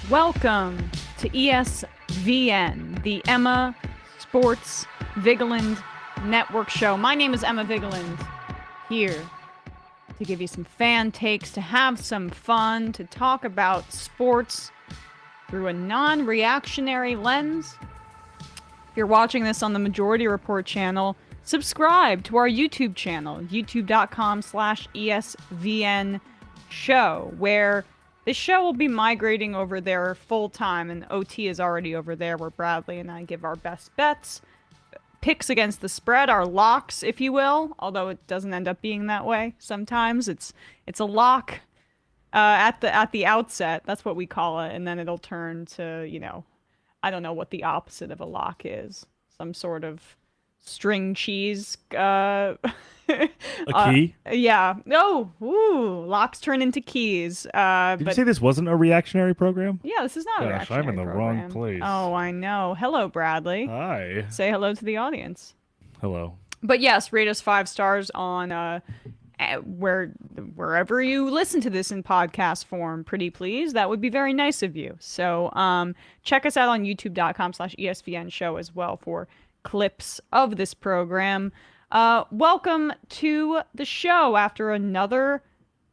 Welcome to ESVN, the Emma Sports Vigeland Network show. My name is Emma Vigeland, here to give you some fan takes, to have some fun, to talk about sports through a non-reactionary lens. If you're watching this on the Majority Report channel, subscribe to our YouTube channel, youtube.com/ESVN show, where this show will be migrating over there full time, and OT is already over there where Bradley and I give our best bets, picks against the spread, our locks, if you will, although it doesn't end up being that way sometimes. It's a lock at the outset. That's what we call it, and then it'll turn to, I don't know what the opposite of a lock is. Some sort of string cheese. A key? Yeah. No. Ooh, locks turn into keys. Did you say this wasn't a reactionary program? Yeah, this is not a reactionary I'm in the program. wrong place. Oh, I know. Hello, Bradley. Hi. Say hello to the audience. Hello. But yes, rate us 5 stars on wherever you listen to this in podcast form, pretty please. That would be very nice of you. So check us out on youtube.com/ESVN show as well for clips of this program. Welcome to the show after another,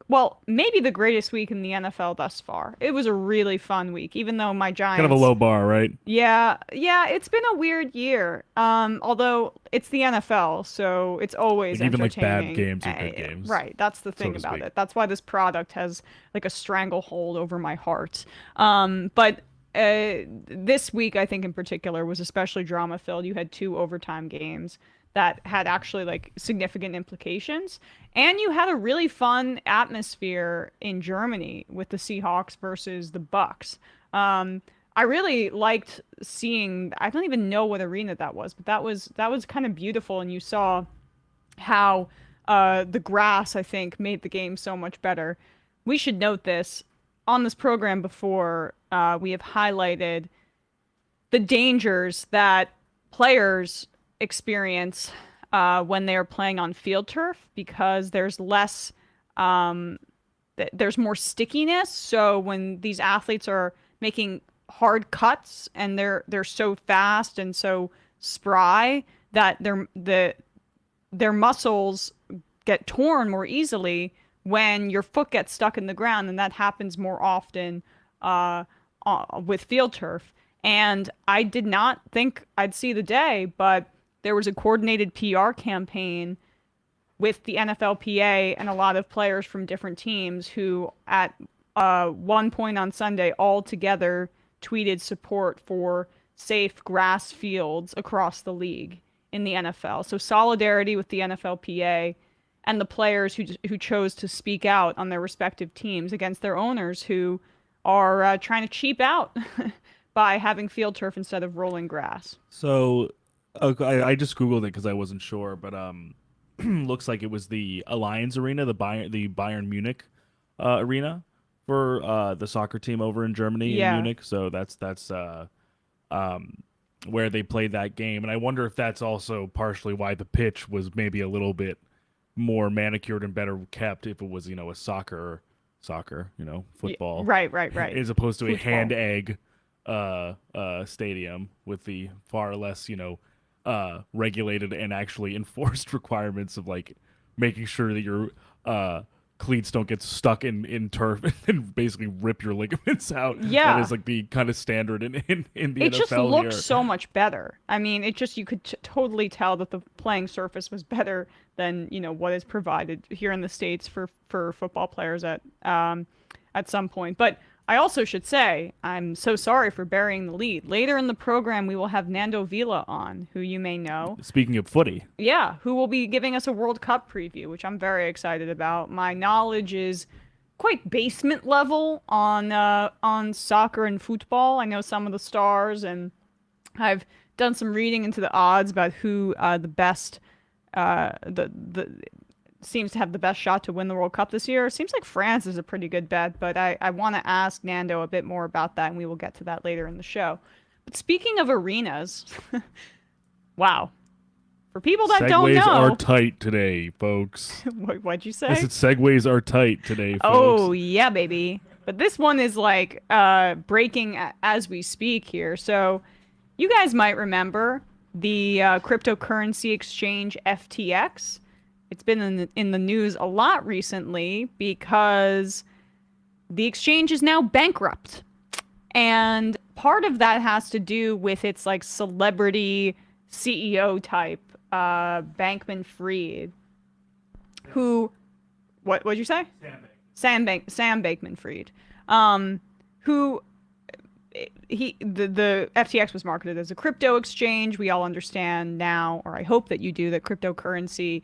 well, maybe the greatest week in the NFL thus far. It was a really fun week, even though my Giants... Kind of a low bar, right? Yeah, it's been a weird year. Although it's the NFL, so it's always even entertaining. Like bad games are good games. Right, that's the thing about it. That's why this product has like a stranglehold over my heart. But this week, I think in particular, was especially drama-filled. You had 2 overtime games that had actually like significant implications, and you had a really fun atmosphere in Germany with the Seahawks versus the Bucs. I really liked seeing, I don't even know what arena that was, but that was kind of beautiful, and you saw how the grass, I think, made the game so much better. We should note this. On this program before, we have highlighted the dangers that players experience when they are playing on field turf, because there's less, there's more stickiness. So when these athletes are making hard cuts and they're so fast and so spry that their muscles get torn more easily when your foot gets stuck in the ground, and that happens more often with field turf. And I did not think I'd see the day, but there was a coordinated PR campaign with the NFLPA and a lot of players from different teams who at one point on Sunday all together tweeted support for safe grass fields across the league in the NFL. So solidarity with the NFLPA and the players who chose to speak out on their respective teams against their owners who are trying to cheap out by having field turf instead of rolling grass. So I just Googled it because I wasn't sure, but looks like it was the Allianz Arena, the Bayern Munich arena for the soccer team over in Germany in Munich. So that's where they played that game. And I wonder if that's also partially why the pitch was maybe a little bit more manicured and better kept if it was, a soccer, football. Right. As opposed to a hand egg stadium with the far less, regulated and actually enforced requirements of like making sure that your cleats don't get stuck in turf and basically rip your ligaments out. Yeah. That is like the kind of standard in the NFL. It just looked here. so much better. I mean, you could totally tell that the playing surface was better than, what is provided here in the States for football players at some point. But I also should say, I'm so sorry for burying the lead. Later in the program, we will have Nando Vila on, who you may know. Speaking of footy. Yeah, who will be giving us a World Cup preview, which I'm very excited about. My knowledge is quite basement level on soccer and football. I know some of the stars, and I've done some reading into the odds about who the best seems to have the best shot to win the World Cup this year. Seems like France is a pretty good bet, but I want to ask Nando a bit more about that, and we will get to that later in the show. But speaking of arenas, wow. For people that don't know... Segways are tight today, folks. What'd you say? I said segways are tight today, folks. Oh, yeah, baby. but this one is like breaking as we speak here. So you guys might remember the cryptocurrency exchange FTX. It's been in the news a lot recently because the exchange is now bankrupt. And part of that has to do with its like celebrity CEO type, Bankman-Fried, who, what'd you say? Sam Bankman-Fried, who the FTX was marketed as a crypto exchange. We all understand now, or I hope that you do, that cryptocurrency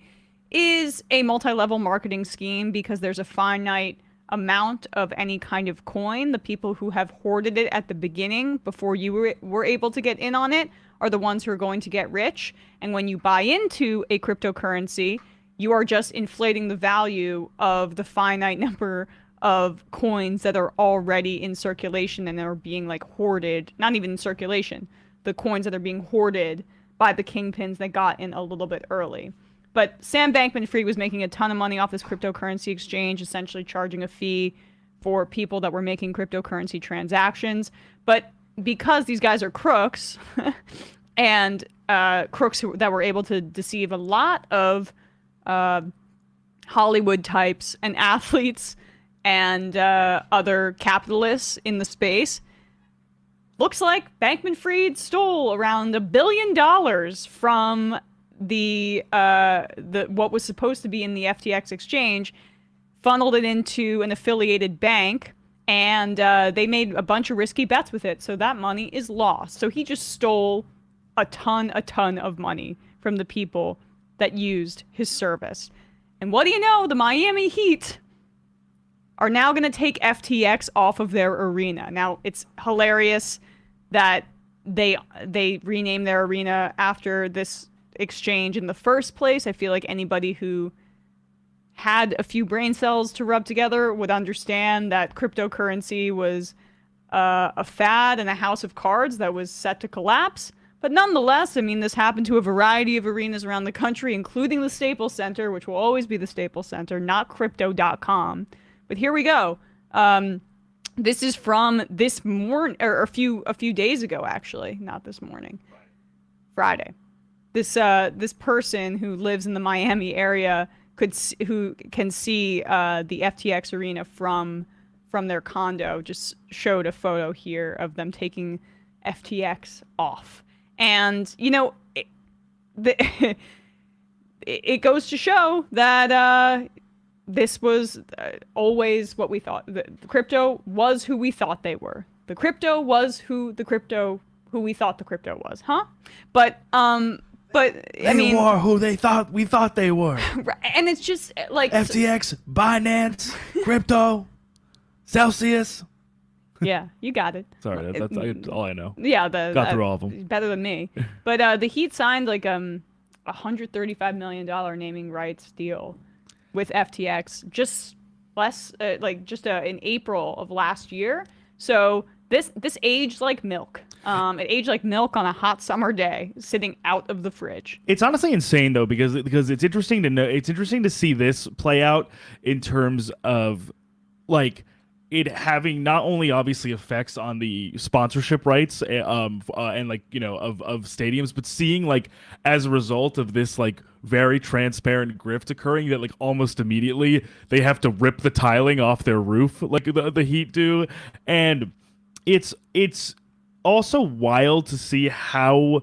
is a multi-level marketing scheme because there's a finite amount of any kind of coin. The people who have hoarded it at the beginning before you were able to get in on it are the ones who are going to get rich. And when you buy into a cryptocurrency, you are just inflating the value of the finite number of coins that are already in circulation and are being like hoarded, not even in circulation, the coins that are being hoarded by the kingpins that got in a little bit early. But Sam Bankman-Fried was making a ton of money off this cryptocurrency exchange, essentially charging a fee for people that were making cryptocurrency transactions. But because these guys are crooks, and crooks that were able to deceive a lot of Hollywood types and athletes and other capitalists in the space, looks like Bankman-Fried stole around $1 billion from the what was supposed to be in the FTX exchange, funneled it into an affiliated bank, and they made a bunch of risky bets with it. So that money is lost. So he just stole a ton of money from the people that used his service. And what do you know? The Miami Heat are now going to take FTX off of their arena. Now, it's hilarious that they renamed their arena after this exchange in the first place. I feel like anybody who had a few brain cells to rub together would understand that cryptocurrency was a fad and a house of cards that was set to collapse. But nonetheless, I mean, this happened to a variety of arenas around the country, including the Staples Center, which will always be the Staples Center, not crypto.com. But here we go. This is from this morning, or a few days ago, actually, not this morning, Friday. This person who lives in the Miami area who can see the FTX Arena from their condo just showed a photo here of them taking FTX off. And, you know, it goes to show that this was always what we thought. The crypto was who we thought they were. The crypto was who we thought the crypto was, huh? But I mean, were who we thought they were. And it's just like FTX, Binance, crypto, Celsius. Yeah, you got it. Sorry, that's all I know. Yeah, got through all of them. Better than me. But the Heat signed like $135 million naming rights deal with FTX just in April of last year. So this aged like milk. It aged like milk on a hot summer day, sitting out of the fridge. It's honestly insane though, because it's interesting to know. It's interesting to see this play out in terms of like it having not only obviously effects on the sponsorship rights and like, you know, of stadiums, but seeing like as a result of this like very transparent grift occurring that like almost immediately they have to rip the tiling off their roof like the Heat do. And it's also wild to see how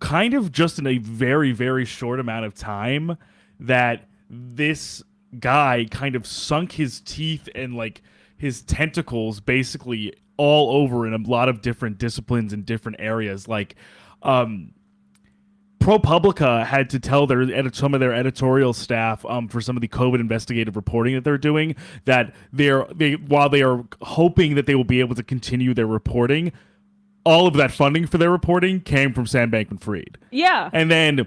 kind of just in a very, very short amount of time that this guy kind of sunk his teeth and like his tentacles basically all over in a lot of different disciplines and different areas. Like ProPublica had to tell some of their editorial staff for some of the COVID investigative reporting that they're doing that while they are hoping that they will be able to continue their reporting, all of that funding for their reporting came from Sam Bankman-Fried. Yeah. And then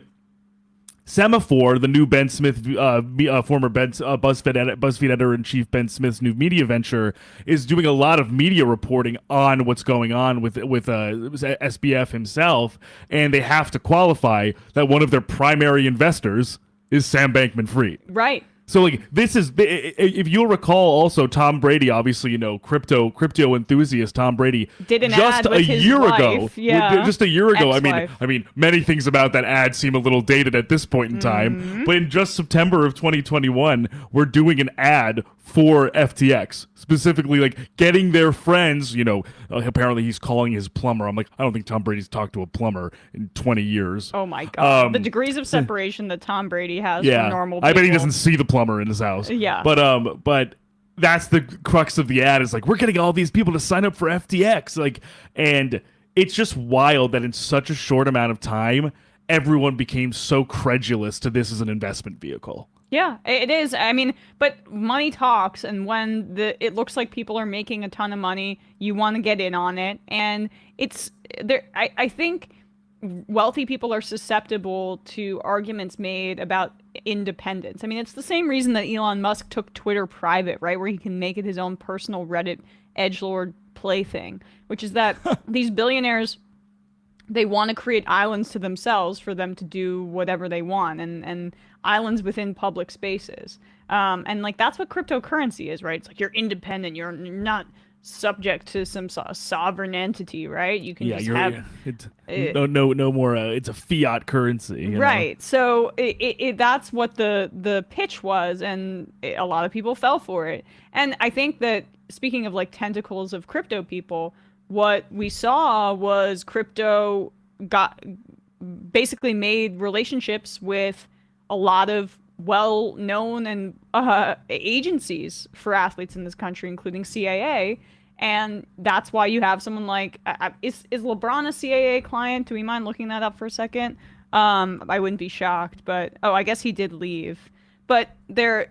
Semaphore, the new Ben Smith, former BuzzFeed editor-in-chief Ben Smith's new media venture, is doing a lot of media reporting on what's going on with SBF himself, and they have to qualify that one of their primary investors is Sam Bankman-Fried. Right. So like this is, if you'll recall, also Tom Brady, obviously crypto enthusiast Tom Brady, Did an just ad with a his year wife. ago, Yeah. just a year ago. Ex-wife. I mean, many things about that ad seem a little dated at this point in time. But in just September of 2021, we're doing an ad for FTX, specifically like getting their friends. Apparently he's calling his plumber. I'm like, I don't think Tom Brady's talked to a plumber in 20 years. Oh my God. The degrees of separation that Tom Brady has from normal people. I bet he doesn't see the plumber in his house. Yeah. But that's the crux of the ad, is like, we're getting all these people to sign up for FTX. And it's just wild that in such a short amount of time, everyone became so credulous to this as an investment vehicle. Yeah, it is. I mean, but money talks, and when it looks like people are making a ton of money, you want to get in on it. And it's there. I think wealthy people are susceptible to arguments made about independence. I mean, it's the same reason that Elon Musk took Twitter private, right? Where he can make it his own personal Reddit edgelord plaything, which is that these billionaires, they want to create islands to themselves for them to do whatever they want, and islands within public spaces. And like that's what cryptocurrency is, right? It's like you're independent. You're not subject to some sort of sovereign entity, right? You can just have no more. It's a fiat currency, right? So that's what the pitch was, and a lot of people fell for it. And I think that speaking of like tentacles of crypto people, what we saw was crypto basically made relationships with a lot of well-known and agencies for athletes in this country, including CAA. And that's why you have someone like, is LeBron a CAA client? Do we mind looking that up for a second? I wouldn't be shocked, but I guess he did leave. But there,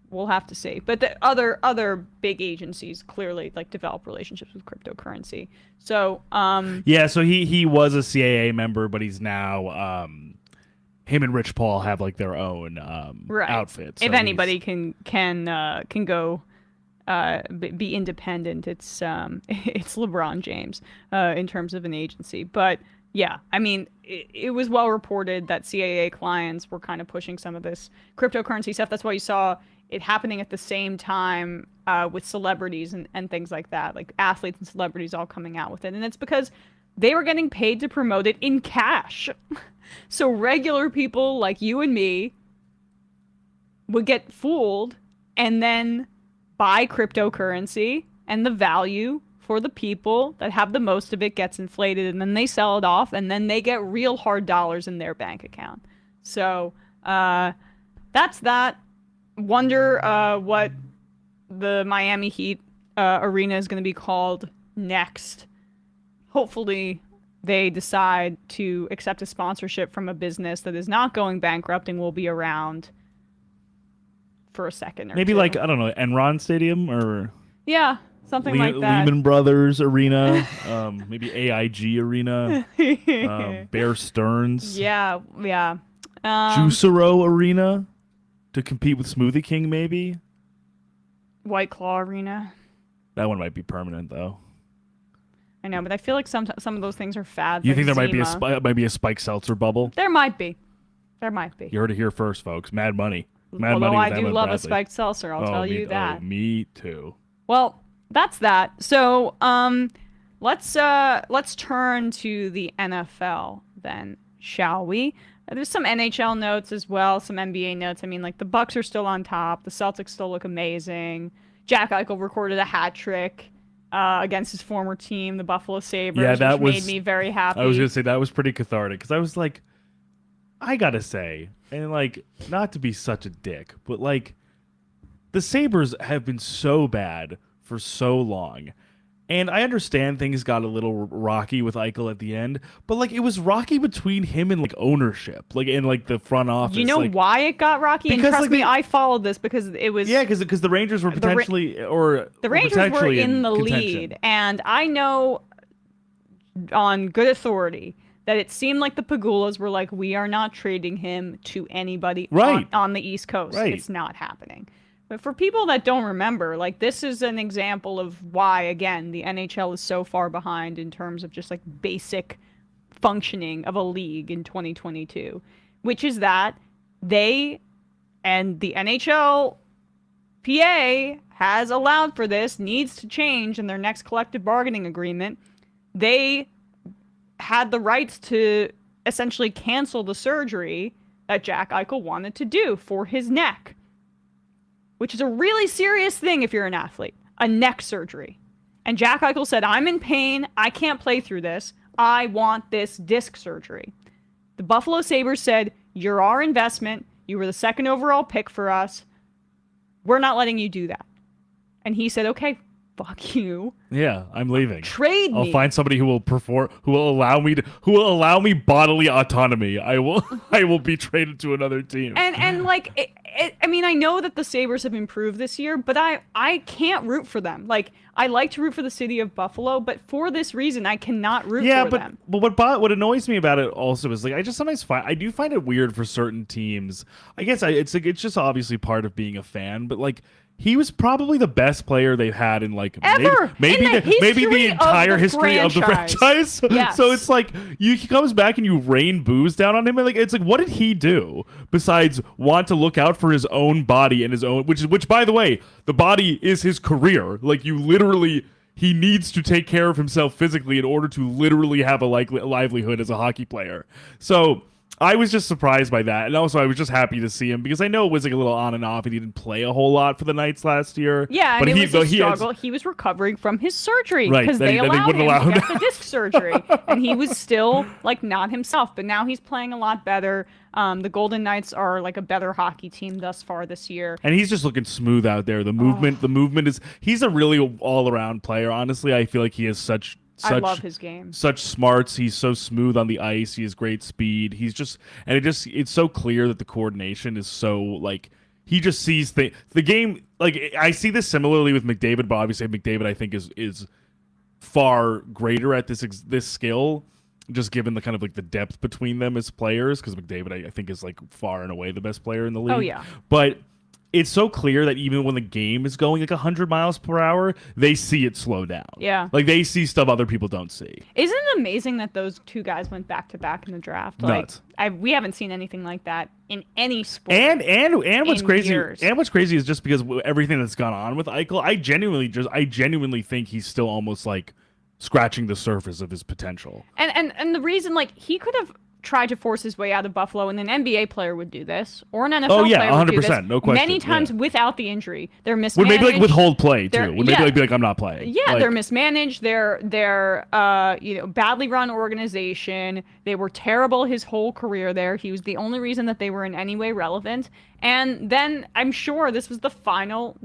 we'll have to see. But the other big agencies clearly like develop relationships with cryptocurrency. So so he was a CAA member, but he's now him and Rich Paul have like their own outfit. So if anybody can go be independent, it's LeBron James in terms of an agency. But yeah, I mean, it was well reported that CAA clients were kind of pushing some of this cryptocurrency stuff. That's why you saw it happening at the same time with celebrities and things like that, like athletes and celebrities all coming out with it. And it's because they were getting paid to promote it in cash. So regular people like you and me would get fooled and then buy cryptocurrency, and the value for the people that have the most of it gets inflated, and then they sell it off, and then they get real hard dollars in their bank account. So that's that. Wonder what the Miami Heat arena is going to be called next. Hopefully they decide to accept a sponsorship from a business that is not going bankrupt and will be around for a second or maybe two. like, I don't know, Enron Stadium or something like that. Lehman Brothers Arena, maybe AIG Arena, Bear Stearns. Yeah. Juicero Arena to compete with Smoothie King, maybe. White Claw Arena. That one might be permanent though. I know, but I feel like some of those things are fads. You like think there Zima. might be a Spike Seltzer bubble? There might be. You heard it here first, folks. Mad money. Although I do love a spiked seltzer, I'll tell you that. Me too. Well, that's that. So, let's turn to the NFL then, shall we? There's some NHL notes as well, some NBA notes. I mean, like the Bucs are still on top. The Celtics still look amazing. Jack Eichel recorded a hat trick against his former team, the Buffalo Sabres, which made me very happy. I was gonna say that was pretty cathartic because I was like, I gotta say, and like, not to be such a dick, but like, the Sabres have been so bad for so long. And I understand things got a little rocky with Eichel at the end, but like it was rocky between him and like ownership, like in like the front office. You know why it got rocky? And trust me, I followed this because it was because the Rangers were potentially the Rangers were in the lead, and I know on good authority that it seemed like the Pagulas were like, we are not trading him to anybody on the East Coast. Right. It's not happening. But for people that don't remember, like this is an example of why, again, the NHL is so far behind in terms of just like basic functioning of a league in 2022, which is that they and the NHL PA has allowed for this, needs to change in their next collective bargaining agreement. They had the rights to essentially cancel the surgery that Jack Eichel wanted to do for his neck, which is a really serious thing if you're an athlete, a neck surgery. And Jack Eichel said, I'm in pain. I can't play through this. I want this disc surgery. The Buffalo Sabres said, you're our investment. You were the second overall pick for us. We're not letting you do that. And he said, okay, fuck you. Yeah, I'm leaving. Trade me. I'll find somebody who will perform, who will allow me bodily autonomy. I will be traded to another team. And like, I mean, I know that the Sabres have improved this year, but I can't root for them. Like, I like to root for the city of Buffalo, but for this reason, I cannot root for them. But what annoys me about it also is like I just sometimes find it weird for certain teams. I guess it's just obviously part of being a fan, but like. He was probably the best player they've had in like ever maybe the entire history of the franchise. Yes. So it's like he comes back and you rain booze down on him, and like it's like what did he do besides want to look out for his own body and his own which by the way, the body is his career. Like you literally he needs to take care of himself physically in order to literally have a livelihood as a hockey player. So I was just surprised by that, and also I was just happy to see him because I know it was like a little on and off, and he didn't play a whole lot for the Knights last year. Yeah, but and it was a struggle. He was recovering from his surgery because they allowed him to get the disc surgery, and he was still like not himself. But now he's playing a lot better. The Golden Knights are like a better hockey team thus far this year, and he's just looking smooth out there. The movement is. He's a really all around player. Honestly, I feel like he has I love his game. Such smarts. He's so smooth on the ice. He has great speed. It's so clear that the coordination is so like he just sees the game. Like I see this similarly with McDavid, but obviously McDavid I think is far greater at this skill, just given the kind of like the depth between them as players. Because McDavid I think is like far and away the best player in the league. Oh yeah, but. It's so clear that even when the game is going like 100 miles per hour, they see it slow down. Yeah. Like they see stuff other people don't see. Isn't it amazing that those two guys went back to back in the draft? Nuts. Like we haven't seen anything like that in any sport. And what's crazy years. And what's crazy is just because everything that's gone on with Eichel, I genuinely think he's still almost like scratching the surface of his potential. And the reason like he could have tried to force his way out of Buffalo, and an NBA player would do this, or an NFL player would do this 100%, no question. Many times without the injury. They're mismanaged. Would maybe like withhold play too. Would maybe like be like I'm not playing. Yeah, like, they're mismanaged. They're badly run organization. They were terrible his whole career there. He was the only reason that they were in any way relevant. And then I'm sure this was the final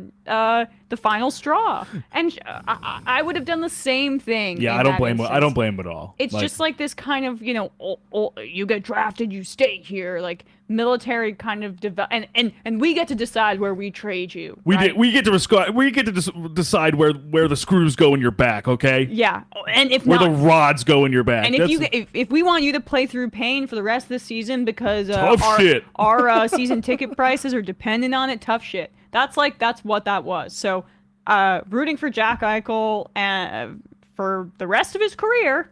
straw. And I would have done the same thing. Yeah, I don't blame him at all. It's just like this kind of, you get drafted, you stay here, like military kind of and we get to decide where we trade you. We get to decide where the screws go in your back, okay? Yeah. And if where the rods go in your back. And if we want you to play through pain for the rest of the season because our season ticket prices are dependent on it, tough shit. That's what that was. So rooting for Jack Eichel for the rest of his career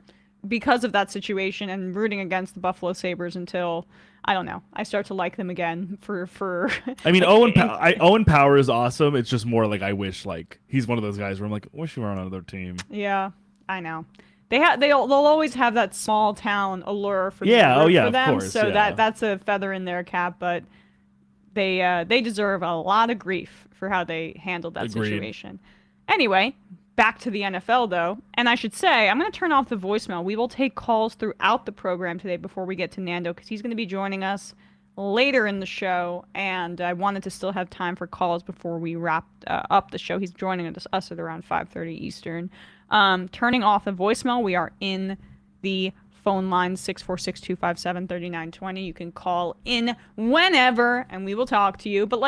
because of that situation, and rooting against the Buffalo Sabres until I don't know, I start to like them again for I mean, Owen Power is awesome. It's just more like I wish like he's one of those guys where I'm like, I wish you were on another team. Yeah, I know. They'll always have that small town allure for them. Of course, so that's a feather in their cap, but they deserve a lot of grief for how they handled that situation. Anyway, back to the NFL though, and I should say I'm going to turn off the voicemail. We will take calls throughout the program today before we get to Nando, because he's going to be joining us later in the show, and I wanted to still have time for calls before we wrap up the show. He's joining us at around 5:30 Eastern. Turning off the voicemail, we are in the phone line 646-257-3920. You can call in whenever, and we will talk to you. But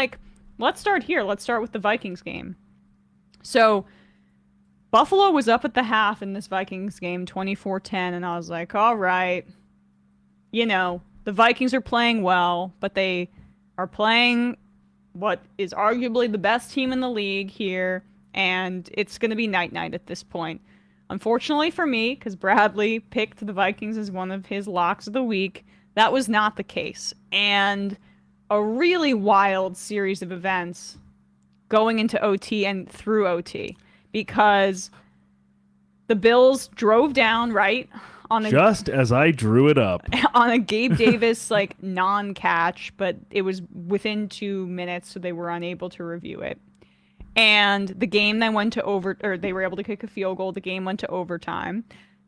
let's start here. Let's start with the Vikings game. So Buffalo was up at the half in this Vikings game, 24-10, and I was like, all right, the Vikings are playing well, but they are playing what is arguably the best team in the league here, and it's going to be night-night at this point. Unfortunately for me, because Bradley picked the Vikings as one of his locks of the week, that was not the case. And a really wild series of events going into OT and through OT, because the Bills drove down, right? Just as I drew it up. On a Gabe Davis like non-catch, but it was within 2 minutes, so they were unable to review it. And the game then went to they were able to kick a field goal. The game went to overtime.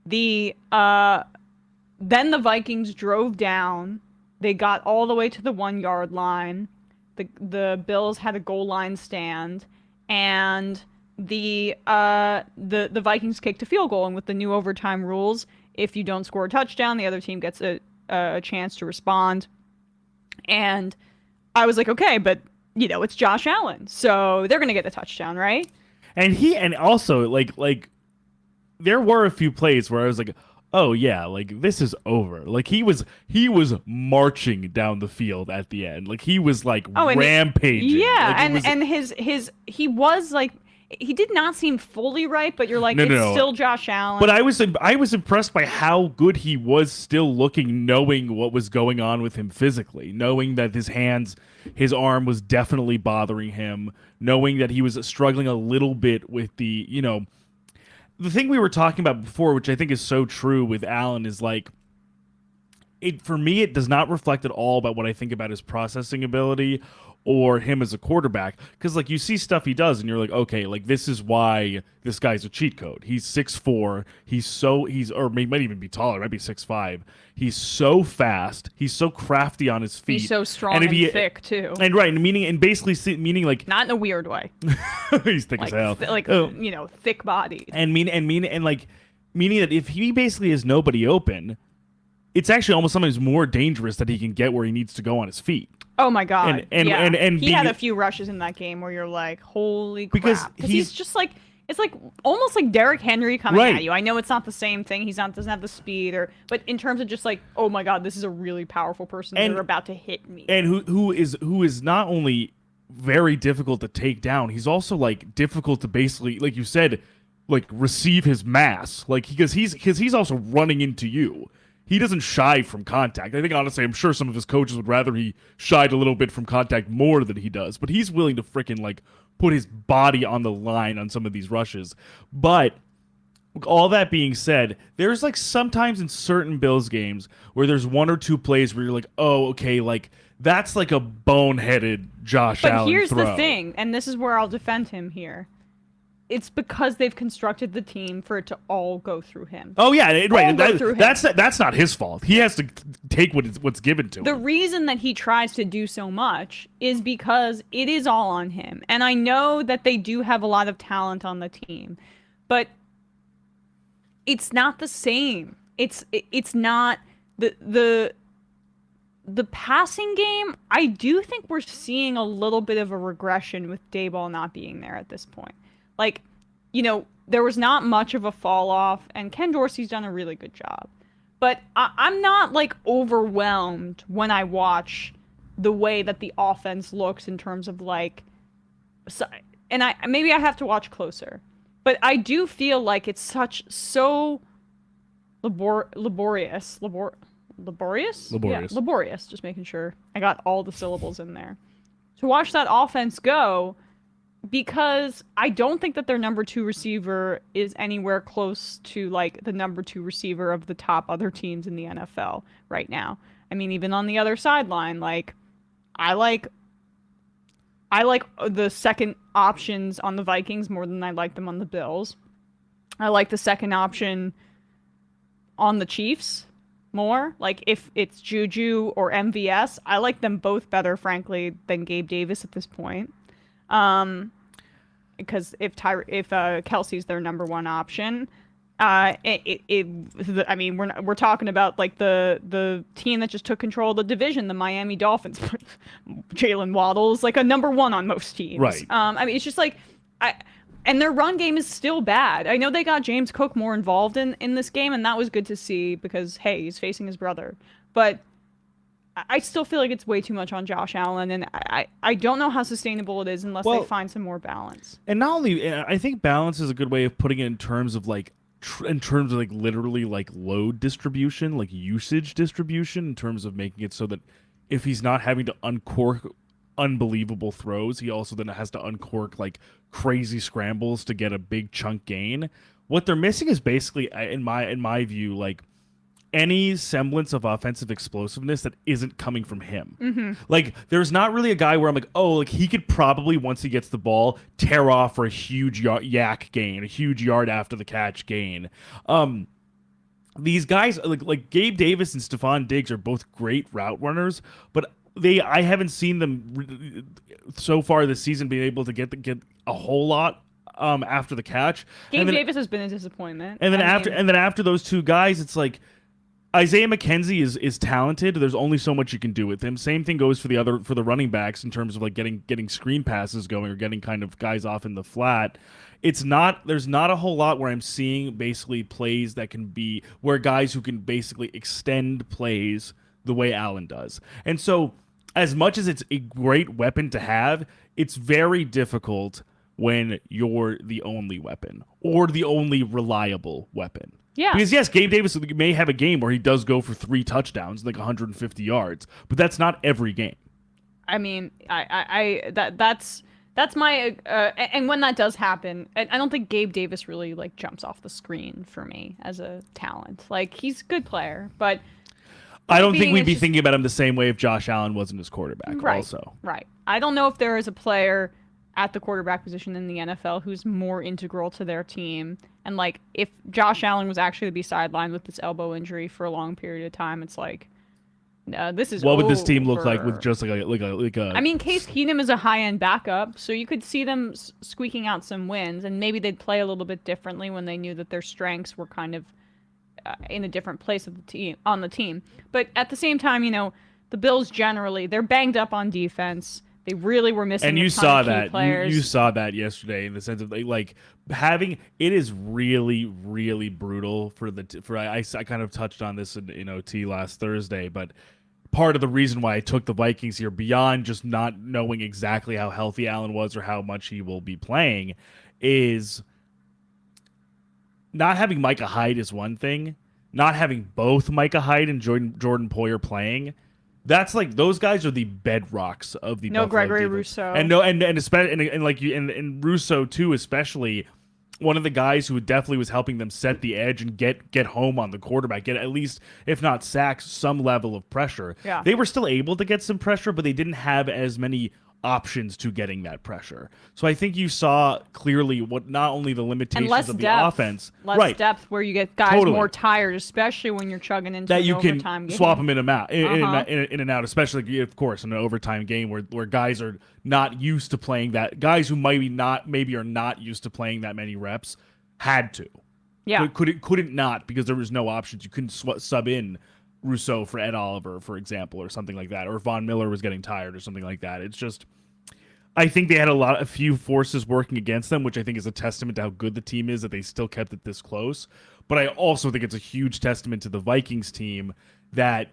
Then the Vikings drove down. They got all the way to the 1 yard line. The Bills had a goal line stand, and the Vikings kicked a field goal. And with the new overtime rules, if you don't score a touchdown, the other team gets a chance to respond. And I was like, okay, but it's Josh Allen, so they're gonna get the touchdown, right? And also like there were a few plays where I was like, oh yeah, like this is over. Like he was marching down the field at the end. Like he was like rampaging. Yeah, like, he was like, he did not seem fully right, but you're like, it's still Josh Allen. But I was impressed by how good he was still looking, knowing what was going on with him physically, knowing that his arm was definitely bothering him, knowing that he was struggling a little bit with the thing we were talking about before, which I think is so true with Allen, is like, for me, it does not reflect at all about what I think about his processing ability or him as a quarterback. Because like you see stuff he does and you're like, okay, like this is why this guy's a cheat code. He's 6'4", or he might even be taller, might be 6'5". He's so fast, he's so crafty on his feet. He's so strong and thick too. And right, meaning like not in a weird way. He's thick as hell. Thick bodied. And meaning that if he basically has nobody open, it's actually almost sometimes more dangerous that he can get where he needs to go on his feet. Oh my god! And he had a few rushes in that game where you're like, holy crap! Because he's just like, it's like almost like Derrick Henry coming at you. I know it's not the same thing. Doesn't have the speed, but in terms of just like, oh my god, this is a really powerful person. They're about to hit me. And who is not only very difficult to take down, he's also like difficult to basically, like you said, like receive his mass, like because he's also running into you. He doesn't shy from contact. I think, honestly, I'm sure some of his coaches would rather he shied a little bit from contact more than he does. But he's willing to frickin' like put his body on the line on some of these rushes. But all that being said, there's like sometimes in certain Bills games where there's one or two plays where you're like, oh, okay, like that's like a boneheaded Josh Allen throw. But here's the thing, and this is where I'll defend him here. It's because they've constructed the team for it to all go through him. Oh yeah, right. That's not his fault. He has to take what's given to him. The reason that he tries to do so much is because it is all on him. And I know that they do have a lot of talent on the team, but it's not the same. It's not the passing game. I do think we're seeing a little bit of a regression with Daboll not being there at this point. Like, there was not much of a fall off, and Ken Dorsey's done a really good job. But I'm not, like, overwhelmed when I watch the way that the offense looks in terms of, like... and maybe I have to watch closer. But I do feel like it's so laborious. Laborious? Yeah, laborious, just making sure I got all the syllables in there. To watch that offense go... Because I don't think that their number 2 receiver is anywhere close to like the number 2 receiver of the top other teams in the NFL right now. I mean, even on the other sideline, like I like the second options on the Vikings more than I like them on the Bills. I like the second option on the Chiefs more. Like if it's Juju or MVS, I like them both better, frankly, than Gabe Davis at this point. Because if Kelsey's their number 1 option, I mean, we're talking about like the team that just took control of the division, the Miami Dolphins. Jalen Waddle is like a number 1 on most teams, right? I mean, it's just like and their run game is still bad. I know they got James Cook more involved in this game, and that was good to see because hey, he's facing his brother, but. I still feel like it's way too much on Josh Allen, and I don't know how sustainable it is unless they find some more balance. And not only, I think balance is a good way of putting it in terms of like, literally like load distribution, like usage distribution, in terms of making it so that if he's not having to uncork unbelievable throws, he also then has to uncork like crazy scrambles to get a big chunk gain. What they're missing is basically, in my view, like any semblance of offensive explosiveness that isn't coming from him. Mm-hmm. Like, there's not really a guy where I'm like, oh, like he could probably, once he gets the ball, tear off for a huge yak gain, a huge yard after the catch gain. These guys, like Gabe Davis and Stephon Diggs, are both great route runners, but I haven't seen them so far this season being able to get a whole lot after the catch. Gabe Davis has been a disappointment. And then after those two guys, it's like Isaiah McKenzie is talented. There's only so much you can do with him. Same thing goes for the running backs in terms of like getting screen passes going or getting kind of guys off in the flat. There's not a whole lot where I'm seeing basically plays that can be where guys who can basically extend plays the way Allen does. And so as much as it's a great weapon to have, it's very difficult when you're the only weapon or the only reliable weapon. Yeah. Because yes, Gabe Davis may have a game where he does go for 3 touchdowns, like 150 yards, but that's not every game. I mean, that's my and when that does happen, I don't think Gabe Davis really like jumps off the screen for me as a talent. Like, he's a good player, but I don't think we'd be thinking about him the same way if Josh Allen wasn't his quarterback. Right, also, right. I don't know if there is a player at the quarterback position in the NFL who's more integral to their team. And like, if Josh Allen was actually to be sidelined with this elbow injury for a long period of time, it's like, no, this is what would this team look over. like with just like a? I mean, Case Keenum is a high-end backup, so you could see them squeaking out some wins, and maybe they'd play a little bit differently when they knew that their strengths were kind of in a different place of the team. But at the same time, the Bills generally, they're banged up on defense. They really were missing. And you a ton saw of key that. Players. You saw that yesterday in the sense of like having it is really, really brutal for I kind of touched on this in OT last Thursday, but part of the reason why I took the Vikings here, beyond just not knowing exactly how healthy Allen was or how much he will be playing, is not having Micah Hyde is one thing. Not having both Micah Hyde and Jordan Poyer playing, that's like those guys are the bedrocks of the Buffalo Gregory defense. Rousseau and especially and Rousseau too, especially one of the guys who definitely was helping them set the edge and get home on the quarterback, get at least, if not sacks, some level of pressure. Yeah. They were still able to get some pressure, but they didn't have as many options to getting that pressure. So I think you saw clearly what not only the limitations of the offense, less depth where you get guys more tired, especially when you're chugging into that you can overtime game. swap them in and out, in and out, especially of course in an overtime game where guys are not used to playing that. Guys who maybe are not used to playing that many reps had to. Yeah, couldn't not because there was no options. You couldn't sub in Rousseau for Ed Oliver, for example, or something like that, or Von Miller was getting tired or something like that. It's just, I think they had a few forces working against them, which I think is a testament to how good the team is that they still kept it this close. But I also think it's a huge testament to the Vikings team that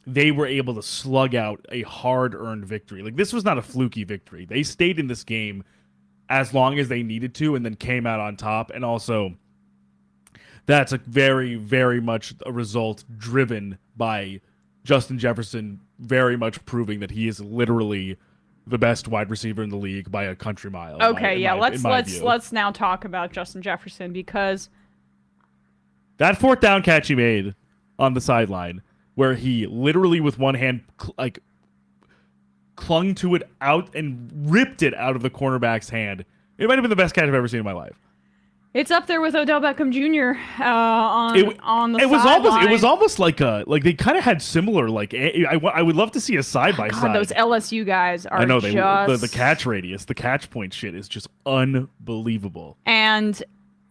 they were able to slug out a hard-earned victory. Like, this was not a fluky victory. They stayed in this game as long as they needed to and then came out on top. And also, that's a very, very much a result driven by Justin Jefferson very much proving that he is literally the best wide receiver in the league by a country mile. Let's now talk about Justin Jefferson, because that 4th down catch he made on the sideline, where he literally with one hand clung to it out and ripped it out of the cornerback's hand. It might have been the best catch I've ever seen in my life. It's up there with Odell Beckham Jr. on the sideline. It was almost like they kind of had similar I would love to see a side by side. Those LSU guys are the catch radius, the catch point shit is just unbelievable. And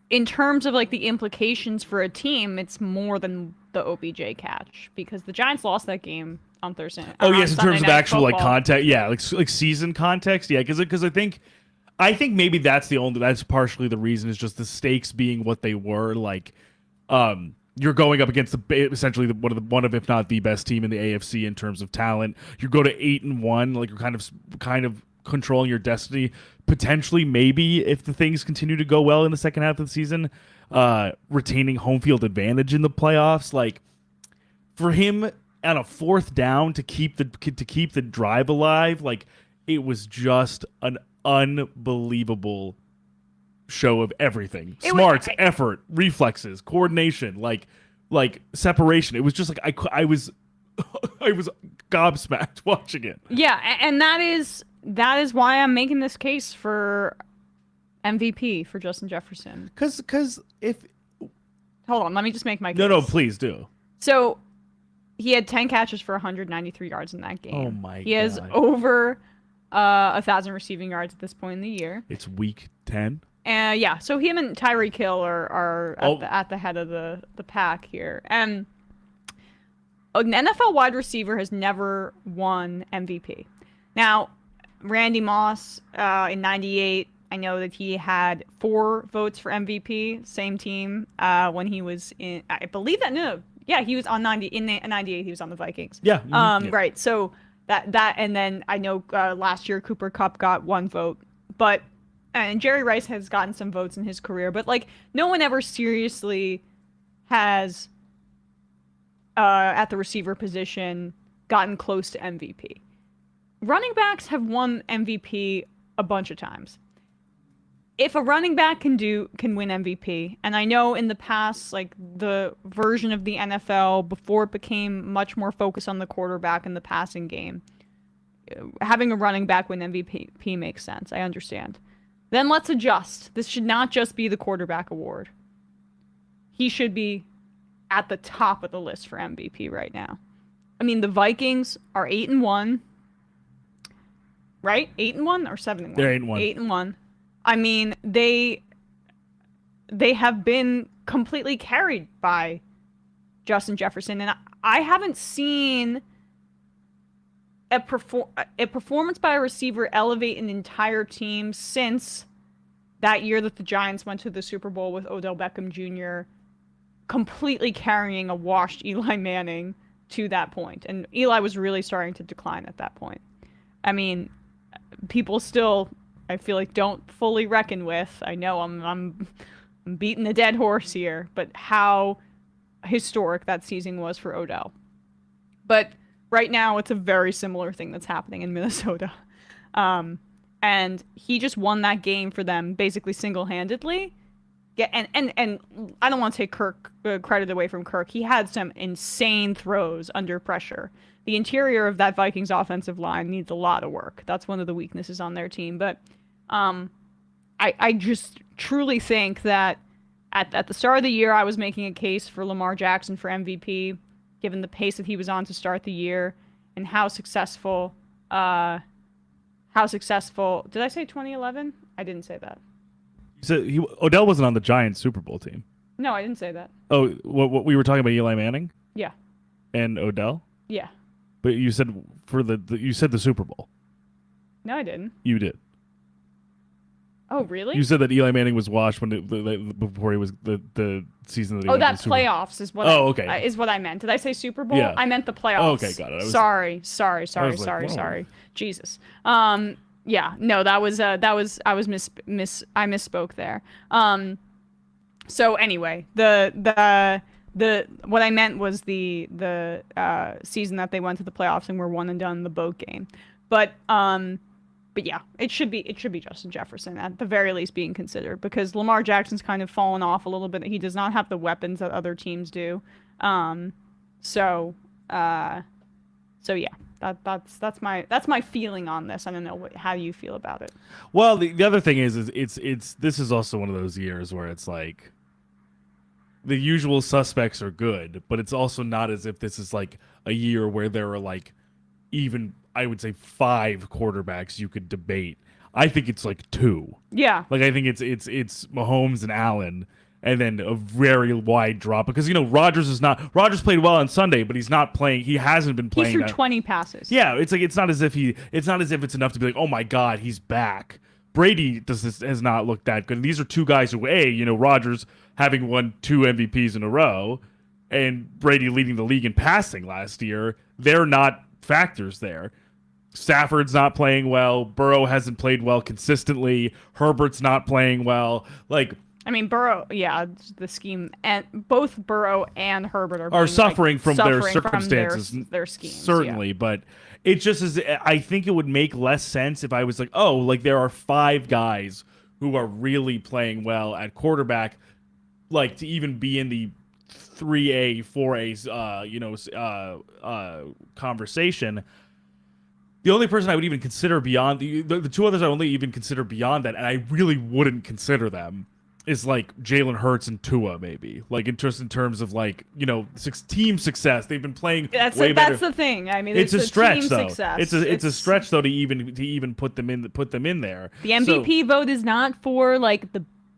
in terms of like the implications for a team, it's more than the OBJ catch, because the Giants lost that game on Thursday. Oh yes, in terms of actual football. context, yeah, like season context, yeah, because I think maybe that's partially the reason, is just the stakes being what they were. Like, you're going up against essentially one of if not the best team in the AFC in terms of talent. You go to 8-1, like you're kind of controlling your destiny. Potentially, maybe if the things continue to go well in the second half of the season, retaining home field advantage in the playoffs. Like, for him, on a fourth down to keep the drive alive. Like, it was just an unbelievable show of everything. Smarts, effort, reflexes, coordination, like separation. It was just like I was I was gobsmacked watching it. Yeah, and that is why I'm making this case for MVP for Justin Jefferson. Because if hold on, let me just make my case. No, please do. So he had 10 catches for 193 yards in that game. Oh my God. He has over 1,000 receiving yards at this point in the year. It's week 10. Yeah, so him and Tyreek Hill are at the head of the pack here. And an NFL wide receiver has never won MVP. Now, Randy Moss in '98, I know that he had 4 votes for MVP, same team when he was in. I believe that he was on in '98. He was on the Vikings. Yeah. Right. So that and then I know last year Cooper Kupp got 1 vote, but and Jerry Rice has gotten some votes in his career, but like no one ever seriously has at the receiver position gotten close to MVP. Running backs have won MVP a bunch of times. If a running back can win MVP, and I know in the past, like the version of the NFL before it became much more focused on the quarterback and the passing game, having a running back win MVP makes sense. I understand. Then let's adjust. This should not just be the quarterback award. He should be at the top of the list for MVP right now. I mean, the Vikings are 8-1, right? 8-1 or 7-1? They're 8-1. 8-1. I mean, they have been completely carried by Justin Jefferson, and I haven't seen a performance by a receiver elevate an entire team since that year that the Giants went to the Super Bowl with Odell Beckham Jr. completely carrying a washed Eli Manning to that point. And Eli was really starting to decline at that point. I mean, people still, I feel like, don't fully reckon with. I know I'm beating a dead horse here, but how historic that season was for Odell. But right now, it's a very similar thing that's happening in Minnesota. And he just won that game for them basically single-handedly. Yeah, and I don't want to take Kirk credit away from Kirk. He had some insane throws under pressure. The interior of that Vikings offensive line needs a lot of work. That's one of the weaknesses on their team. But I just truly think that at the start of the year, I was making a case for Lamar Jackson for MVP, given the pace that he was on to start the year and how successful. Did I say 2011? I didn't say that. So Odell wasn't on the Giants Super Bowl team. No, I didn't say that. Oh, what we were talking about Eli Manning? Yeah. And Odell? Yeah. But you said you said the Super Bowl. No, I didn't. You did. Oh, really? You said that Eli Manning was washed before he was the season that he went that to the Super Bowl. Playoffs is what. Okay. Is what I meant. Did I say Super Bowl? Yeah. I meant the playoffs. Oh, okay, got it. Sorry. Jesus. Yeah. No, I misspoke there. So anyway, the what I meant was the season that they went to the playoffs and were 1-and-done in the boat game. But yeah, it should be Justin Jefferson at the very least being considered, because Lamar Jackson's kind of fallen off a little bit. He does not have the weapons that other teams do. So yeah, that's my feeling on this. I don't know how you feel about it. Well, the other thing is this is also one of those years where it's like the usual suspects are good, but it's also not as if this is like a year where there are like even, I would say, 5 quarterbacks you could debate. I think it's like 2. Yeah. Like I think it's Mahomes and Allen, and then a very wide drop, because Rodgers played well on Sunday, but he's not playing. He hasn't been playing. He threw 20 passes. Yeah, it's like it's not as if it's enough to be like, oh my God, he's back. Brady has not looked that good. And these are 2 guys who, Rodgers having won 2 MVPs in a row, and Brady leading the league in passing last year, they're not factors there. Stafford's not playing well. Burrow hasn't played well consistently. Herbert's not playing well. Like, I mean, Burrow, yeah, the scheme, and both Burrow and Herbert are suffering from their suffering circumstances, from their schemes, certainly. yeah. But it just is. I think it would make less sense if I was like, oh, like there are 5 guys who are really playing well at quarterback, like to even be in the 3A, 4A, conversation. The only person I would even consider beyond the 2 others I only even consider beyond that, and I really wouldn't consider them, is like Jalen Hurts and Tua, maybe. Like in terms of like, team success. They've been playing way better. That's the thing. I mean, it's a stretch team though. Success. It's a stretch though to even put them in there. The MVP vote is not for like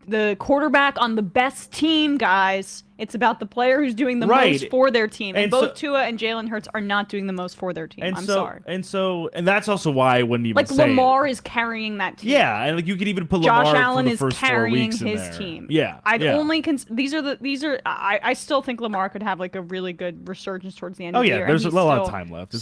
the quarterback on the best team, guys. It's about the player who's doing the most for their team. And both Tua and Jalen Hurts are not doing the most for their team. I'm sorry. And that's also why I wouldn't even say Lamar is carrying that team. Yeah, and like you could even put Josh Lamar Allen for the is first 4 carrying weeks his in there. team. Yeah. I still think Lamar could have like a really good resurgence towards the end of the year. There's a lot of time left.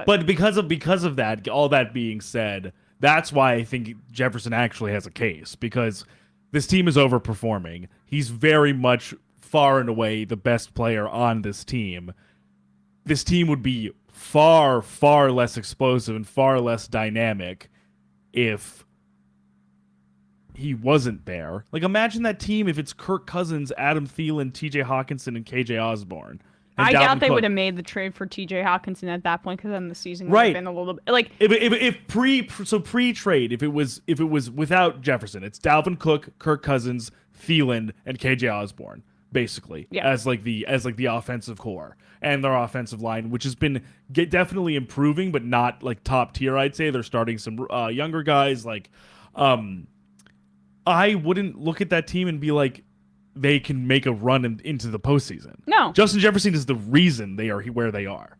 But because of that, all that being said, that's why I think Jefferson actually has a case, because this team is overperforming. He's very much far and away the best player on this team. This team would be far, far less explosive and far less dynamic if he wasn't there. Like, imagine that team if it's Kirk Cousins, Adam Thielen, TJ Hawkinson, and KJ Osborne. I doubt they would have made the trade for TJ Hawkinson at that point, because then the season would have been a little bit like if pre-trade, if it was without Jefferson, it's Dalvin Cook, Kirk Cousins, Thielen, and KJ Osborne, basically, as the offensive core and their offensive line, which has been definitely improving, but not like top tier. I'd say they're starting some younger guys. Like, I wouldn't look at that team and be like, they can make a run into the postseason. No. Justin Jefferson is the reason they are where they are.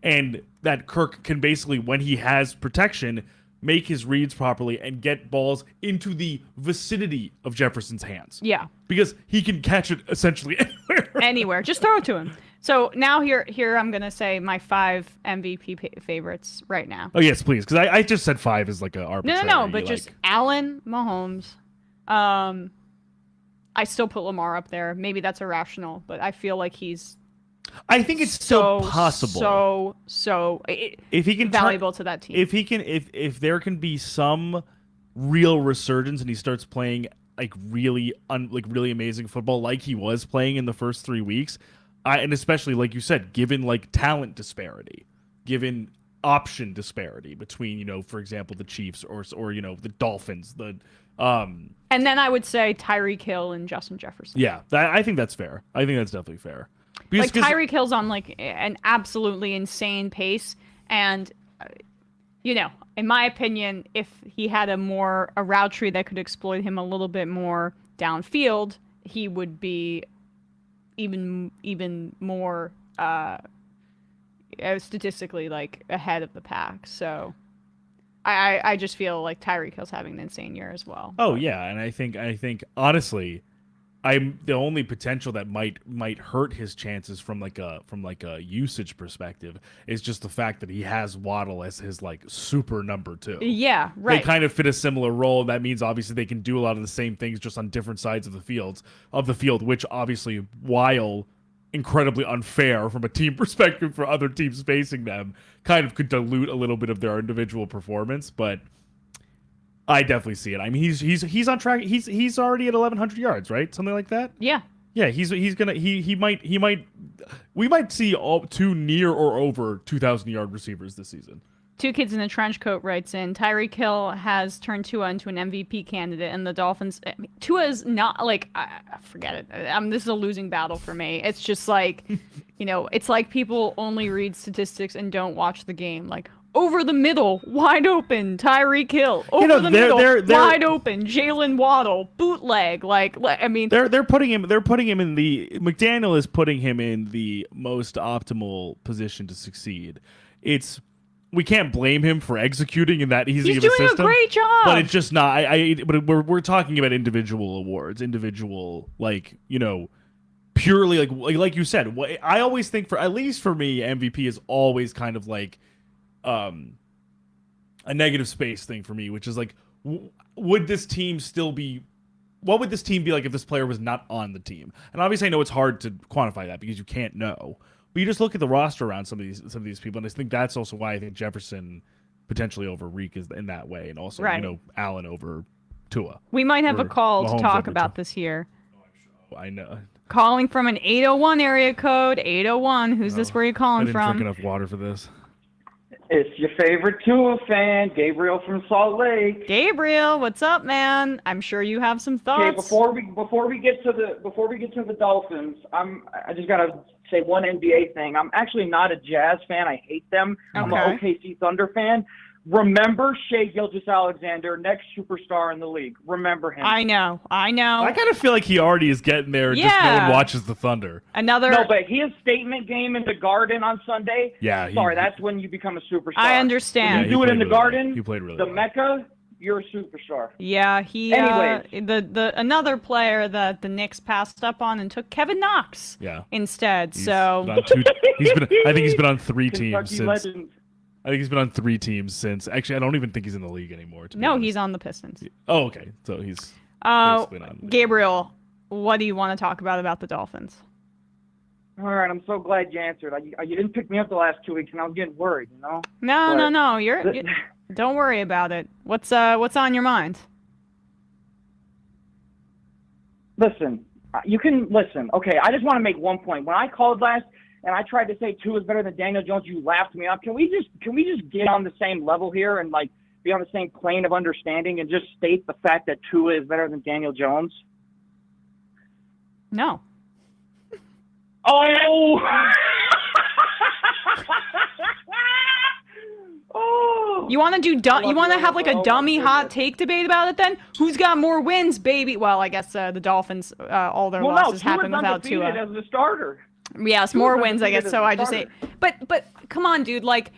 And that Kirk can basically, when he has protection, make his reads properly and get balls into the vicinity of Jefferson's hands. Yeah. Because he can catch it essentially anywhere. Anywhere. Just throw it to him. So now here I'm going to say my 5 MVP favorites right now. Oh, yes, please. Because I just said 5 is like an arbitrary. No, but just Allen, Mahomes, I still put Lamar up there. Maybe that's irrational, but I feel like he's. I think it's still possible. If he can valuable to that team. If there can be some real resurgence and he starts playing like really amazing football like he was playing in the first 3 weeks, and especially like you said, given like talent disparity, given option disparity between for example the Chiefs or the Dolphins, and then I would say Tyreek Hill and Justin Jefferson. Yeah, I think that's fair. I think that's definitely fair. Because Tyreek Hill's on like an absolutely insane pace, and in my opinion, if he had a route tree that could exploit him a little bit more downfield, he would be even more statistically like ahead of the pack. So I just feel like Tyreek Hill's having an insane year as well. Oh yeah, and I think honestly, the only potential that might hurt his chances from like a usage perspective is just the fact that he has Waddle as his like super number 2. Yeah, right. They kind of fit a similar role. That means obviously they can do a lot of the same things just on different sides of the field, which obviously, while incredibly unfair from a team perspective for other teams facing them, kind of could dilute a little bit of their individual performance. But I definitely see it. I mean, he's on track. He's already at 1,100 yards, right? Something like that. Yeah. Yeah. We might see all 2 near or over 2,000-yard receivers this season. 2 Kids in a Trench Coat writes in, Tyreek Hill has turned Tua into an MVP candidate, and the Dolphins. Tua is not like forget it. This is a losing battle for me. It's just like, it's like people only read statistics and don't watch the game. Like, over the middle, wide open, Tyreek Hill. Over the middle, wide open, Jalen Waddle, bootleg. I mean, they're putting him in the. McDaniel is putting him in the most optimal position to succeed. We can't blame him for executing in that easy of a system. He's doing a great job. But it's just not. But we're talking about individual awards, purely like you said. I always think at least for me, MVP is always kind of like a negative space thing for me, which is like, would this team still be what would this team be like if this player was not on the team? And obviously, I know it's hard to quantify that because you can't know. But you just look at the roster around some of these people, and I think that's also why I think Jefferson potentially over Reek is in that way, and also Allen over Tua. We might have a call Mahomes to talk about this here. I know. Calling from an 801 area code, 801. Who's this? Where are you calling from? I didn't drink enough water for this. It's your favorite Tua fan, Gabriel from Salt Lake. Gabriel, what's up, man? I'm sure you have some thoughts. Okay, before we get to the Dolphins, I just gotta say one NBA thing. I'm actually not a Jazz fan. I hate them. I'm an OKC Thunder fan. Remember Shai Gilgeous-Alexander, next superstar in the league. Remember him. I know. I kind of feel like he already is getting there. Just no one watches the Thunder. No, but his statement game in the Garden on Sunday. Yeah. That's when you become a superstar. I understand. When you do it in the Garden. He played really the well. Mecca. You're a superstar. Yeah, he. Anyways, the another player that the Knicks passed up on and took Kevin Knox. Instead. I think he's been on 3 teams since. Legend. I think he's been on 3 teams since. Actually, I don't even think he's in the league anymore. No, he's on the Pistons. Oh, okay. So he's been on. Gabriel, what do you want to talk about the Dolphins? All right, I'm so glad you answered. You didn't pick me up the last 2 weeks, and I was getting worried. No. You don't worry about it. What's on your mind? Listen, you can listen. Okay, I just want to make one point. When I called last and I tried to say Tua is better than Daniel Jones, you laughed me up. Can we just get on the same level here and like be on the same plane of understanding and just state the fact that Tua is better than Daniel Jones? No. Oh. Oh. You want to do? You want to have like a dummy hot take debate about it? Then who's got more wins, baby? Well, I guess the Dolphins, all their losses happen without Tua. As the starter. Yes, more wins, I guess. So I just say, but come on, dude. Like,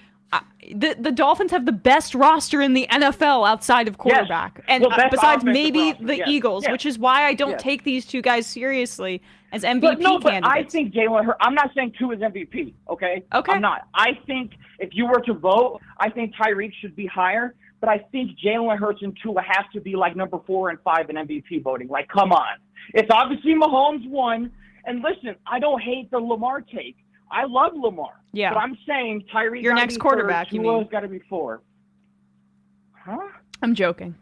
the Dolphins have the best roster in the NFL outside of quarterback, and besides maybe the Eagles, which is why I don't take these two guys seriously as MVP candidates. But I think Jalen Hurts. I'm not saying Tua is MVP. Okay. I'm not. I think if you were to vote, I think Tyreek should be higher. But I think Jalen Hurts and Tua have to be like number 4 and 5 in MVP voting. Like, come on. It's obviously Mahomes won. And listen, I don't hate the Lamar take. I love Lamar. Yeah. But I'm saying Tyreek. Your next quarterback, you mean? Tua's got to be 4. Huh? I'm joking.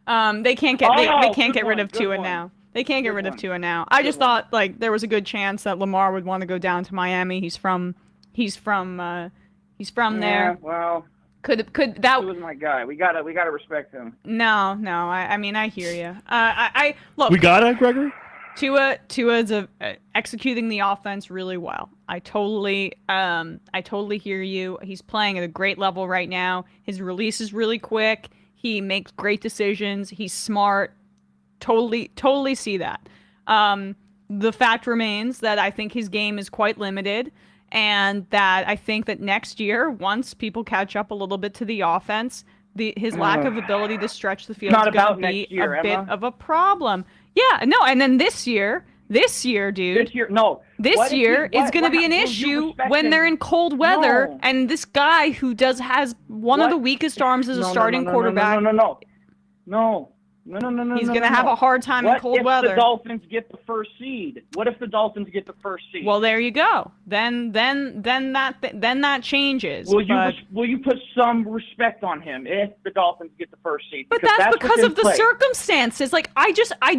They can't get they can't get rid of Tua now. They can't get rid of Tua now. I just thought like there was a good chance that Lamar would want to go down to Miami. He's from there. Well, could that was my guy. We gotta respect him. No. I mean I hear you. I look. We got it, Gregory. Tua is executing the offense really well. I totally hear you. He's playing at a great level right now. His release is really quick. He makes great decisions. He's smart. Totally see that. The fact remains that I think his game is quite limited, and that I think that next year, once people catch up a little bit to the offense, his lack of ability to stretch the field is going to be a bit of a problem. Yeah, no, and then this year, dude. This year is going to be an issue when they're in cold weather, and this guy who has one of the weakest arms as a starting quarterback. No. He's going to have a hard time in cold weather. What if the Dolphins get the first seed? Well, there you go. Then that changes. Will you put some respect on him if the Dolphins get the first seed? But that's because of the circumstances. Like I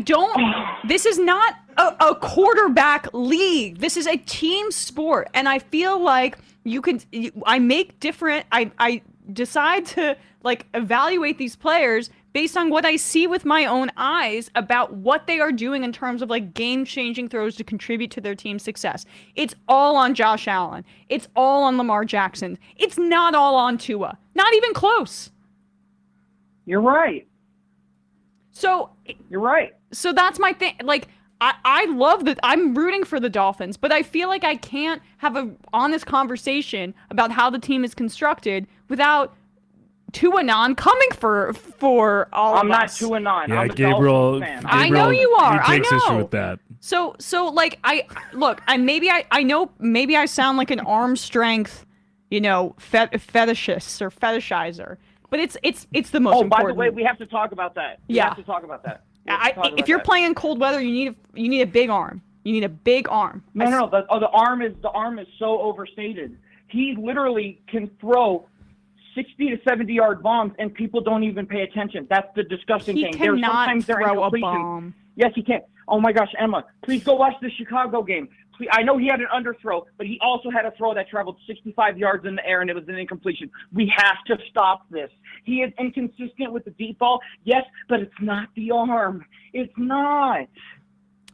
don't. This is not a quarterback league. This is a team sport, and I feel like I decide to like evaluate these players based on what I see with my own eyes about what they are doing in terms of like game-changing throws to contribute to their team's success. It's all on Josh Allen. It's all on Lamar Jackson. It's not all on Tua. Not even close. You're right. So you're right. So that's my thing. Like I love that. I'm rooting for the Dolphins, but I feel like I can't have an honest conversation about how the team is constructed without Tuanon coming for all of us. I'm not Tuanon. Yeah, I'm a Gabriel, fan. I know you are. He takes I know. issue with that. So like maybe I sound like an arm strength, fetishist or fetishizer, but it's the most important. Oh, by the way, we have to talk about that. We have to talk about that. If you're playing in cold weather, you need a big arm. You need a big arm. No. The arm is so overstated. He literally can throw 60 to 70-yard bombs, and people don't even pay attention. That's the disgusting thing. He cannot throw a bomb. Yes, he can. Oh my gosh, Emma, please go watch the Chicago game. I know he had an underthrow, but he also had a throw that traveled 65 yards in the air, and it was an incompletion. We have to stop this. He is inconsistent with the deep ball, yes, but it's not the arm. It's not.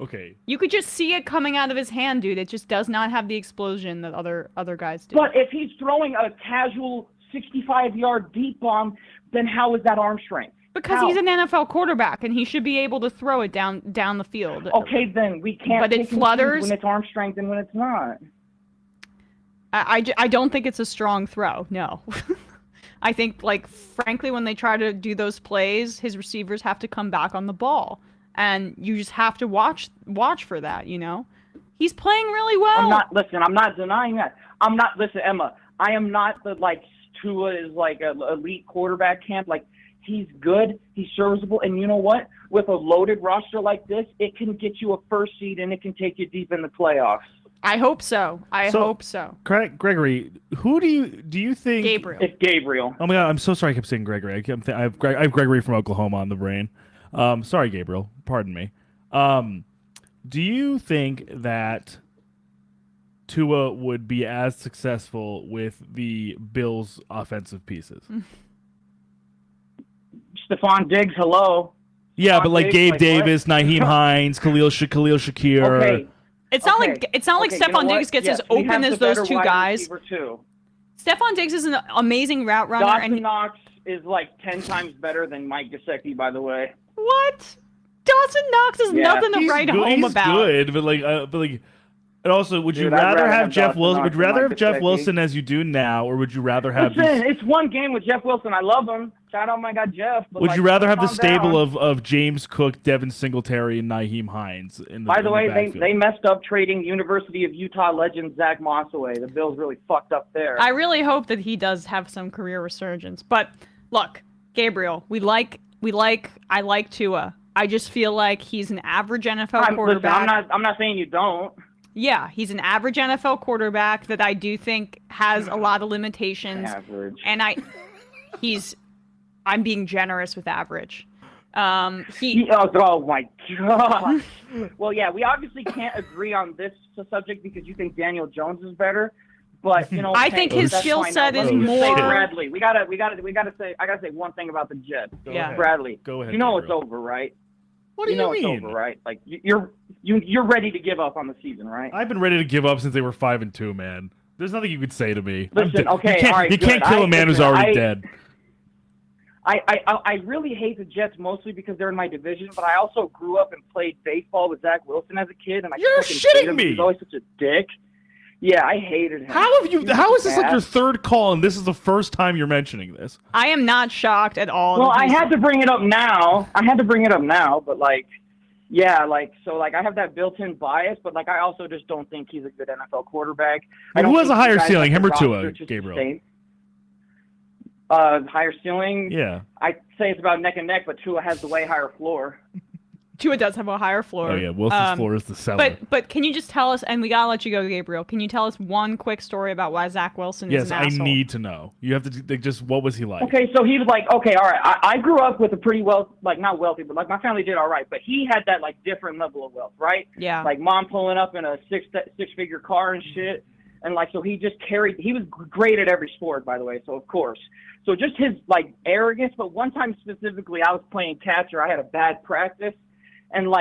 Okay. You could just see it coming out of his hand, dude. It just does not have the explosion that other guys do. But if he's throwing a casual 65-yard deep bomb, then how is that arm strength? Because he's an NFL quarterback, and he should be able to throw it down the field. Okay, then we can't. But it flutters when it's arm strength and when it's not. I don't think it's a strong throw. No. I think, like, frankly, when they try to do those plays, his receivers have to come back on the ball, and you just have to watch for that. You know, he's playing really well. I'm not denying that. Listen, Emma. I am not the Tua is like an elite quarterback camp. Like, he's good, he's serviceable, and you know what? With a loaded roster like this, it can get you a first seed and it can take you deep in the playoffs. I hope so. I hope so. Gregory, who do you think? Gabriel. It's Gabriel. Oh my God, I'm so sorry. I kept saying Gregory. I have Gregory from Oklahoma on the brain. Sorry, Gabriel. Pardon me. Do you think that Tua would be as successful with the Bills' offensive pieces? Stephon Diggs, hello. Yeah, Stephon but like Diggs, Gabe Davis, what? Naheem Hines, Khalil Shakir. Okay. It's not like Stephon Diggs gets as open as those two guys. Stephon Diggs is an amazing route runner. Dawson Knox is like 10 times better than Mike Gesicki, by the way. What? Dawson Knox is nothing to write home about. He's good, but like. And also, would you rather have Jeff Wilson? Would you rather have Jeff Wilson as you do now, or would you rather have? Listen, it's one game with Jeff Wilson. I love him. Shout out my guy Jeff. But would you rather have the stable of James Cook, Devin Singletary, and Naheem Hines? By the way, they messed up trading University of Utah legend Zach Moss away. The Bills really fucked up there. I really hope that he does have some career resurgence. But look, Gabriel, I like Tua. I just feel like he's an average NFL quarterback. Listen, I'm not saying you don't. Yeah, he's an average NFL quarterback that I do think has a lot of limitations. Average. And I'm being generous with average. Oh my God. Well, yeah, we obviously can't agree on this subject because you think Daniel Jones is better. But I think his skill set is more. Bradley, I gotta say one thing about the Jets. Yeah, Bradley. Go ahead. You know it's over, right? What do you mean? It's over, right? Like you're ready to give up on the season, right? I've been ready to give up since they were 5-2, man. There's nothing you could say to me. Listen, okay, you can't kill a man who's already dead. I really hate the Jets mostly because they're in my division, but I also grew up and played baseball with Zach Wilson as a kid, and You're shitting me. He was always such a dick. Yeah, I hated him. How is this like your third call, and this is the first time you're mentioning this? I am not shocked at all. Well, I had to bring it up now. But I have that built-in bias, but I also just don't think he's a good NFL quarterback. Who has a higher ceiling, him or Tua, Gabriel? Higher ceiling? Yeah. I'd say it's about neck and neck, but Tua has the way higher floor. Tua does have a higher floor. Oh yeah, Wilson's floor is the cellar. But can you just tell us, and we gotta let you go, Gabriel. Can you tell us one quick story about why Zach Wilson is an asshole? Yes, I need to know. You have to just what was he like? Okay, so he was all right. I grew up with a pretty not wealthy, but my family did all right. But he had that different level of wealth, right? Yeah. Like mom pulling up in a six-figure car and shit, and so he just carried. He was great at every sport, by the way. So of course. So just his arrogance. But one time specifically, I was playing catcher. I had a bad practice, and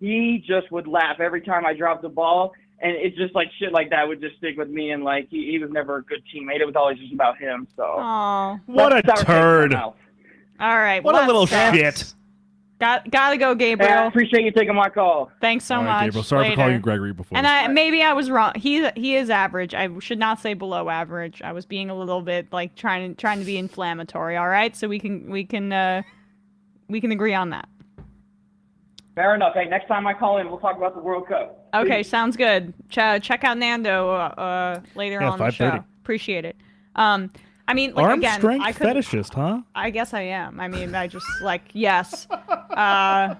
he just would laugh every time I dropped the ball, and it's just shit like that would just stick with me. And he was never a good teammate. It was always just about him. So. Aww. What a turd! All right. What a little shit. Gotta go, Gabriel. I appreciate you taking my call. Thanks so much. Gabriel. Sorry for calling you Gregory before. And maybe I was wrong. He is average. I should not say below average. I was being a little bit trying to be inflammatory. All right, so we can agree on that. Fair enough. Hey, next time I call in, we'll talk about the World Cup. Okay, sounds good. Check out Nando later on the show. Appreciate it. I I mean, like, Arm again, strength I could, fetishist, huh? I guess I am. I mean, I just like, yes. I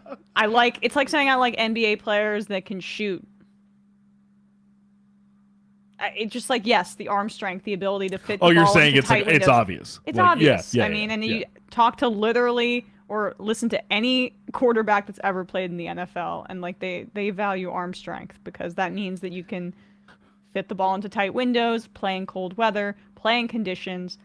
like, it's like saying I like NBA players that can shoot. It's just like, yes, the arm strength, the ability to fit the Oh, you're ball saying into it's tight like windows. it's obvious. It's like, obvious. Yeah, I mean, and then yeah. you talk to literally or listen to any quarterback that's ever played in the NFL, and like they value arm strength because that means that you can fit the ball into tight windows, play in cold weather, play in conditions,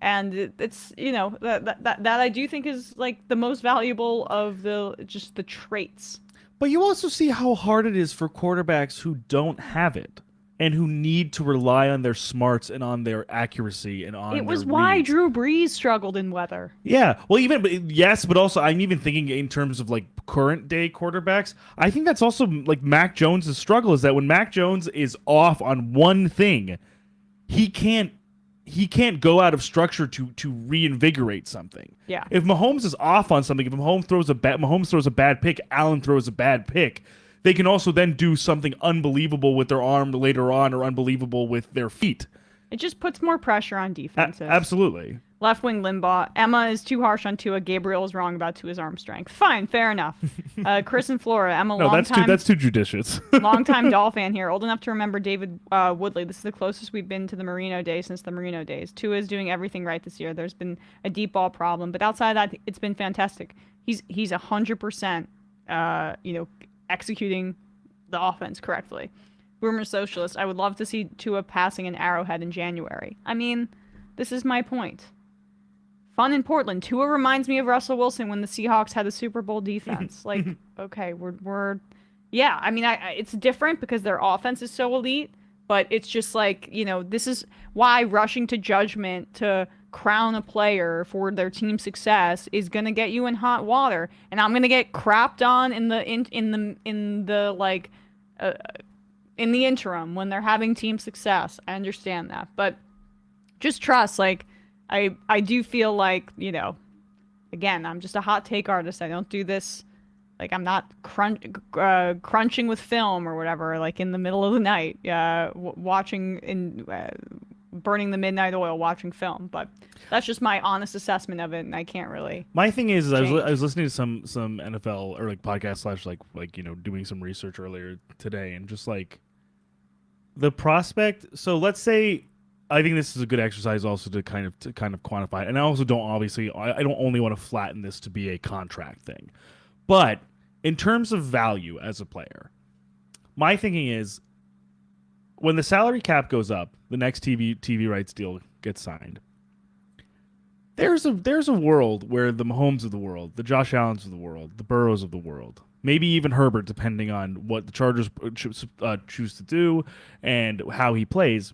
and it's, you know, that I do think is like the most valuable of the traits. But you also see how hard it is for quarterbacks who don't have it and who need to rely on their smarts and on their accuracy and on It was their why reads. Drew Brees struggled in weather. Yeah, well, yes, but also I'm even thinking in terms of like current day quarterbacks. I think that's also like Mac Jones' struggle is that when Mac Jones is off on one thing, he can't go out of structure to reinvigorate something. Yeah. If Mahomes is off on something, if Mahomes throws a bad pick, Allen throws a bad pick, they can also then do something unbelievable with their arm later on or unbelievable with their feet. It just puts more pressure on defenses. Absolutely. Left wing Limbaugh. Emma is too harsh on Tua. Gabriel is wrong about Tua's arm strength. Fine, fair enough. Chris and Flora. Emma, No, that's too judicious. Longtime Doll fan here. Old enough to remember David Woodley. This is the closest we've been to the Marino days since the Marino days. Tua is doing everything right this year. There's been a deep ball problem, but outside of that, it's been fantastic. He's 100%, executing the offense correctly. Boomer Socialist. I would love to see Tua passing an Arrowhead in January. I mean, this is my point. Fun in Portland. Tua reminds me of Russell Wilson when the Seahawks had the Super Bowl defense. Like, okay, we're yeah. I mean, it's different because their offense is so elite, but it's just like, you know, this is why rushing to judgment to crown a player for their team success is gonna get you in hot water, and I'm gonna get crapped on in the interim when they're having team success. I understand that, but just trust, like. I do feel like, you know, again, I'm just a hot take artist. I don't do this, like, I'm not crunching with film or whatever, like in the middle of the night, watching burning the midnight oil watching film. But that's just my honest assessment of it, and I can't really. My thing is I was listening to some NFL or like podcast / like you know, doing some research earlier today, and just like the prospect. So let's say. I think this is a good exercise also to kind of quantify it. And I also don't I don't only want to flatten this to be a contract thing. But in terms of value as a player, my thinking is when the salary cap goes up, the next TV rights deal gets signed. There's a world where the Mahomes of the world, the Josh Allens of the world, the Burrows of the world, maybe even Herbert, depending on what the Chargers choose to do and how he plays.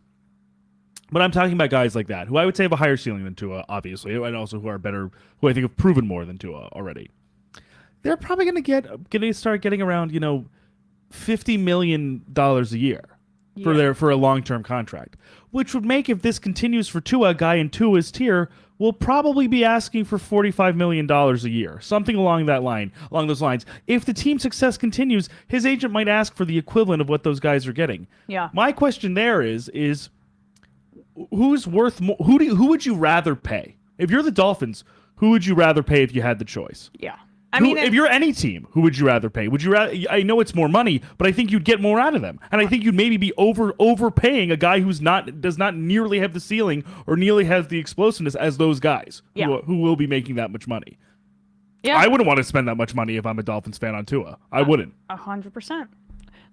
But I'm talking about guys like that, who I would say have a higher ceiling than Tua, obviously, and also who are better, who I think have proven more than Tua already. They're probably going to start getting around, you know, $50 million a year for a long-term contract, which would make, if this continues for Tua, a guy in Tua's tier will probably be asking for $45 million a year, something along those lines. If the team success continues, his agent might ask for the equivalent of what those guys are getting. Yeah. My question there is who's worth more? Who would you rather pay? If you're the Dolphins, who would you rather pay if you had the choice? Yeah. I mean, if you're any team, who would you rather pay? Would you rather? I know it's more money, but I think you'd get more out of them, and I think you'd maybe be overpaying a guy does not nearly have the ceiling or nearly has the explosiveness as those guys who will be making that much money. Yeah, I wouldn't want to spend that much money if I'm a Dolphins fan on Tua. I wouldn't. 100%.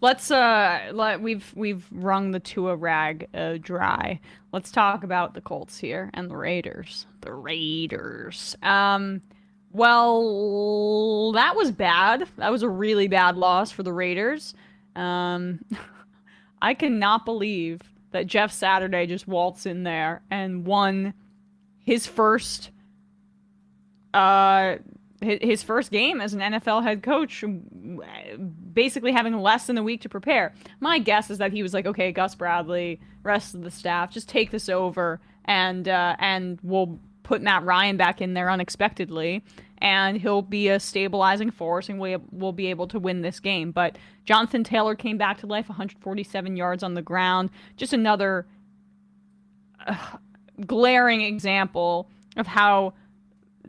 Let's we've wrung the Tua rag dry. Let's talk about the Colts here and the Raiders. The Raiders. Well, that was bad. That was a really bad loss for the Raiders. I cannot believe that Jeff Saturday just waltzed in there and won his first game as an NFL head coach, basically having less than a week to prepare. My guess is that he was like, okay, Gus Bradley, rest of the staff, just take this over, and we'll put Matt Ryan back in there unexpectedly, and he'll be a stabilizing force, and we'll be able to win this game. But Jonathan Taylor came back to life, 147 yards on the ground. Just another glaring example of how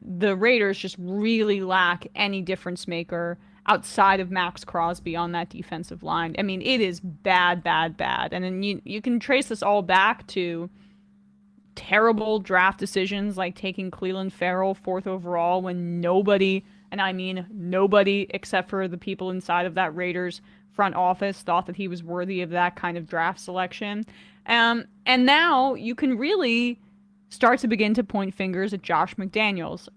the Raiders just really lack any difference maker outside of Max Crosby on that defensive line. I mean, it is bad, bad, bad. And then you can trace this all back to terrible draft decisions like taking Cleveland Farrell 4th overall when nobody, and I mean nobody except for the people inside of that Raiders front office, thought that he was worthy of that kind of draft selection. And now you can really start to begin to point fingers at Josh McDaniels.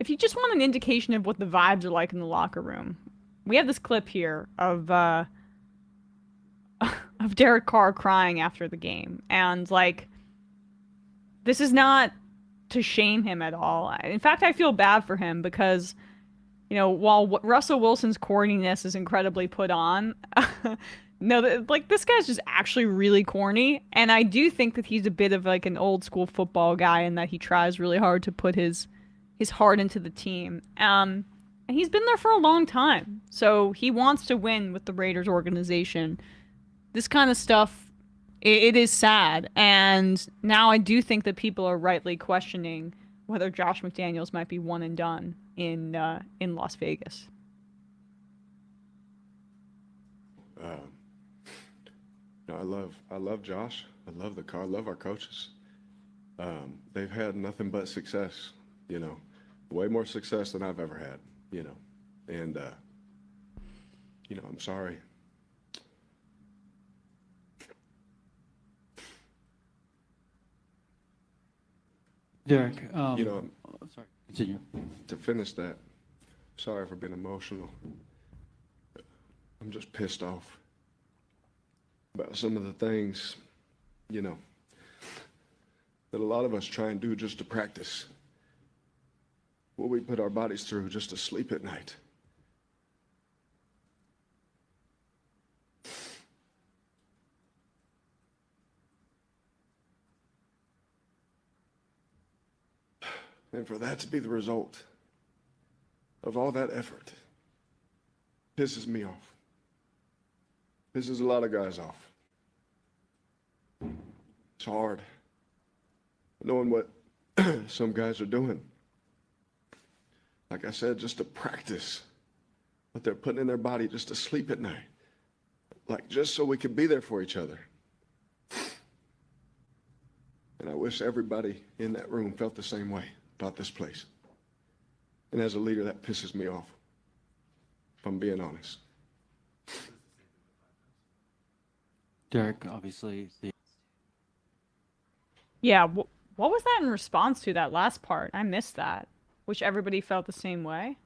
If you just want an indication of what the vibes are like in the locker room, we have this clip here of Derek Carr crying after the game. And, like, this is not to shame him at all. In fact, I feel bad for him because, you know, while Russell Wilson's corniness is incredibly put on, no, like, this guy's just actually really corny. And I do think that he's a bit of, like, an old school football guy in that he tries really hard to put his heart into the team. And he's been there for a long time. So he wants to win with the Raiders organization. This kind of stuff, it is sad. And now I do think that people are rightly questioning whether Josh McDaniels might be one and done in Las Vegas. No, I love Josh. I love the car. I love our coaches. They've had nothing but success, you know, way more success than I've ever had, you know. And, you know, I'm sorry. Derek, You know, sorry, continue. to finish that, sorry for being emotional. I'm just pissed off about some of the things, you know, that a lot of us try and do just to practice what we put our bodies through just to sleep at night. And for that to be the result of all that effort pisses me off. Pisses a lot of guys off. It's hard knowing what some guys are doing. Like I said, just to practice what they're putting in their body just to sleep at night. Like just so we can be there for each other. And I wish everybody in that room felt the same way about this place. And as a leader, that pisses me off, if I'm being honest. Derek, obviously. Yeah, what was that in response to that last part? I missed that. Which everybody felt the same way?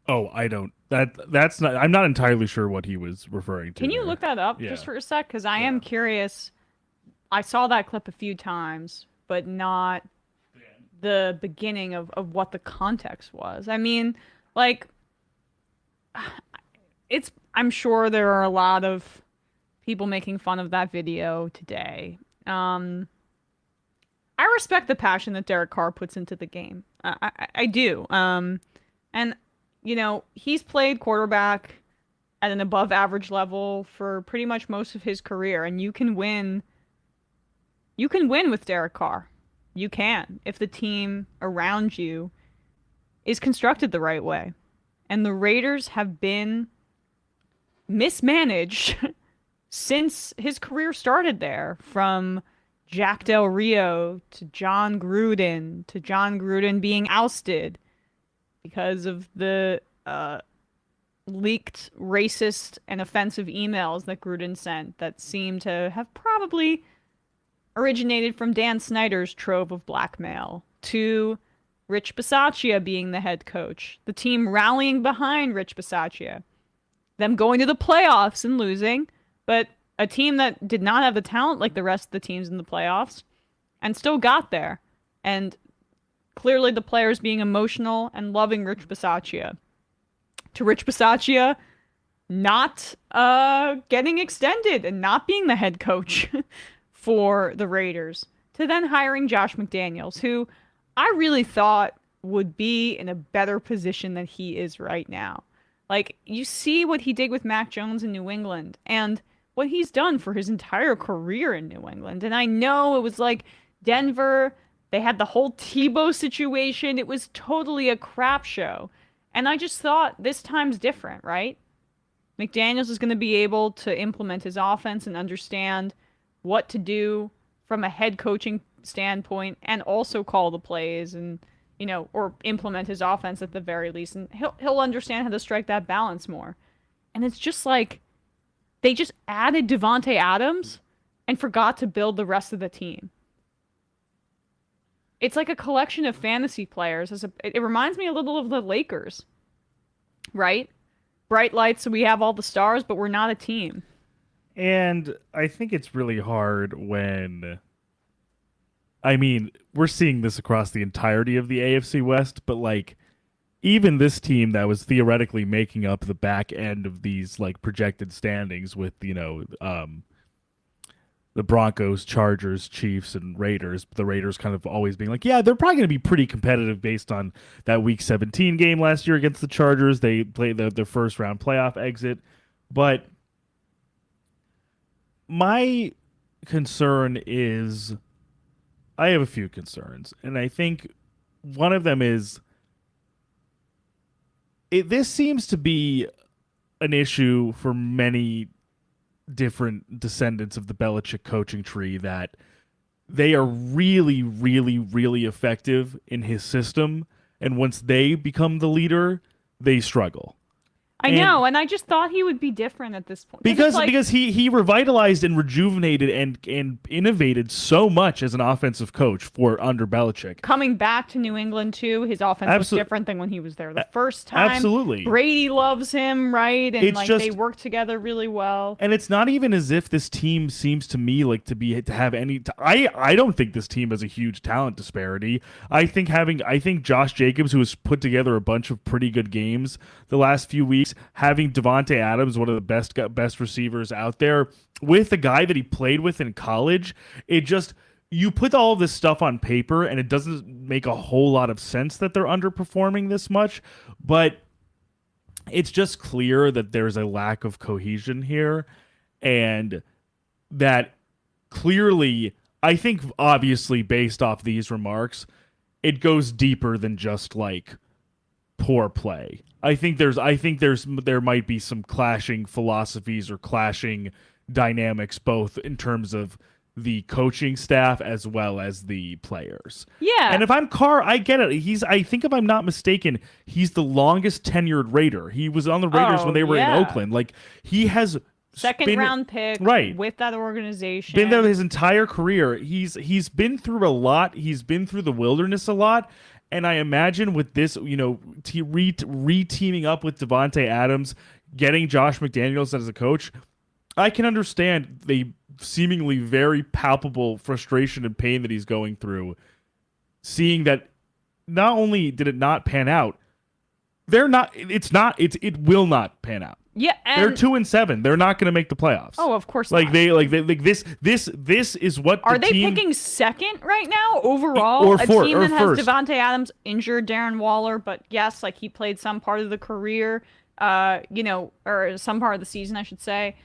Oh, I don't. That's not. I'm not entirely sure what he was referring to. Can you there. look that up just for a sec? Because I am curious. I saw that clip a few times, but not the beginning of what the context was. I mean, like, I'm sure there are a lot of people making fun of that video today. I respect the passion that Derek Carr puts into the game. I do. And, you know, he's played quarterback at an above average level for pretty much most of his career. And you can win with Derek Carr. You can, if the team around you is constructed the right way. And the Raiders have been mismanaged since his career started there, from Jack Del Rio to John Gruden being ousted because of the leaked racist and offensive emails that Gruden sent that seem to have probably originated from Dan Snyder's trove of blackmail, to Rich Bisaccia being the head coach, the team rallying behind Rich Bisaccia, them going to the playoffs and losing, but a team that did not have the talent like the rest of the teams in the playoffs and still got there. And clearly the players being emotional and loving Rich Bisaccia. To Rich Bisaccia not getting extended and not being the head coach for the Raiders. To then hiring Josh McDaniels, who I really thought would be in a better position than he is right now. Like, you see what he did with Mac Jones in New England, and what he's done for his entire career in New England. And I know it was like Denver, they had the whole Tebow situation. It was totally a crap show. And I just thought this time's different, right? McDaniels is going to be able to implement his offense and understand what to do from a head coaching standpoint and also call the plays and, or implement his offense at the very least. And he'll understand how to strike that balance more. And it's just like they just added Davante Adams and forgot to build the rest of the team. It's like a collection of fantasy players. It reminds me a little of the Lakers, right? Bright lights, so we have all the stars, but we're not a team. And I think it's really hard when... I mean, we're seeing this across the entirety of the AFC West, but like even this team that was theoretically making up the back end of these like projected standings with, the Broncos, Chargers, Chiefs, and Raiders. The Raiders kind of always being like, yeah, they're probably going to be pretty competitive based on that Week 17 game last year against the Chargers. They played their first round playoff exit. But my concern is, I have a few concerns. And I think one of them is, this seems to be an issue for many different descendants of the Belichick coaching tree, that they are really, really, really effective in his system, and once they become the leader, they struggle. I know, and I just thought he would be different at this point. Because he revitalized and rejuvenated and innovated so much as an offensive coach under Belichick. Coming back to New England, too, his offense was different than when he was there the first time. Absolutely. Brady loves him, right? And they work together really well. And it's not even as if this team seems to me like to have any... I don't think this team has a huge talent disparity. I think Josh Jacobs, who has put together a bunch of pretty good games the last few weeks, having Davante Adams, one of the best receivers out there, with the guy that he played with in college, you put all of this stuff on paper and it doesn't make a whole lot of sense that they're underperforming this much, but it's just clear that there's a lack of cohesion here, and that clearly, I think obviously based off these remarks, it goes deeper than just like poor play. I think there might be some clashing philosophies or clashing dynamics, both in terms of the coaching staff as well as the players. Yeah. And if I'm Carr, I get it. I think if I'm not mistaken, he's the longest tenured Raider. He was on the Raiders when they were in Oakland. Like, he has second round pick, right, with that organization. Been there his entire career. He's been through a lot. He's been through the wilderness a lot. And I imagine with this, re-teaming up with Davante Adams, getting Josh McDaniels as a coach, I can understand the seemingly very palpable frustration and pain that he's going through, seeing that not only did it not pan out, it will not pan out. Yeah, and they're 2-7. They're not going to make the playoffs. Oh, of course not. This is what are they team... picking second right now overall? Or a fourth, team or that first. has Davante Adams injured, Darren Waller, but yes, like he played some part of the career, or some part of the season, I should say.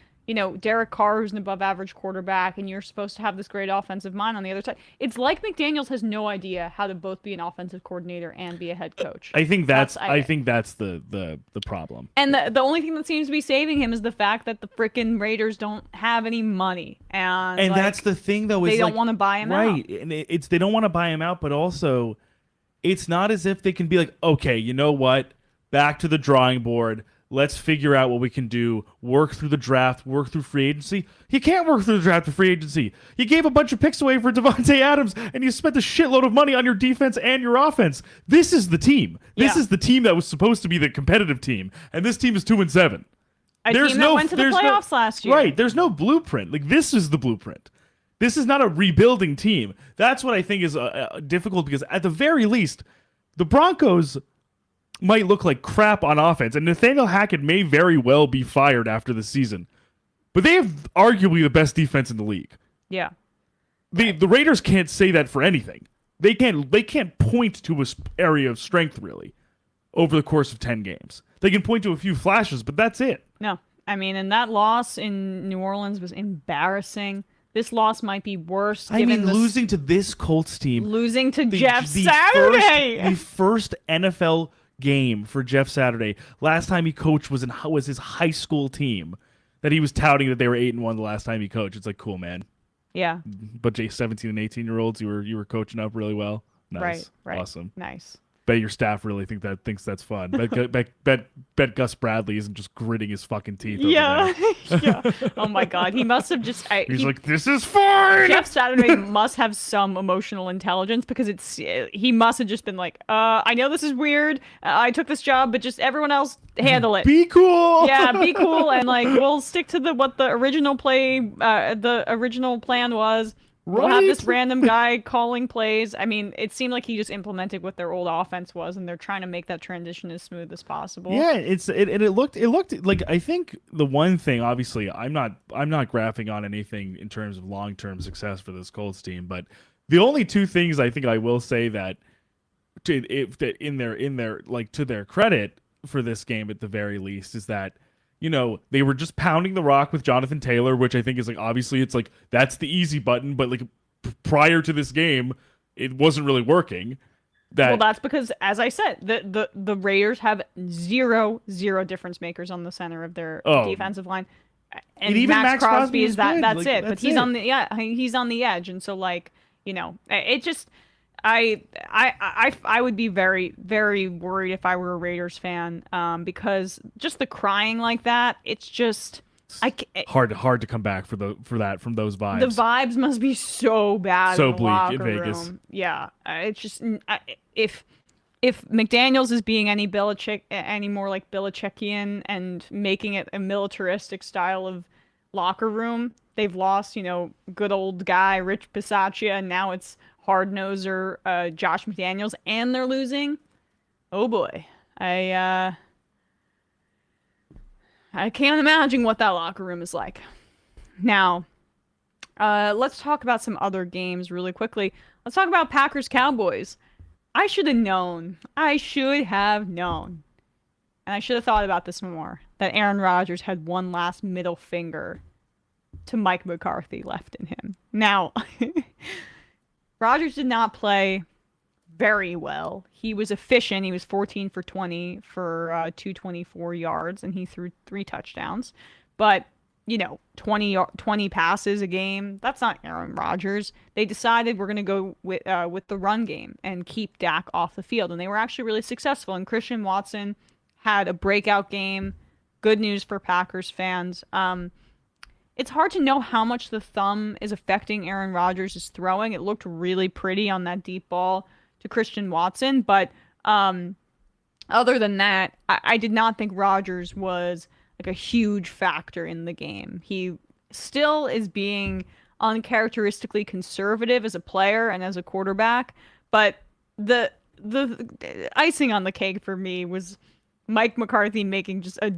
Derek Carr, who's an above-average quarterback, and you're supposed to have this great offensive mind on the other side. It's like McDaniels has no idea how to both be an offensive coordinator and be a head coach. I think that's the problem. And the only thing that seems to be saving him is the fact that the freaking Raiders don't have any money, and that's the thing, though. They don't want to buy him out, right? And they don't want to buy him out, but also, it's not as if they can be like, okay, you know what? Back to the drawing board. Let's figure out what we can do, work through the draft, work through free agency. You can't work through the draft or free agency. You gave a bunch of picks away for Davante Adams, and you spent a shitload of money on your defense and your offense. This is the team. This is the team that was supposed to be the competitive team, and this team is 2-7. A team that went to the playoffs last year. Right. There's no blueprint. Like, this is the blueprint. This is not a rebuilding team. That's what I think is difficult, because at the very least, the Broncos might look like crap on offense, and Nathaniel Hackett may very well be fired after the season. But they have arguably the best defense in the league. Yeah. The Raiders can't say that for anything. They can't point to an area of strength, really, over the course of 10 games. They can point to a few flashes, but that's it. No. I mean, and that loss in New Orleans was embarrassing. This loss might be worse. I mean, losing to this Colts team. Losing to Jeff Saturday. The first NFL game for Jeff Saturday. Last time he coached was his high school team that he was touting that they were 8-1 the last time he coached. It's like, cool, man. Yeah. But 17 and 18-year-olds, you were coaching up really well. Nice. Right. Awesome. Nice. Bet your staff really thinks that's fun. Bet Gus Bradley isn't just gritting his fucking teeth. Yeah. Over there. Yeah. Oh my God. He must have just. He's like, this is fine. Jeff Saturday must have some emotional intelligence because he must have just been like, I know this is weird. I took this job, but just everyone else handle it. Be cool. Yeah, be cool, and like we'll stick to what the original plan was. We'll have this random guy calling plays. I mean, it seemed like he just implemented what their old offense was, and they're trying to make that transition as smooth as possible. Yeah, it looked like, I think the one thing, obviously, I'm not graphing on anything in terms of long-term success for this Colts team, but the only two things I think I will say that in their like to their credit for this game at the very least is that, you know, they were just pounding the rock with Jonathan Taylor, which I think is like, obviously it's like, that's the easy button, but like prior to this game, it wasn't really working. Well, that's because, as I said, the Raiders have zero difference makers on the center of their defensive line. And even Max Crosby is that's like, it. But he's on the edge. And so, like, you know, it just, I would be very, very worried if I were a Raiders fan, because just the crying like that, it's just hard to come back for that from those vibes. The vibes must be so bad. So in the bleak locker in room. Vegas. Yeah, it's just if McDaniels is being any more like Belichickian and making it a militaristic style of locker room, they've lost, you know, good old guy Rich Bisaccia, and now it's hard-noser Josh McDaniels, and they're losing. Oh boy, I can't imagine what that locker room is like. Now, let's talk about some other games really quickly. Let's talk about Packers-Cowboys. I should have known. And I should have thought about this more, that Aaron Rodgers had one last middle finger to Mike McCarthy left in him. Now, Rodgers did not play very well. He was efficient. He was 14 for 20 for 224 yards, and he threw 3 touchdowns. But, you know, 20 passes a game, that's not Aaron Rodgers. They decided we're going to go with the run game and keep Dak off the field, and they were actually really successful. And Christian Watson had a breakout game. Good news for Packers fans. It's hard to know how much the thumb is affecting Aaron Rodgers' throwing. It looked really pretty on that deep ball to Christian Watson, but other than that, I did not think Rodgers was like a huge factor in the game. He still is being uncharacteristically conservative as a player and as a quarterback, but the icing on the cake for me was Mike McCarthy making just a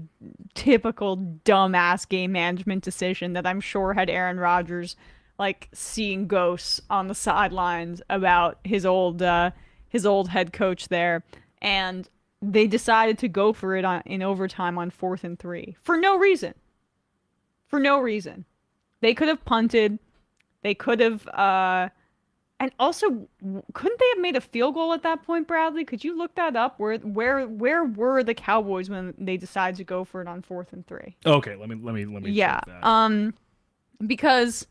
typical dumbass game management decision that I'm sure had Aaron Rodgers like seeing ghosts on the sidelines about his old head coach there, and they decided to go for it in overtime on 4th and 3 for no reason. They could have punted. They could have and also, couldn't they have made a field goal at that point, Bradley? Could you look that up? Where were the Cowboys when they decided to go for it on 4th and 3? Okay, let me yeah, check that. Because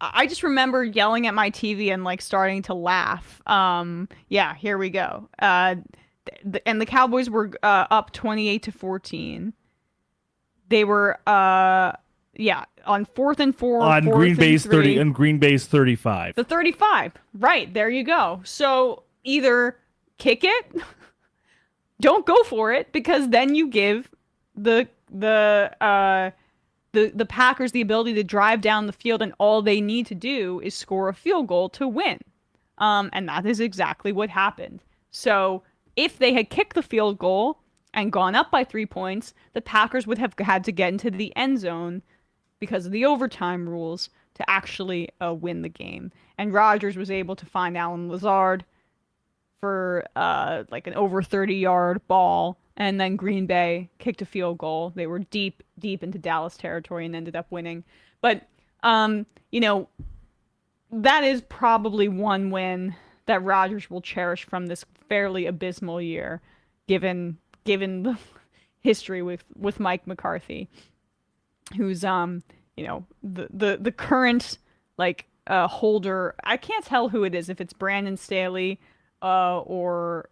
I just remember yelling at my TV and like starting to laugh. Yeah, here we go. And the Cowboys were up 28-14. They were on 4th and 4 on Green Bay's 30 and Green Bay's 35. The 35. Right, there you go. So either kick it, don't go for it, because then you give the Packers the ability to drive down the field, and all they need to do is score a field goal to win. And that is exactly what happened. So if they had kicked the field goal and gone up by 3 points, the Packers would have had to get into the end zone because of the overtime rules to actually win the game. And Rodgers was able to find Alan Lazard, for like an over 30-yard ball, and then Green Bay kicked a field goal. They were deep into Dallas territory and ended up winning. But you know, that is probably one win that Rodgers will cherish from this fairly abysmal year, given the history with Mike McCarthy, who's you know, the current like holder. I can't tell who it is, if it's Brandon Staley or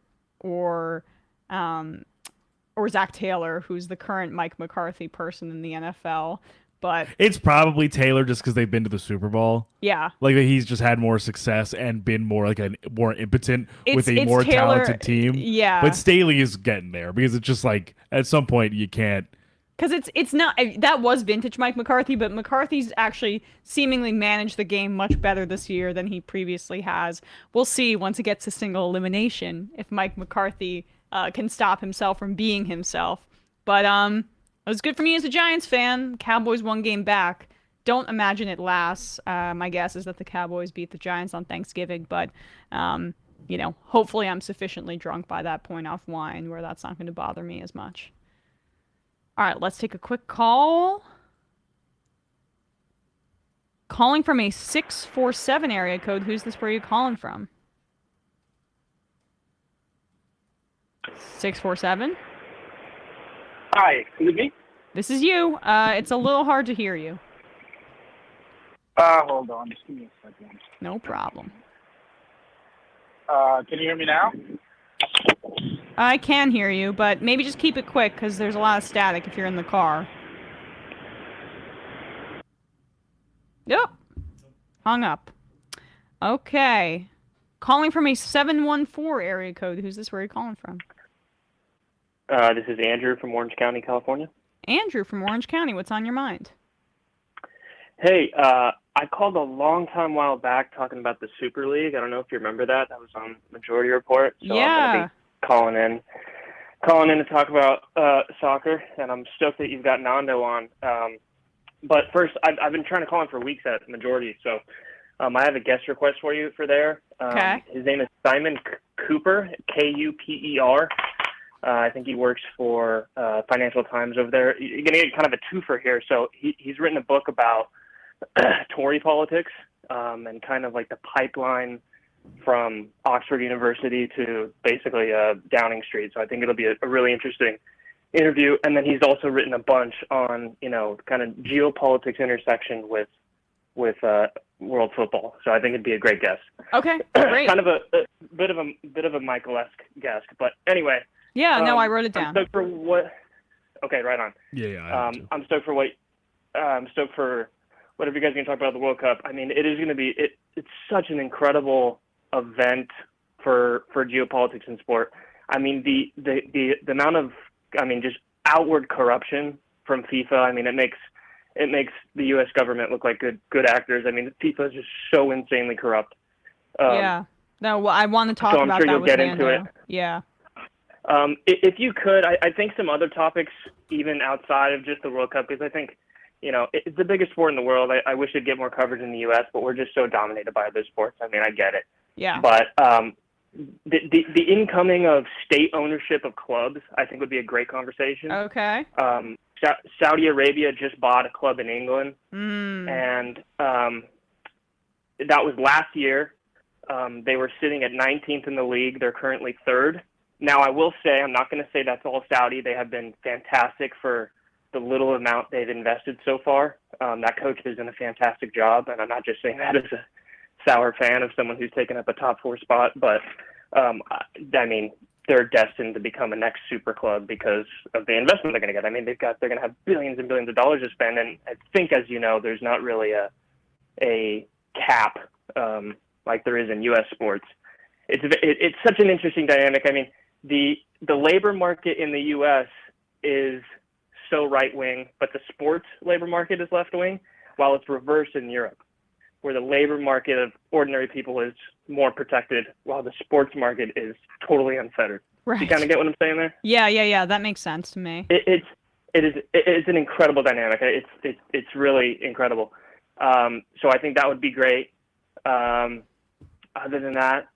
Zach Taylor, who's the current Mike McCarthy person in the NFL. But it's probably Taylor, just because they've been to the Super Bowl. Yeah, like he's just had more success and been more like more impotent with a it's more Taylor, talented team. Yeah, but Staley is getting there, because it's just like at some point you can't. Because it's not, that was vintage Mike McCarthy, but McCarthy's actually seemingly managed the game much better this year than he previously has. We'll see once it gets to single elimination if Mike McCarthy can stop himself from being himself. But it was good for me as a Giants fan. Cowboys one game back. Don't imagine it lasts. My guess is that the Cowboys beat the Giants on Thanksgiving, but you know, hopefully I'm sufficiently drunk by that point off wine where that's not going to bother me as much. All right, let's take a quick call. Calling from a 647 area code. Who's this? Where are you calling from? 647? Hi, is it me? This is you. It's a little hard to hear you. Hold on, just give me a second. No problem. Can you hear me now? I can hear you, but maybe just keep it quick because there's a lot of static if you're in the car. Yep. Hung up. Okay. Calling from a 714 area code. Who's this? Where are you calling from? This is Andrew from Orange County, California. Andrew from Orange County. What's on your mind? Hey, I called a long time while back talking about the Super League. I don't know if you remember that. That was on Majority Report. So yeah. I'm going to be calling in to talk about soccer, and I'm stoked that you've got Nando on. But first, I've been trying to call in for weeks at Majority, so I have a guest request for you for there. Okay. His name is Simon Cooper, Kuper. I think he works for Financial Times over there. You're going to get kind of a twofer here. So he's written a book about Tory politics and kind of like the pipeline from Oxford University to basically Downing Street. So I think it'll be a really interesting interview. And then he's also written a bunch on, you know, kind of geopolitics intersection with world football. So I think it'd be a great guest. Okay, great. Kind of a bit of a Michael-esque guest. But anyway. Yeah, no, I wrote it down. I'm stoked for what? Okay, right on. Yeah. I'm stoked for what? I'm stoked for whatever you guys are going to talk about the World Cup. I mean, it is going to be. It's such an incredible event for geopolitics in sport. I mean, the amount of, I mean, just outward corruption from FIFA. I mean, it makes the U.S. government look like good actors. I mean, FIFA is just so insanely corrupt. Yeah. No, well, I want to talk about that with Nando. Yeah. If you could, I think some other topics, even outside of just the World Cup, because I think, you know, it's the biggest sport in the world. I wish it'd get more coverage in the U.S., but we're just so dominated by other sports. I mean, I get it. Yeah. But the incoming of state ownership of clubs, I think, would be a great conversation. Okay. Saudi Arabia just bought a club in England, and that was last year. They were sitting at 19th in the league. They're currently third. Now, I will say, I'm not going to say that's all Saudi. They have been fantastic for the little amount they've invested so far. That coach has done a fantastic job, and I'm not just saying that as a sour fan of someone who's taken up a top 4 spot, but I mean, they're destined to become a next super club because of the investment they're going to get. I mean, they're going to have billions and billions of dollars to spend, and I think, as you know, there's not really a cap like there is in U.S. sports. It's such an interesting dynamic. I mean, the labor market in the U.S. is so right-wing, but the sports labor market is left-wing, while it's reversed in Europe, where the labor market of ordinary people is more protected, while the sports market is totally unfettered. Right. You kind of get what I'm saying there? Yeah. That makes sense to me. It's an incredible dynamic. It's really incredible. So I think that would be great. Other than that,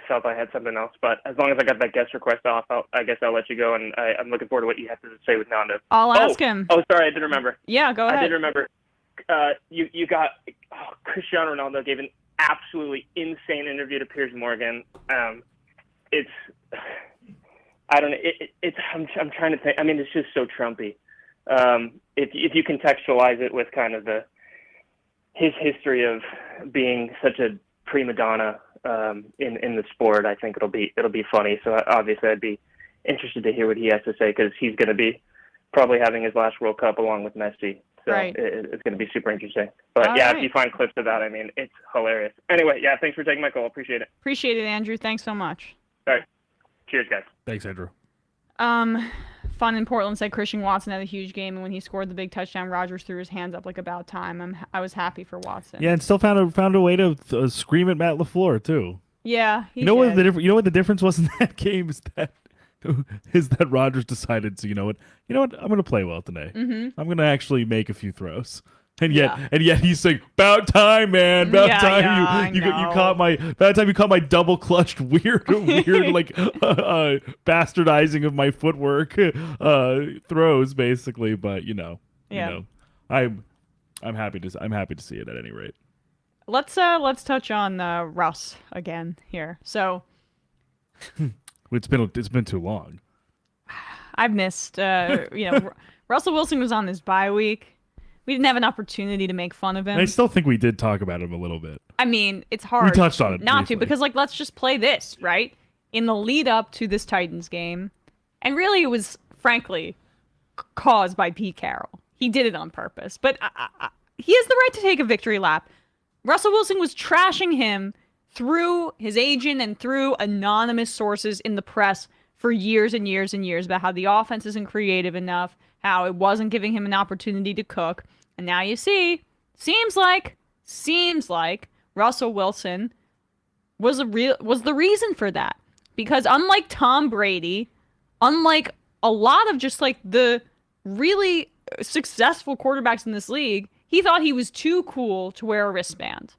felt I had something else, but as long as I got that guest request off, I guess I'll let you go, and I'm looking forward to what you have to say with Nando. I'll ask him. Oh, sorry, I did remember. Yeah, go ahead. I did remember. You got Cristiano Ronaldo gave an absolutely insane interview to Piers Morgan. It's I don't know. I'm trying to think. I mean, it's just so Trumpy. If you contextualize it with kind of his history of being such a prima donna in the sport, I think it'll be funny. So obviously, I'd be interested to hear what he has to say, because he's going to be probably having his last World Cup along with Messi. So right. It's going to be super interesting. But All yeah, right. if you find clips of that, I mean, it's hilarious. Anyway, yeah, thanks for taking my call. Appreciate it. Appreciate it, Andrew. Thanks so much. All right. Cheers, guys. Thanks, Andrew. Fun in Portland said Christian Watson had a huge game, and when he scored the big touchdown, Rodgers threw his hands up like about time. I was happy for Watson. Yeah, and still found a way to scream at Matt LaFleur too. Yeah, he You know did. what the difference was in that game is that Rodgers decided to, you know what, I'm going to play well today. Mm-hmm. I'm going to actually make a few throws. And yet he's saying, "About time, man! About time you caught my double clutched weird like bastardizing of my footwork throws, basically." But I'm happy to see it at any rate. Let's touch on Russ again here. So It's been too long. I've missed. Russell Wilson was on this bye week. We didn't have an opportunity to make fun of him. And I still think we did talk about him a little bit. I mean, it's hard. We touched on it not briefly. to, because let's just play this, right? In the lead up to this Titans game, and really it was frankly caused by Pete Carroll. He did it on purpose, but he has the right to take a victory lap. Russell Wilson was trashing him through his agent and through anonymous sources in the press for years and years and years about how the offense isn't creative enough, how it wasn't giving him an opportunity to cook. And now you see, seems like Russell Wilson was the reason for that. Because unlike Tom Brady, unlike a lot of just like the really successful quarterbacks in this league, he thought he was too cool to wear a wristband,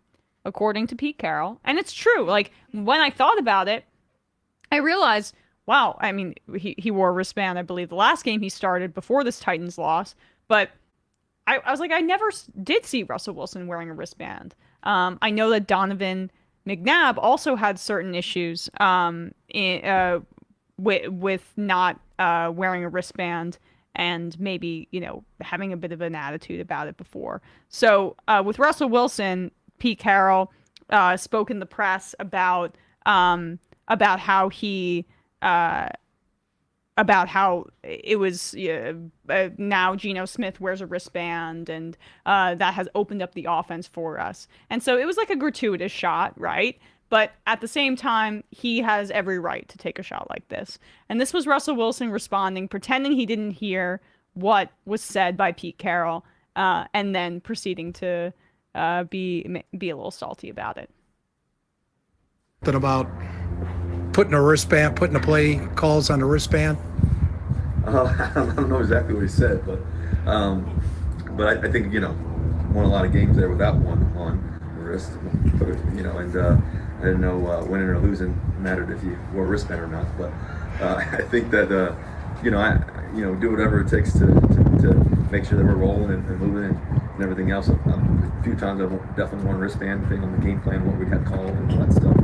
according to Pete Carroll. And it's true. Like, when I thought about it, I realized, wow, I mean, he wore a wristband, I believe, the last game he started before this Titans loss. But I was like, I never did see Russell Wilson wearing a wristband. I know that Donovan McNabb also had certain issues with not wearing a wristband and maybe, having a bit of an attitude about it before. So with Russell Wilson, Pete Carroll spoke in the press about how he about how it was now Geno Smith wears a wristband, and that has opened up the offense for us. And so it was like a gratuitous shot, right? But at the same time, he has every right to take a shot like this. And this was Russell Wilson responding, pretending he didn't hear what was said by Pete Carroll, and then proceeding to be a little salty about it. Something about putting the play calls on the wristband. I don't know exactly what he said, but I think won a lot of games there without one on the wrist. And I didn't know winning or losing mattered if you wore a wristband or not. But I think that do whatever it takes to make sure that we're rolling and moving and everything else. A few times I've definitely worn a wristband, depending on the game plan, what we had called, and all that stuff.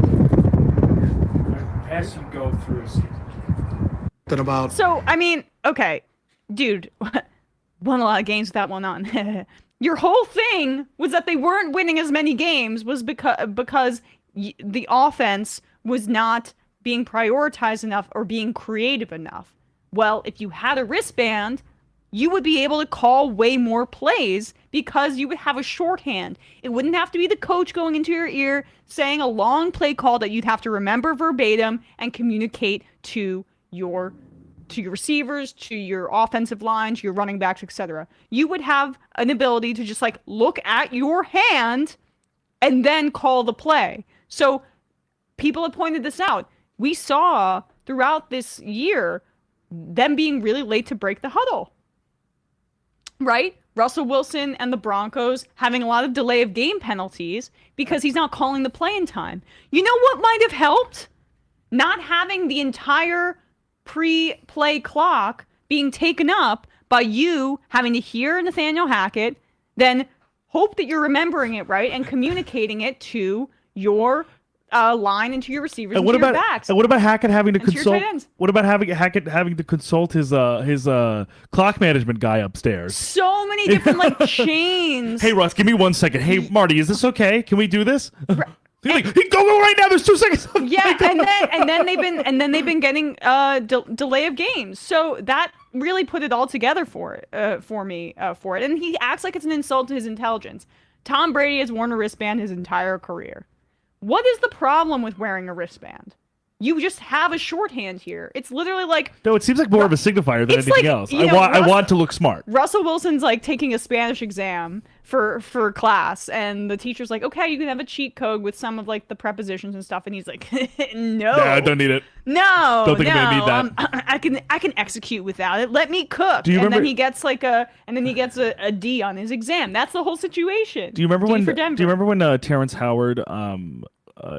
As you go through a season. So, I mean, okay, dude, won a lot of games with that one on. Your whole thing was that they weren't winning as many games was because the offense was not being prioritized enough or being creative enough. Well, if you had a wristband, you would be able to call way more plays because you would have a shorthand. It wouldn't have to be the coach going into your ear saying a long play call that you'd have to remember verbatim and communicate to your receivers, to your offensive line, to your running backs, etc. You would have an ability to just look at your hand and then call the play. So people have pointed this out. We saw throughout this year them being really late to break the huddle. Right? Russell Wilson and the Broncos having a lot of delay of game penalties because he's not calling the play in time. You know what might have helped not having the entire pre-play clock being taken up by you having to hear Nathaniel Hackett, then hope that you're remembering it right and communicating it to your line and to your receivers and to your backs. And what about Hackett having to and to your consult? tight ends. What about Hackett having to consult his clock management guy upstairs? So many different like chains. Hey Russ, give me 1 second. Hey Marty, is this okay? Can we do this? He's like, go right now. There's 2 seconds. Yeah, and then they've been getting delay of games. So that really put it all together for it. And he acts like it's an insult to his intelligence. Tom Brady has worn a wristband his entire career. What is the problem with wearing a wristband? You just have a shorthand here. It's literally like... No, it seems like more of a signifier than it's anything like, else. you know, I want to look smart. Russell Wilson's like taking a Spanish exam for class, and the teacher's like, okay, you can have a cheat code with some of like the prepositions and stuff, and he's like, no. Yeah, I don't need it. No, don't think I'm gonna need that. I can execute without it. Let me cook. Do you remember? Then he gets like a D on his exam. That's the whole situation. Do you remember when Terrence Howard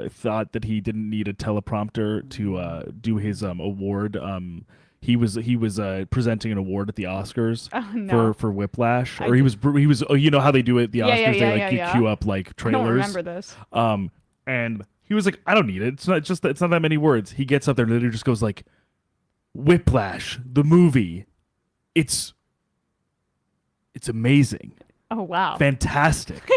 thought that he didn't need a teleprompter to do his award? He was presenting an award at the Oscars for Whiplash, or he was you know how they do it at the Oscars, they queue up like trailers. I don't remember this. And he was like, I don't need it. It's not that many words. He gets up there and literally just goes like, Whiplash, the movie. It's amazing. Oh wow. Fantastic.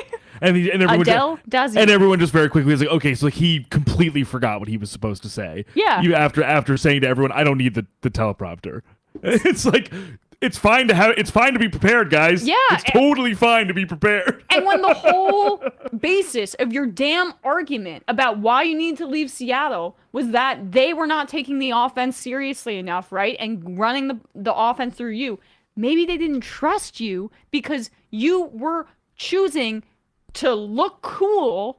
And everyone just very quickly was like, okay, so he completely forgot what he was supposed to say. Yeah. After saying to everyone, I don't need the teleprompter. It's like, it's fine to be prepared, guys. Yeah. It's totally fine to be prepared. And when the whole basis of your damn argument about why you need to leave Seattle was that they were not taking the offense seriously enough, right? And running the offense through you. Maybe they didn't trust you because you were choosing to look cool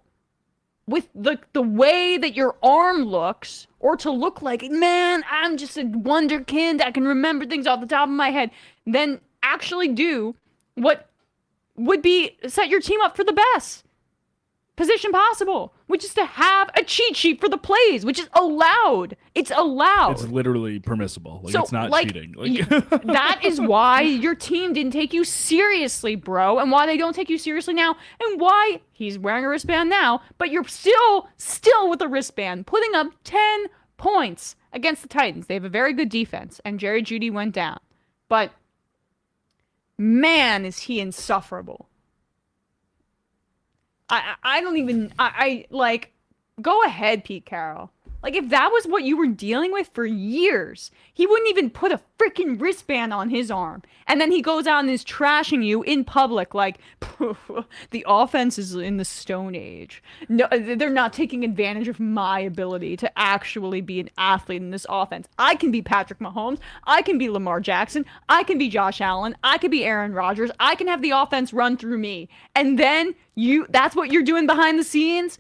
with the way that your arm looks, or to look like, man, I'm just a wonderkind, I can remember things off the top of my head, then actually do what would be set your team up for the best position possible, which is to have a cheat sheet for the plays, which is allowed. It's allowed. It's literally permissible. Like, so, it's not like, cheating. Like, that is why your team didn't take you seriously, bro, and why they don't take you seriously now, and why he's wearing a wristband now, but you're still with a wristband, putting up 10 points against the Titans. They have a very good defense, and Jerry Jeudy went down. But, man, is he insufferable. I don't even, like, go ahead, Pete Carroll. Like, if that was what you were dealing with for years, he wouldn't even put a freaking wristband on his arm. And then he goes out and is trashing you in public like, the offense is in the Stone Age. No, they're not taking advantage of my ability to actually be an athlete in this offense. I can be Patrick Mahomes. I can be Lamar Jackson. I can be Josh Allen. I can be Aaron Rodgers. I can have the offense run through me. And then that's what you're doing behind the scenes?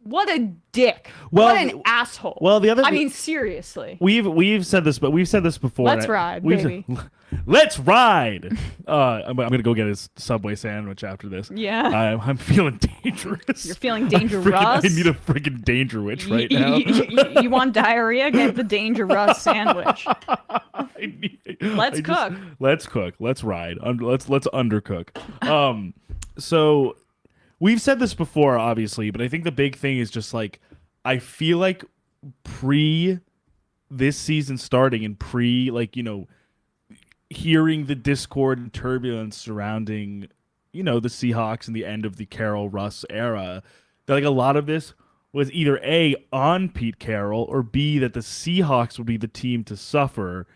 What a dick. What an asshole. Well, the other I mean, seriously. We've said this, but we've said this before. Let's ride, baby. Let's ride. I'm going to go get his Subway sandwich after this. Yeah. I'm feeling dangerous. You're feeling dangerous? I need a freaking danger witch right now. You want diarrhea? Get the dangerous sandwich. Let's cook. Let's cook. Let's ride. Let's undercook. So we've said this before, obviously, but I think the big thing is just like, I feel like this season starting and hearing the discord and turbulence surrounding, the Seahawks and the end of the Carroll Russ era, that like a lot of this was either A, on Pete Carroll, or B, that the Seahawks would be the team to suffer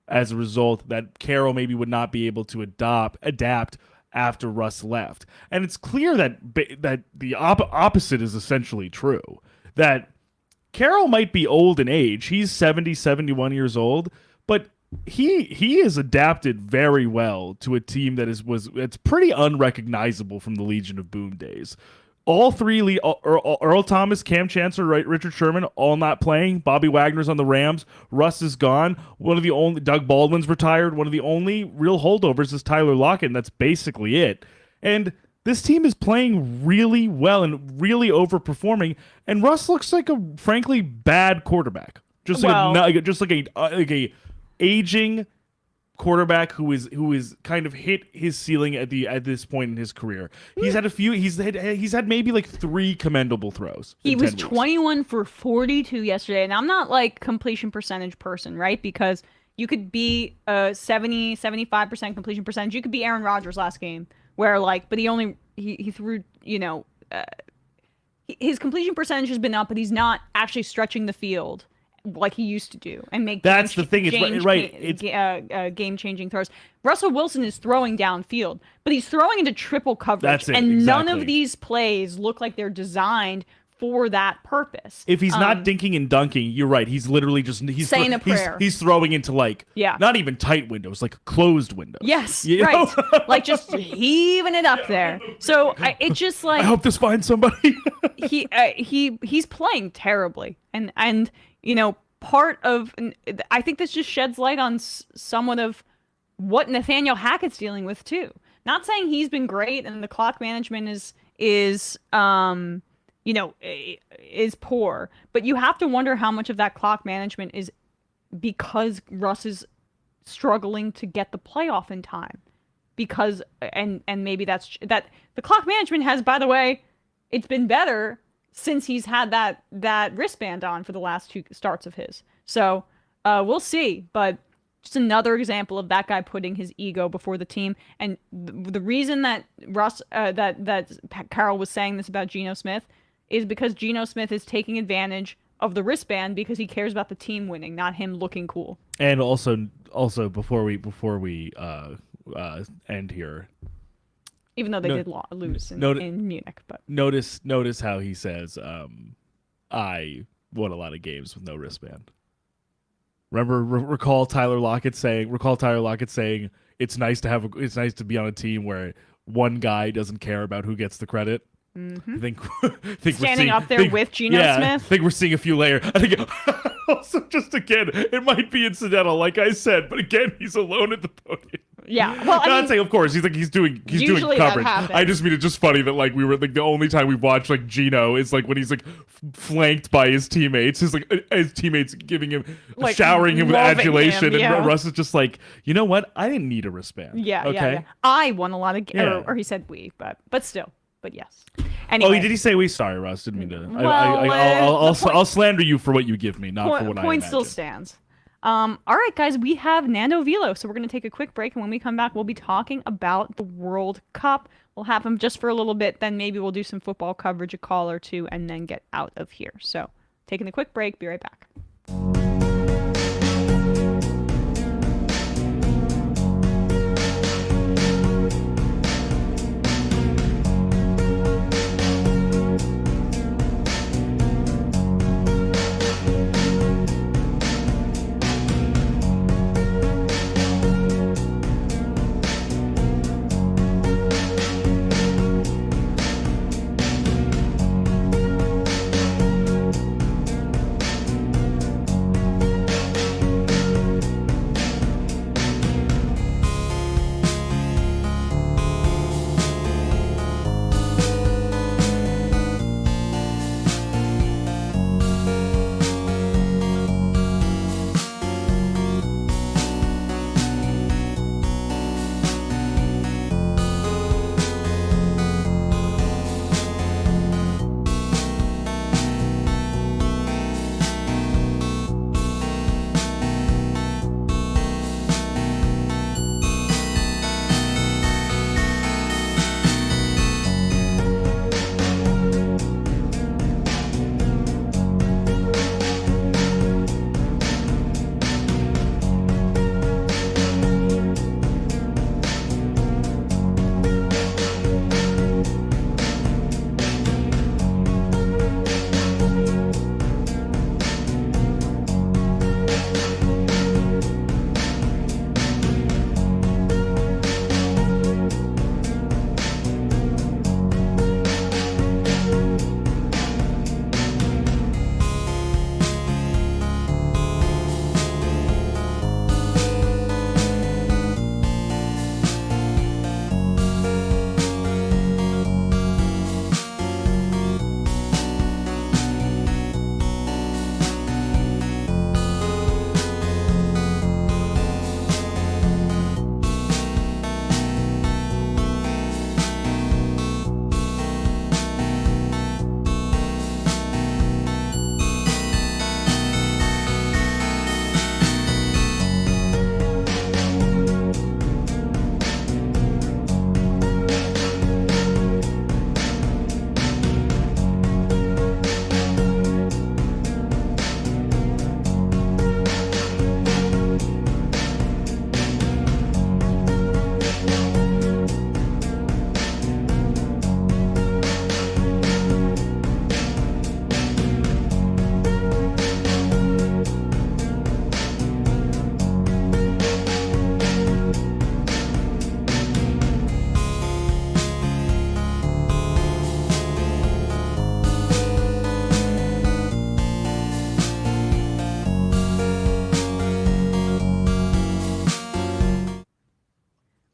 as a result, that Carroll maybe would not be able to adapt after Russ left. And it's clear that the opposite is essentially true. That Carroll might be old in age. He's 70, 71 years old, but he has adapted very well to a team that it's pretty unrecognizable from the Legion of Boom days. All three, Earl Thomas, Cam Chancellor, Richard Sherman, all not playing. Bobby Wagner's on the Rams. Russ is gone. Doug Baldwin's retired. One of the only real holdovers is Tyler Lockett, and that's basically it. And this team is playing really well and really overperforming, and Russ looks like a frankly bad quarterback. Just like a aging quarterback who is kind of hit his ceiling at this point in his career. He's had maybe like 3 commendable throws. He was 21 for 42 yesterday, and I'm not like completion percentage person, right? Because you could be a 75% completion percentage. You could be Aaron Rodgers last game, where like, but he threw, his completion percentage has been up, but he's not actually stretching the field like he used to do and make that's the thing. It's game-changing throws. Russell Wilson is throwing downfield, but he's throwing into triple coverage. That's it, and none of these plays look like they're designed for that purpose. If he's not dinking and dunking, you're right. He's literally just saying a prayer. He's throwing into not even tight windows, like closed windows. Yes, right. Like just heaving it up there. So it's just like, I hope this finds somebody. he's playing terribly, and part of, I think this just sheds light on somewhat of what Nathaniel Hackett's dealing with too. Not saying he's been great and the clock management is poor, but you have to wonder how much of that clock management is because Russ is struggling to get the playoff in time, because and maybe that's that the clock management has, by the way, it's been better since he's had that wristband on for the last 2 starts of his. So we'll see, but just another example of that guy putting his ego before the team. And the reason that that Carroll was saying this about Geno Smith is because Geno Smith is taking advantage of the wristband because he cares about the team winning, not him looking cool. And also before we end here, even though they did lose in Munich, but notice how he says, "I won a lot of games with no wristband." Recall Tyler Lockett saying, "It's nice to be on a team where one guy doesn't care about who gets the credit." Mm-hmm. I think standing up there with Geno Smith. I think we're seeing a few layers. I think also, just again, it might be incidental, like I said, but again, he's alone at the podium. Yeah, well, not saying, of course, he's doing coverage. I just mean it's just funny that like we were like the only time we've watched like Geno is like when he's like flanked by his teammates, his teammates giving him like, showering him with adulation, and Russ is just like, you know what? I didn't need a wristband. Yeah. I won a lot of or he said we, but still. But yes. Anyway. Oh, did he say we? Sorry, Russ. Didn't mean to. Well, I'll slander you for what you give me, not for what I imagine. Point still stands. All right, guys, we have Nando Vila, so we're going to take a quick break, and when we come back, we'll be talking about the World Cup. We'll have him just for a little bit, then maybe we'll do some football coverage, a call or two, and then get out of here. So, taking a quick break, be right back.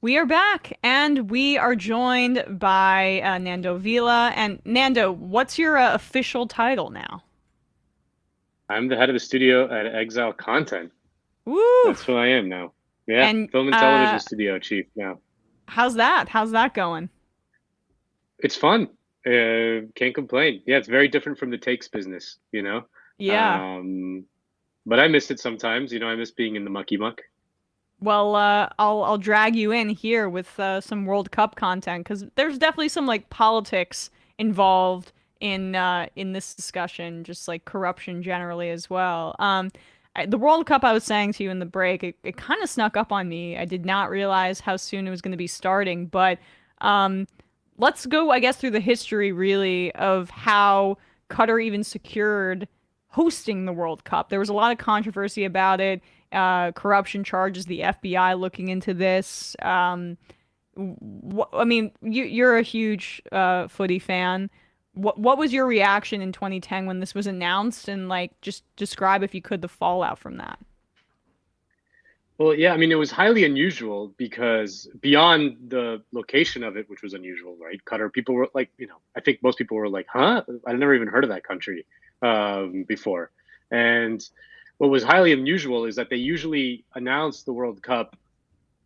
We are back, and we are joined by Nando Vila. And Nando, what's your official title now? I'm the head of the studio at Exile Content. Woo! That's who I am now. Yeah, and, film and television studio chief now. How's that? How's that going? It's fun. Can't complain. Yeah, it's very different from the takes business, you know? Yeah. But I miss it sometimes. You know, I miss being in the mucky muck. Well, I'll drag you in here with some World Cup content, because there's definitely some like politics involved in this discussion, just like corruption generally as well. The World Cup, I was saying to you in the break, it kind of snuck up on me. I did not realize how soon it was going to be starting, but let's go, I guess, through the history really of how Qatar even secured hosting the World Cup. There was a lot of controversy about it. Corruption charges, the FBI looking into this. I mean, you're a huge footy fan. What was your reaction in 2010 when this was announced, and like just describe, if you could, the fallout from that? Well, yeah, I mean, it was highly unusual because beyond the location of it, which was unusual, right? Qatar, people were like, you know, I think most people were like, huh? I've never even heard of that country before. And what was highly unusual is that they usually announce the World Cup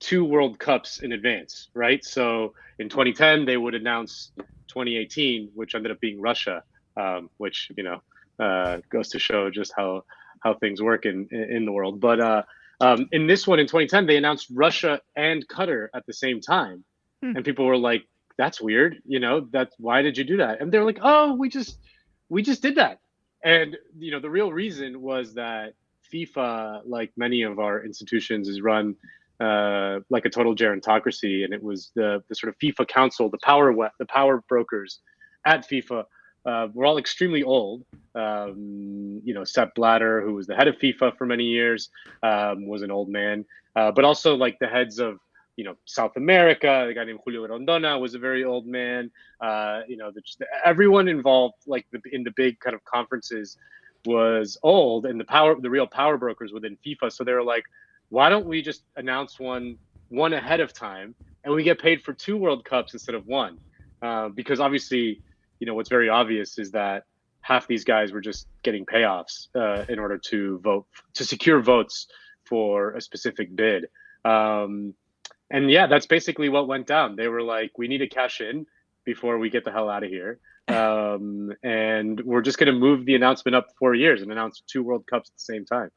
2 World Cups in advance, right? So in 2010, they would announce 2018, which ended up being Russia, which, you know, goes to show just how things work in the world. But in this one in 2010, they announced Russia and Qatar at the same time. And people were like, that's weird. You know, why did you do that? And they were like, oh, we just did that. And, you know, the real reason was that FIFA, like many of our institutions, is run like a total gerontocracy. And it was the sort of FIFA council, the power brokers at FIFA were all extremely old. You know, Sepp Blatter, who was the head of FIFA for many years, was an old man. But also like the heads of, you know, South America, the guy named Julio Rondona was a very old man. You know, everyone involved, like in the big kind of conferences, was old, and the real power brokers within FIFA. So they were like, why don't we just announce one ahead of time, and we get paid for 2 World Cups instead of 1? Because obviously, you know, what's very obvious is that half these guys were just getting payoffs in order to secure votes for a specific bid. And yeah, that's basically what went down. They were like, we need to cash in before we get the hell out of here. And we're just going to move the announcement up 4 years and announce 2 World Cups at the same time.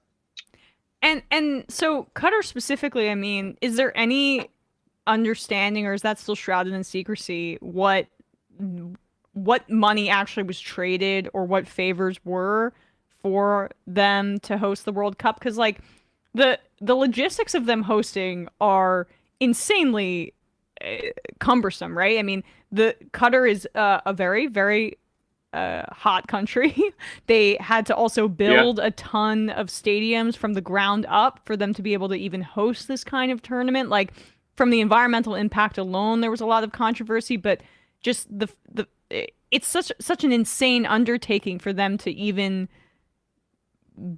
And so Qatar specifically, I mean, is there any understanding, or is that still shrouded in secrecy, what money actually was traded or what favors were for them to host the World Cup? Because like the logistics of them hosting are insanely cumbersome, right? I mean, the Qatar is a very, very hot country. They had to also build a ton of stadiums from the ground up for them to be able to even host this kind of tournament. Like, from the environmental impact alone, there was a lot of controversy, but just it's such an insane undertaking for them to even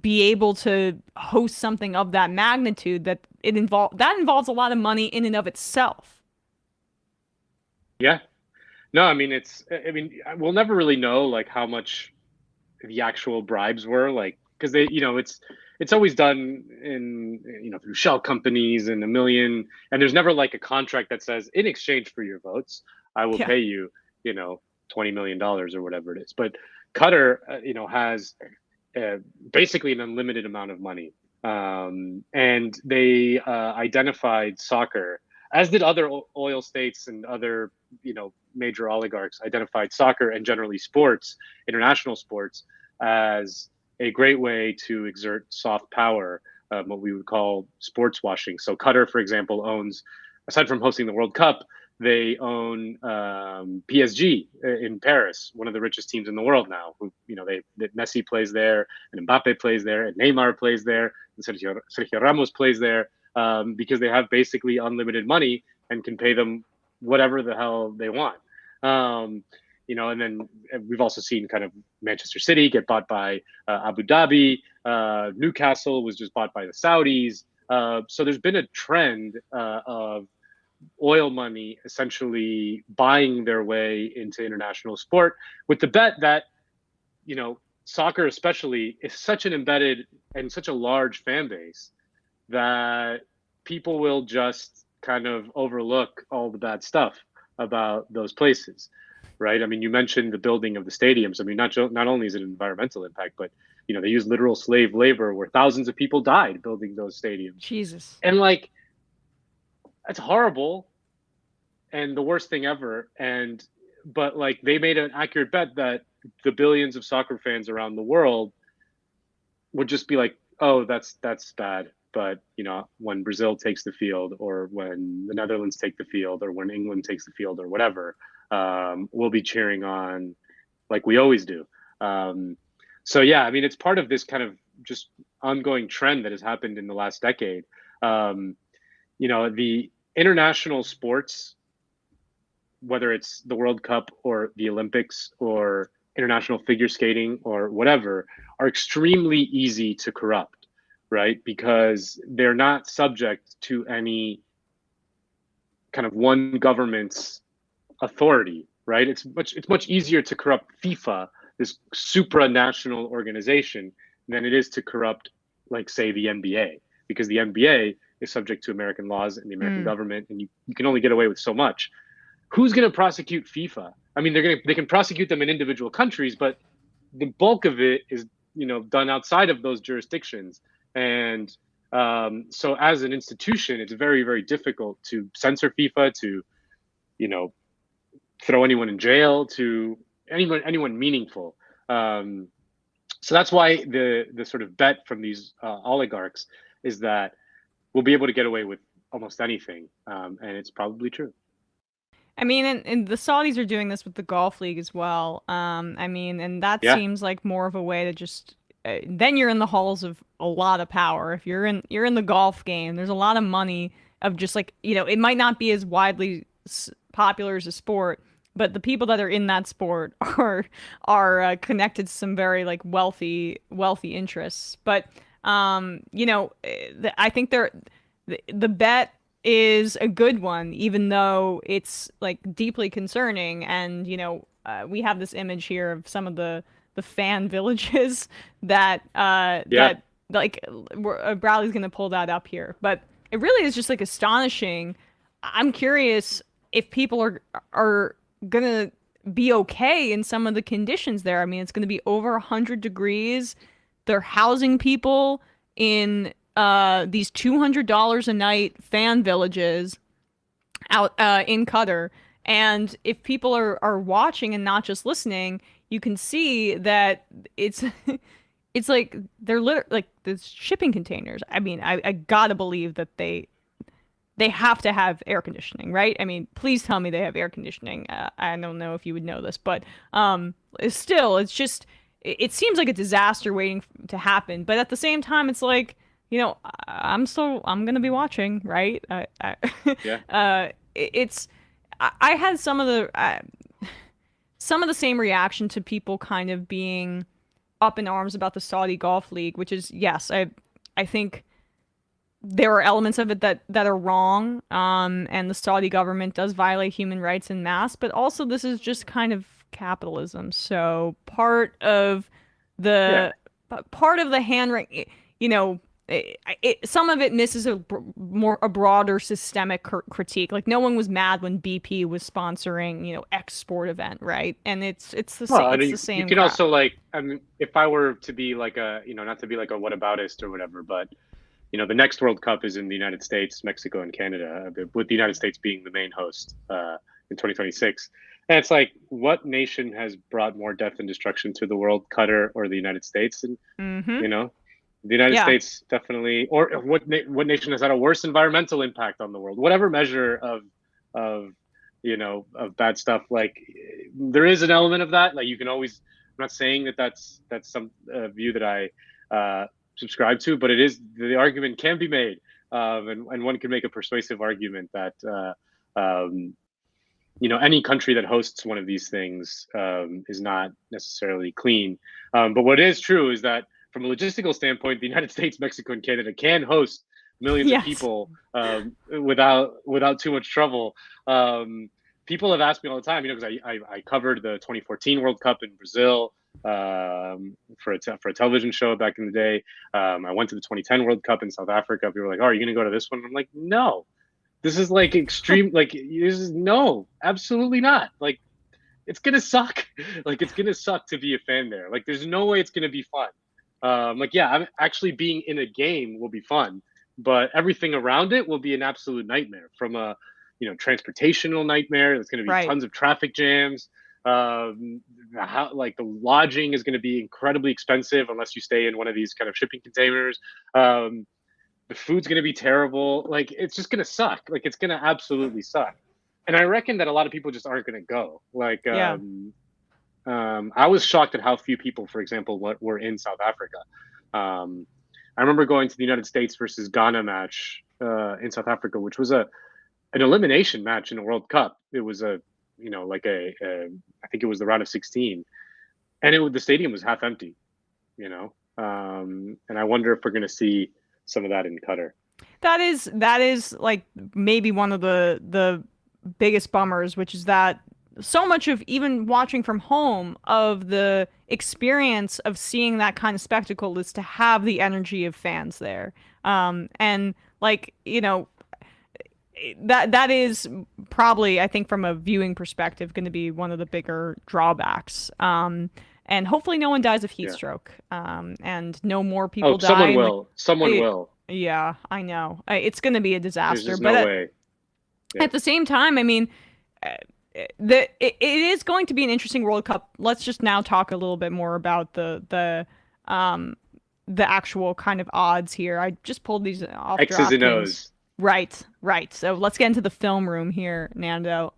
be able to host something of that magnitude, that involves a lot of money in and of itself. Yeah. No, I mean, we'll never really know like how much the actual bribes were, like, because they, you know, it's always done in, you know, through shell companies and and there's never like a contract that says, in exchange for your votes, I will pay you, you know, $20 million or whatever it is. But Qatar, you know, has basically an unlimited amount of money. And they identified soccer, as did other oil states and other, you know, major oligarchs, identified soccer and generally sports, international sports, as a great way to exert soft power, what we would call sports washing. So Qatar, for example, owns, aside from hosting the World Cup, they own PSG in Paris, one of the richest teams in the world now. Who, you know, Messi plays there, and Mbappe plays there, and Neymar plays there, and Sergio Ramos plays there, because they have basically unlimited money and can pay them whatever the hell they want. You know, and then we've also seen kind of Manchester City get bought by Abu Dhabi. Newcastle was just bought by the Saudis. So there's been a trend of oil money essentially buying their way into international sport with the bet that, you know, soccer especially is such an embedded and such a large fan base that people will just kind of overlook all the bad stuff about those places, right? I mean, you mentioned the building of the stadiums. I mean, not only is it an environmental impact, but, you know, they use literal slave labor where thousands of people died building those stadiums. Jesus. And like, that's horrible and the worst thing ever. But like, they made an accurate bet that the billions of soccer fans around the world would just be like, oh, that's bad. But, you know, when Brazil takes the field, or when the Netherlands take the field, or when England takes the field, or whatever, we'll be cheering on like we always do. So, yeah, I mean, it's part of this kind of just ongoing trend that has happened in the last decade. You know, the international sports, whether it's the World Cup or the Olympics or international figure skating or whatever, are extremely easy to corrupt, right? Because they're not subject to any kind of one government's authority, right? It's much easier to corrupt FIFA, this supranational organization, than it is to corrupt, like, say, the NBA, because the NBA is subject to American laws and the American government, and you can only get away with so much. Who's going to prosecute FIFA? I mean, they can prosecute them in individual countries, but the bulk of it is, you know, done outside of those jurisdictions. And so as an institution, it's very, very difficult to censor FIFA, to, you know, throw anyone in jail, to anyone meaningful. So that's why the sort of bet from these oligarchs is that we'll be able to get away with almost anything. And it's probably true. I mean, and the Saudis are doing this with the golf league as well. I mean, and that seems like more of a way to just then you're in the halls of a lot of power. If you're in the golf game, there's a lot of money of just, like, you know, it might not be as widely popular as a sport, but the people that are in that sport are connected to some very, like, wealthy interests. But you know, I think the bet is a good one, even though it's, like, deeply concerning. And, you know, we have this image here of some of the fan villages that that, like, Bradley's gonna pull that up here, but it really is just, like, astonishing. I'm curious if people are gonna be okay in some of the conditions there. I mean, it's gonna be over 100 degrees. They're housing people in these $200 a night fan villages out in Qatar. And if people are watching and not just listening, you can see that it's it's like they're like the shipping containers. I mean, I gotta believe that they have to have air conditioning, right? I mean, please tell me they have air conditioning. I don't know if you would know this, but it's just, it seems like a disaster waiting to happen. But at the same time, it's like, you know, I'm gonna be watching, right? I had some of the same reaction to people kind of being up in arms about the Saudi Golf League, which is, yes, I think there are elements of it that are wrong, and the Saudi government does violate human rights en masse, but also this is just kind of capitalism. So part of the hand, you know, some of it misses a broader systemic critique. Like, no one was mad when BP was sponsoring, you know, X sport event, right? And it's the same. It's the same. You can also, like, I mean, if I were to be like a, you know, not to be like a whataboutist or whatever, but, you know, the next World Cup is in the United States, Mexico, and Canada, with the United States being the main host in 2026. And it's like, what nation has brought more death and destruction to the world, Qatar or the United States? And you know, the United States definitely, or what nation has had a worse environmental impact on the world? Whatever measure of you know, of bad stuff, like, there is an element of that. Like, you can always, I'm not saying that that's some view that I subscribe to, but it is, the argument can be made, and one can make a persuasive argument that you know, any country that hosts one of these things is not necessarily clean. But what is true is that from a logistical standpoint, the United States, Mexico, and Canada can host millions Yes. of people without too much trouble. People have asked me all the time, because I covered the 2014 World Cup in Brazil for a television show back in the day. I went to the 2010 World Cup in South Africa. People were like, "Oh, are you going to go to this one?" I'm like, "No, this is like extreme. No, absolutely not. Like, it's gonna suck. Like, it's gonna suck to be a fan there. Like, there's no way it's gonna be fun. I'm actually being in a game will be fun, but everything around it will be an absolute nightmare. From a transportational nightmare. There's going to be tons of traffic jams. The lodging is going to be incredibly expensive unless you stay in one of these kind of shipping containers. The food's going to be terrible. Like, it's just going to suck. Like, it's going to absolutely suck. And I reckon that a lot of people just aren't going to go. Like, I was shocked at how few people, for example, were in South Africa. I remember going to the United States versus Ghana match in South Africa, which was an elimination match in a World Cup. It was I think it was the round of 16, and the stadium was half empty, and I wonder if we're going to see some of that in Qatar. That is like maybe one of the biggest bummers, which is that so much of even watching from home of the experience of seeing that kind of spectacle is to have the energy of fans there. And like, that is probably, I think, from a viewing perspective, going to be one of the bigger drawbacks. And hopefully no one dies of heat stroke. And no more people die. Someone will. Someone will. Yeah, I know. It's going to be a disaster. There's but no way. At the same time, I mean, it is going to be an interesting World Cup. Let's just now talk a little bit more about the actual kind of odds here. I just pulled these off X's and DraftKings. O's. Right. So let's get into the film room here, Nando.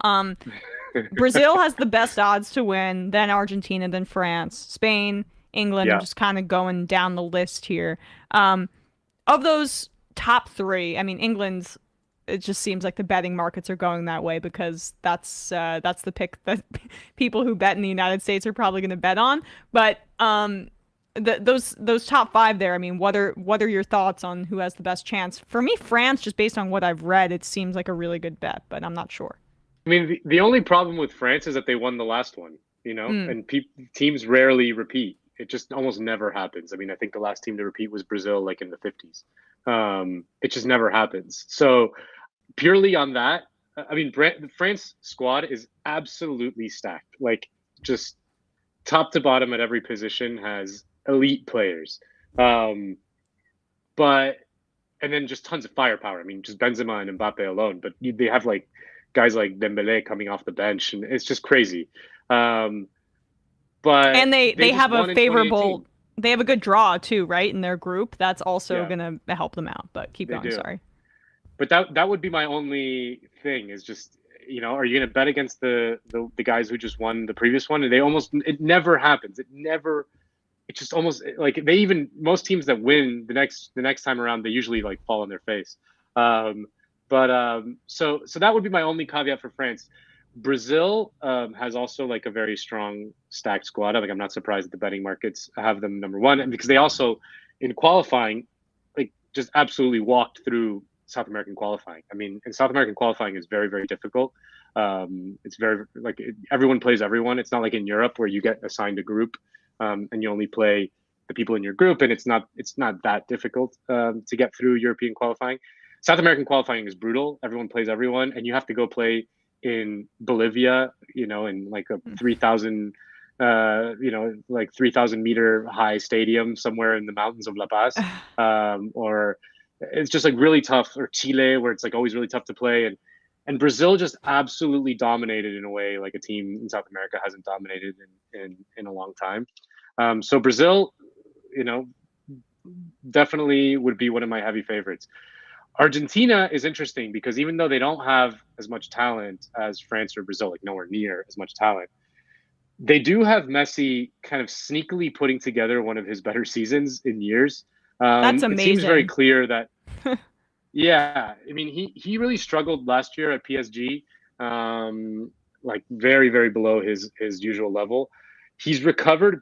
Brazil has the best odds to win, then Argentina, then France, Spain, England. I'm just kind of going down the list here. Of those top three, I mean, England's, it just seems like the betting markets are going that way because that's the pick that people who bet in the United States are probably going to bet on. But those top five there, I mean, what are your thoughts on who has the best chance? For me, France, just based on what I've read, it seems like a really good bet, but I'm not sure. I mean, the only problem with France is that they won the last one, and teams rarely repeat. It just almost never happens. I mean, I think the last team to repeat was Brazil, like in the 50s. It just never happens. So purely on that, I mean, the France squad is absolutely stacked. Like, just top to bottom at every position has elite players. And then just tons of firepower. I mean, just Benzema and Mbappe alone. But they have like guys like Dembele coming off the bench, and it's just crazy. And they have a favorable, they have a good draw too, right, in their group. That's also going to help them out. But keep going. Sorry. But that would be my only thing is just, are you going to bet against the guys who just won the previous one? And it never happens. It's just almost like most teams that win the next time around, they usually like fall on their face. So that would be my only caveat for France. Brazil has also like a very strong stacked squad. Like, I'm not surprised that the betting markets have them number one, and because they also in qualifying, like, just absolutely walked through South American qualifying. I mean, and South American qualifying is very, very difficult. It's very everyone plays everyone. It's not like in Europe where you get assigned a group and you only play the people in your group, and it's not that difficult to get through European qualifying. South American qualifying is brutal. Everyone plays everyone, and you have to go play in Bolivia, in like a 3,000, 3,000 meter high stadium somewhere in the mountains of La Paz, or it's just like really tough, or Chile, where it's like always really tough to play, and Brazil just absolutely dominated in a way like a team in South America hasn't dominated in a long time. So Brazil, definitely would be one of my heavy favorites. Argentina is interesting because even though they don't have as much talent as France or Brazil, like nowhere near as much talent, they do have Messi kind of sneakily putting together one of his better seasons in years. That's amazing. It seems very clear that, I mean, he really struggled last year at PSG, like very, very below his usual level. He's recovered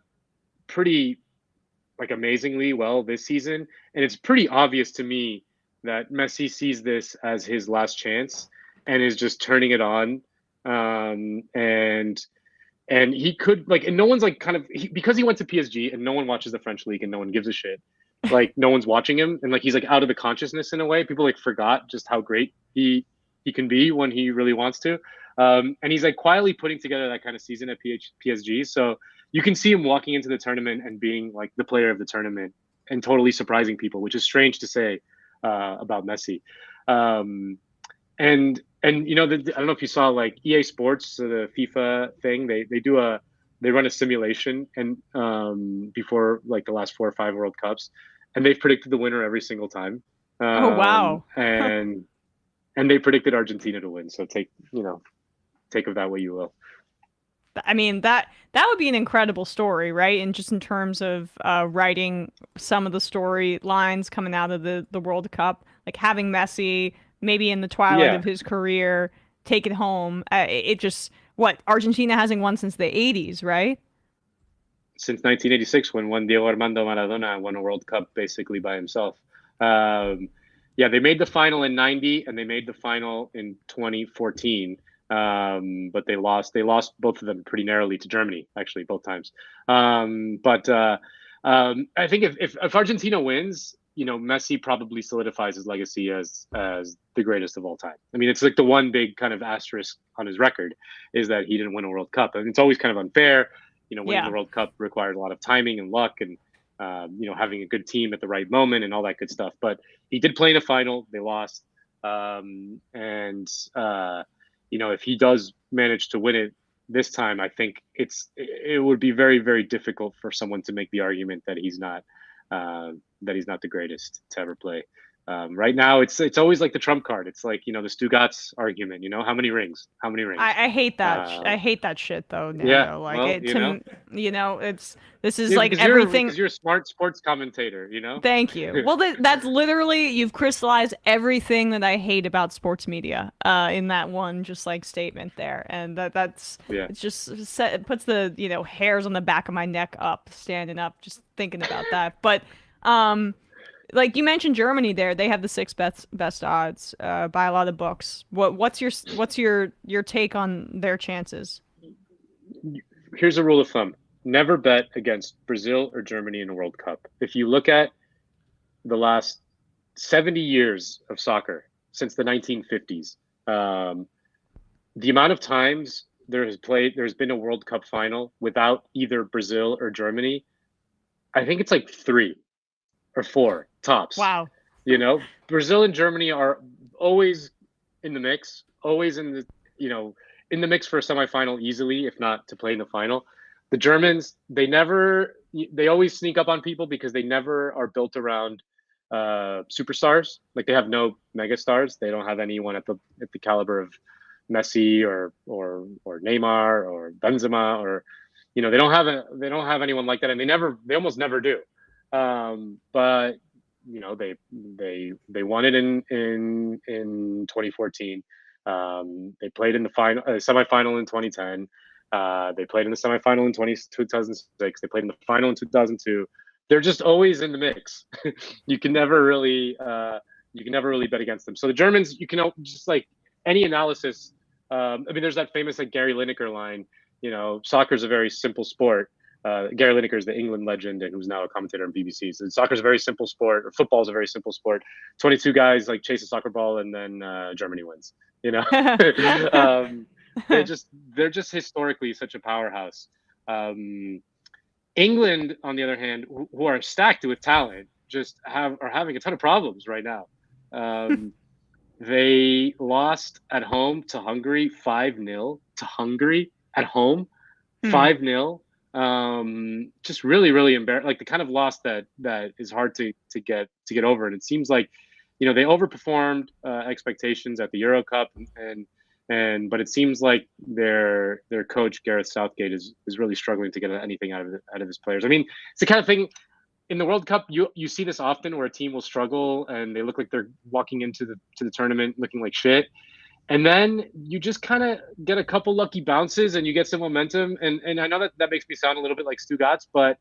pretty like amazingly well this season, and it's pretty obvious to me that Messi sees this as his last chance and is just turning it on. And he could like, and no one's like because he went to PSG and no one watches the French league and no one gives a shit. Like no one's watching him and like he's like out of the consciousness in a way. People like forgot just how great he can be when he really wants to. And he's like quietly putting together that kind of season at PSG. So you can see him walking into the tournament and being like the player of the tournament and totally surprising people, which is strange to say about Messi. And you know, I don't know if you saw like EA Sports, so the FIFA thing, they run a simulation and before like the last 4 or 5 World Cups, and they've predicted the winner every single time. Oh wow! And they predicted Argentina to win. So take of that what you will. I mean, that would be an incredible story, right? And just in terms of writing some of the storylines coming out of the World Cup, like having Messi maybe in the twilight of his career take it home. It just Argentina hasn't won since the 80s, right? Since 1986, when Diego Armando Maradona won a World Cup basically by himself. Yeah, they made the final in 90 and they made the final in 2014. But they lost both of them pretty narrowly to Germany, actually, both times. But I think if Argentina wins, you know, Messi probably solidifies his legacy as the greatest of all time. I mean, it's like the one big kind of asterisk on his record is that he didn't win a World Cup. And it's always kind of unfair. You know, winning the World Cup required a lot of timing and luck and, you know, having a good team at the right moment and all that good stuff. But he did play in a final. They lost. You know, if he does manage to win it this time, I think it would be very, very difficult for someone to make the argument that he's not the greatest to ever play. Right now, it's always like the trump card. It's like, you know, the Stugatz argument. You know, how many rings? I hate that. I hate that shit though. Nando. Yeah, like well, you know, this is like everything. Because you're a smart sports commentator. You know. Thank you. Well, that's literally you've crystallized everything that I hate about sports media in that one just like statement there, and that's it's just it puts the hairs on the back of my neck up, standing up, just thinking about that. But like you mentioned Germany there, they have the 6th best odds by a lot of books. What's your take on their chances? Here's a rule of thumb. Never bet against Brazil or Germany in a World Cup. If you look at the last 70 years of soccer, since the 1950s, the amount of times there's been a World Cup final without either Brazil or Germany, I think it's like 3 or 4 tops. Wow. You know, Brazil and Germany are always in the mix, always in the mix for a semifinal easily, if not to play in the final. The Germans, they always sneak up on people because they never are built around superstars. Like they have no mega stars. They don't have anyone at the caliber of Messi or Neymar or Benzema or, you know, they don't have anyone like that, and they almost never do. But you know, they won it in 2014. They played in the semifinal in 2010. They played in the semifinal in 2006. They played in the final in 2002. They're just always in the mix. You can never really bet against them. So the Germans, you can just like any analysis. I mean, there's that famous like Gary Lineker line. You know, soccer is a very simple sport. Gary Lineker is the England legend and who's now a commentator on BBC. So soccer is a very simple sport, or football is a very simple sport. 22 guys like chase a soccer ball and then Germany wins. You know, they're just historically such a powerhouse. England, on the other hand, who are stacked with talent, are having a ton of problems right now. They lost at home to Hungary 5-0 to Hungary at home, 5-0. Just really, really embarrassing. Like the kind of loss that is hard to get over. And it seems like, you know, they overperformed expectations at the Euro Cup, but it seems like their coach Gareth Southgate is really struggling to get anything out of his players. I mean, it's the kind of thing in the World Cup you see this often where a team will struggle and they look like they're walking into the tournament looking like shit. And then you just kind of get a couple lucky bounces and you get some momentum. And I know that makes me sound a little bit like Stugatz, but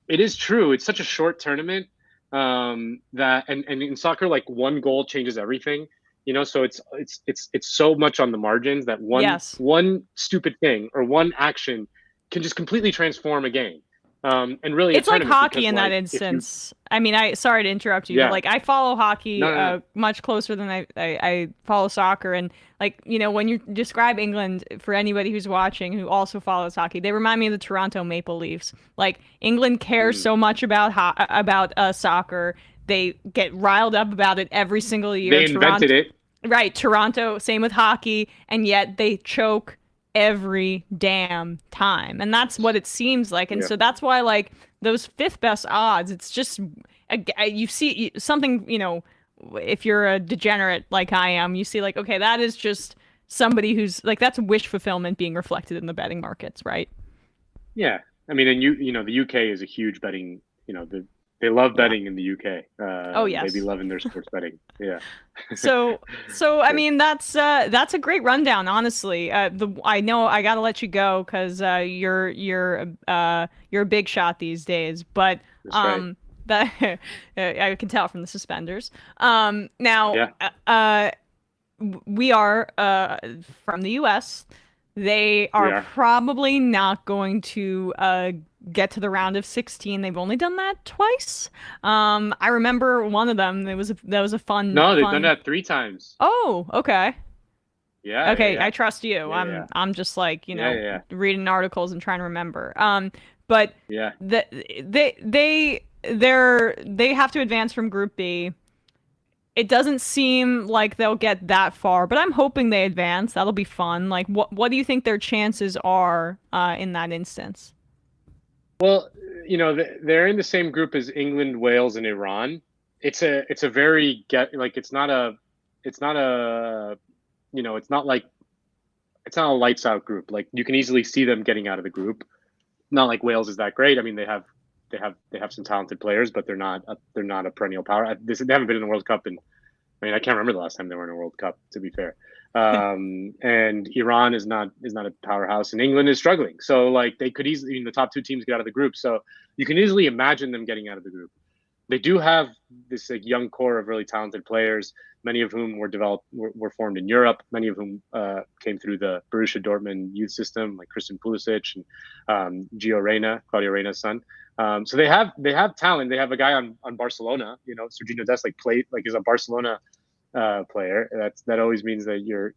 it is true. It's such a short tournament. that and in soccer, like one goal changes everything. So it's so much on the margins that one stupid thing or one action can just completely transform a game. And really, it's like hockey in that instance. I mean, sorry to interrupt you, but like I follow hockey much closer than I follow soccer. And like, when you describe England, for anybody who's watching who also follows hockey, they remind me of the Toronto Maple Leafs. Like England cares so much about soccer. They get riled up about it every single year. They invented it. Right. Toronto, same with hockey. And yet they choke every damn time, and that's what it seems like. And so that's why, like, those fifth best odds, it's just you see something, if you're a degenerate like I am, you see like, okay, that is just somebody who's like, that's wish fulfillment being reflected in the betting markets, right? Yeah, I mean, and the UK is a huge betting, they love betting in the UK. Oh yes, they be loving their sports betting. Yeah. So I mean, that's a great rundown, honestly. I know I gotta let you go because you're a big shot these days, but right. that I can tell from the suspenders. Now we are from the US. They are probably not going to get to the round of 16. They've only done that twice. I remember one of them. That was a fun. No, they've done that 3 times. Oh, okay. Yeah. Okay, yeah. I trust you. Yeah, I'm just like reading articles and trying to remember. But they have to advance from Group B. It doesn't seem like they'll get that far, but I'm hoping they advance. That'll be fun. Like, what do you think their chances are in that instance? Well, they're in the same group as England, Wales, and Iran. It's a very it's not a lights out group. Like, you can easily see them getting out of the group. Not like Wales is that great. I mean, they have some talented players, but they're not a perennial power. They haven't been in the World Cup, and I mean, I can't remember the last time they were in a World Cup, to be fair. And Iran is not a powerhouse, and England is struggling. So like, they could easily, the top 2 teams get out of the group. So you can easily imagine them getting out of the group. They do have this like young core of really talented players, many of whom were formed in Europe, many of whom came through the Borussia Dortmund youth system, like Christian Pulisic and Claudio Reyna's son. So they have talent. They have a guy on Barcelona, Serginho Dest, is a Barcelona player. That always means that you're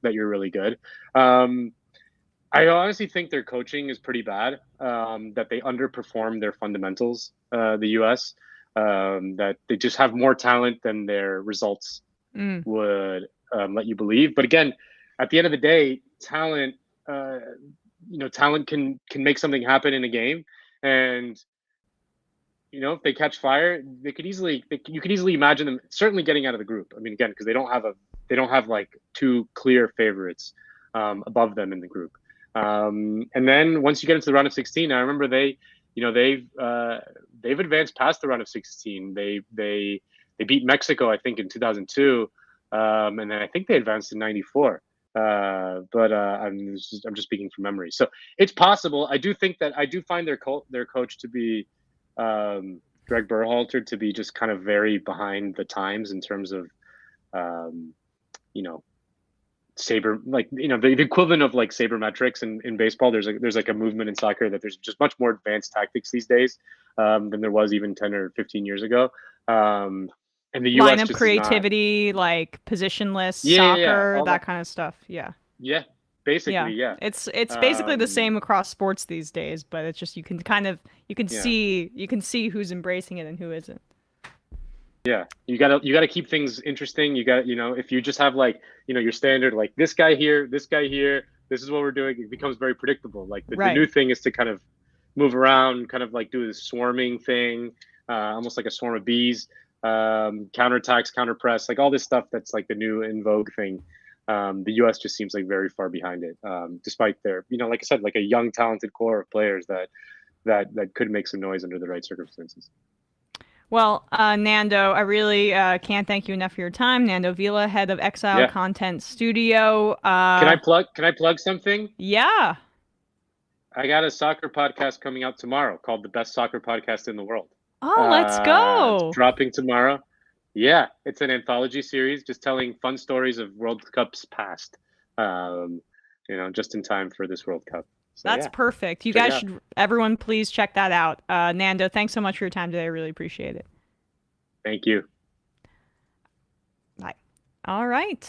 really good. I honestly think their coaching is pretty bad. That they underperform their fundamentals. The U.S. That they just have more talent than their results would let you believe. But again, at the end of the day, talent can make something happen in a game. And if they catch fire, you could easily imagine them certainly getting out of the group. I mean, again, because they don't have like 2 clear favorites above them in the group. And then once you get into the round of 16, I remember they've advanced past the round of 16. They beat Mexico, I think, in 2002, and then I think they advanced in '94. But I'm just speaking from memory. So it's possible. I do find their coach to be Greg Berhalter to be just kind of very behind the times in terms of saber, like, the equivalent of like sabermetrics in baseball. There's like a movement in soccer that there's just much more advanced tactics these days than there was even 10 or 15 years ago. And the US lineup creativity, like positionless soccer, that kind of stuff. Yeah. Yeah. Basically, yeah. It's basically the same across sports these days, but it's just you can see who's embracing it and who isn't. Yeah, you gotta keep things interesting. You got if you just have like your standard like this guy here, this is what we're doing. It becomes very predictable. Like the new thing is to kind of move around, kind of like do this swarming thing, almost like a swarm of bees. Counterattacks, counter press, like all this stuff that's like the new in vogue thing. The U.S. just seems like very far behind it, despite their, like I said, like a young, talented core of players that could make some noise under the right circumstances. Well, Nando, I really can't thank you enough for your time. Nando Vila, head of Exile Content Studio. Can I plug something? Yeah. I got a soccer podcast coming out tomorrow called The Best Soccer Podcast in the World. Oh, let's go. It's dropping tomorrow. Yeah, it's an anthology series just telling fun stories of World Cups past. Just in time for this World Cup. So, That's perfect. You guys should, everyone, please check that out. Nando, thanks so much for your time today. I really appreciate it. Thank you. Bye. All right.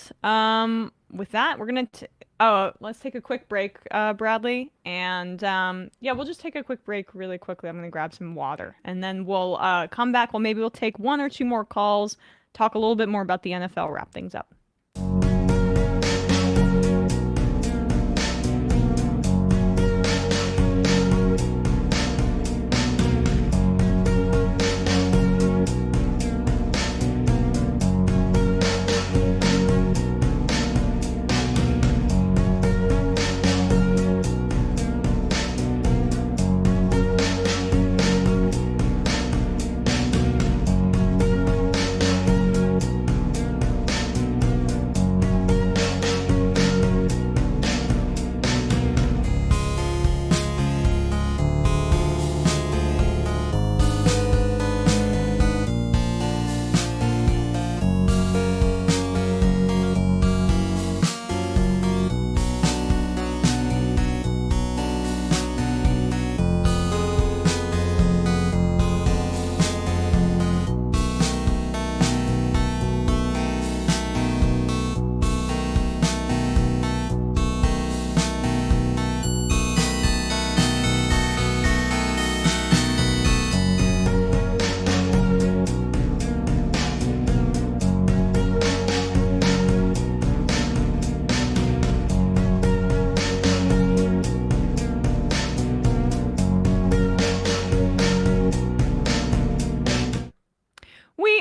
With that, we're going to... let's take a quick break, Bradley. And we'll just take a quick break really quickly. I'm going to grab some water. And then we'll come back. Well, maybe we'll take one or two more calls, talk a little bit more about the NFL, wrap things up.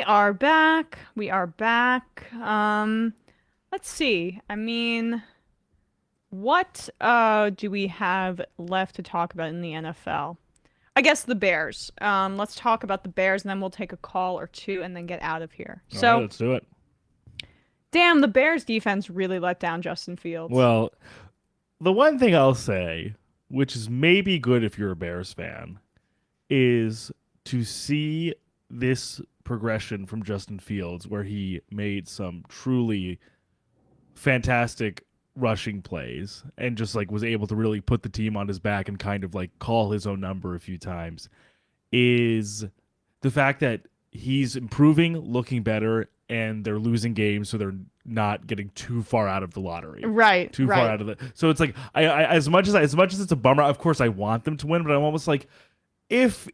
Are back. We are back. Let's see. I mean, what do we have left to talk about in the NFL? I guess the Bears. Let's talk about the Bears, and then we'll take a call or two and then get out of here. All so right, let's do it. Damn, the Bears defense really let down Justin Fields. Well, the one thing I'll say, which is maybe good if you're a Bears fan, is to see this progression from Justin Fields where he made some truly fantastic rushing plays and just like was able to really put the team on his back and kind of like call his own number a few times, is the fact that he's improving, looking better, and they're losing games, so they're not getting too far out of the lottery. Right. Too far out of the. So it's like I as much as it's a bummer, of course I want them to win, but I'm almost like if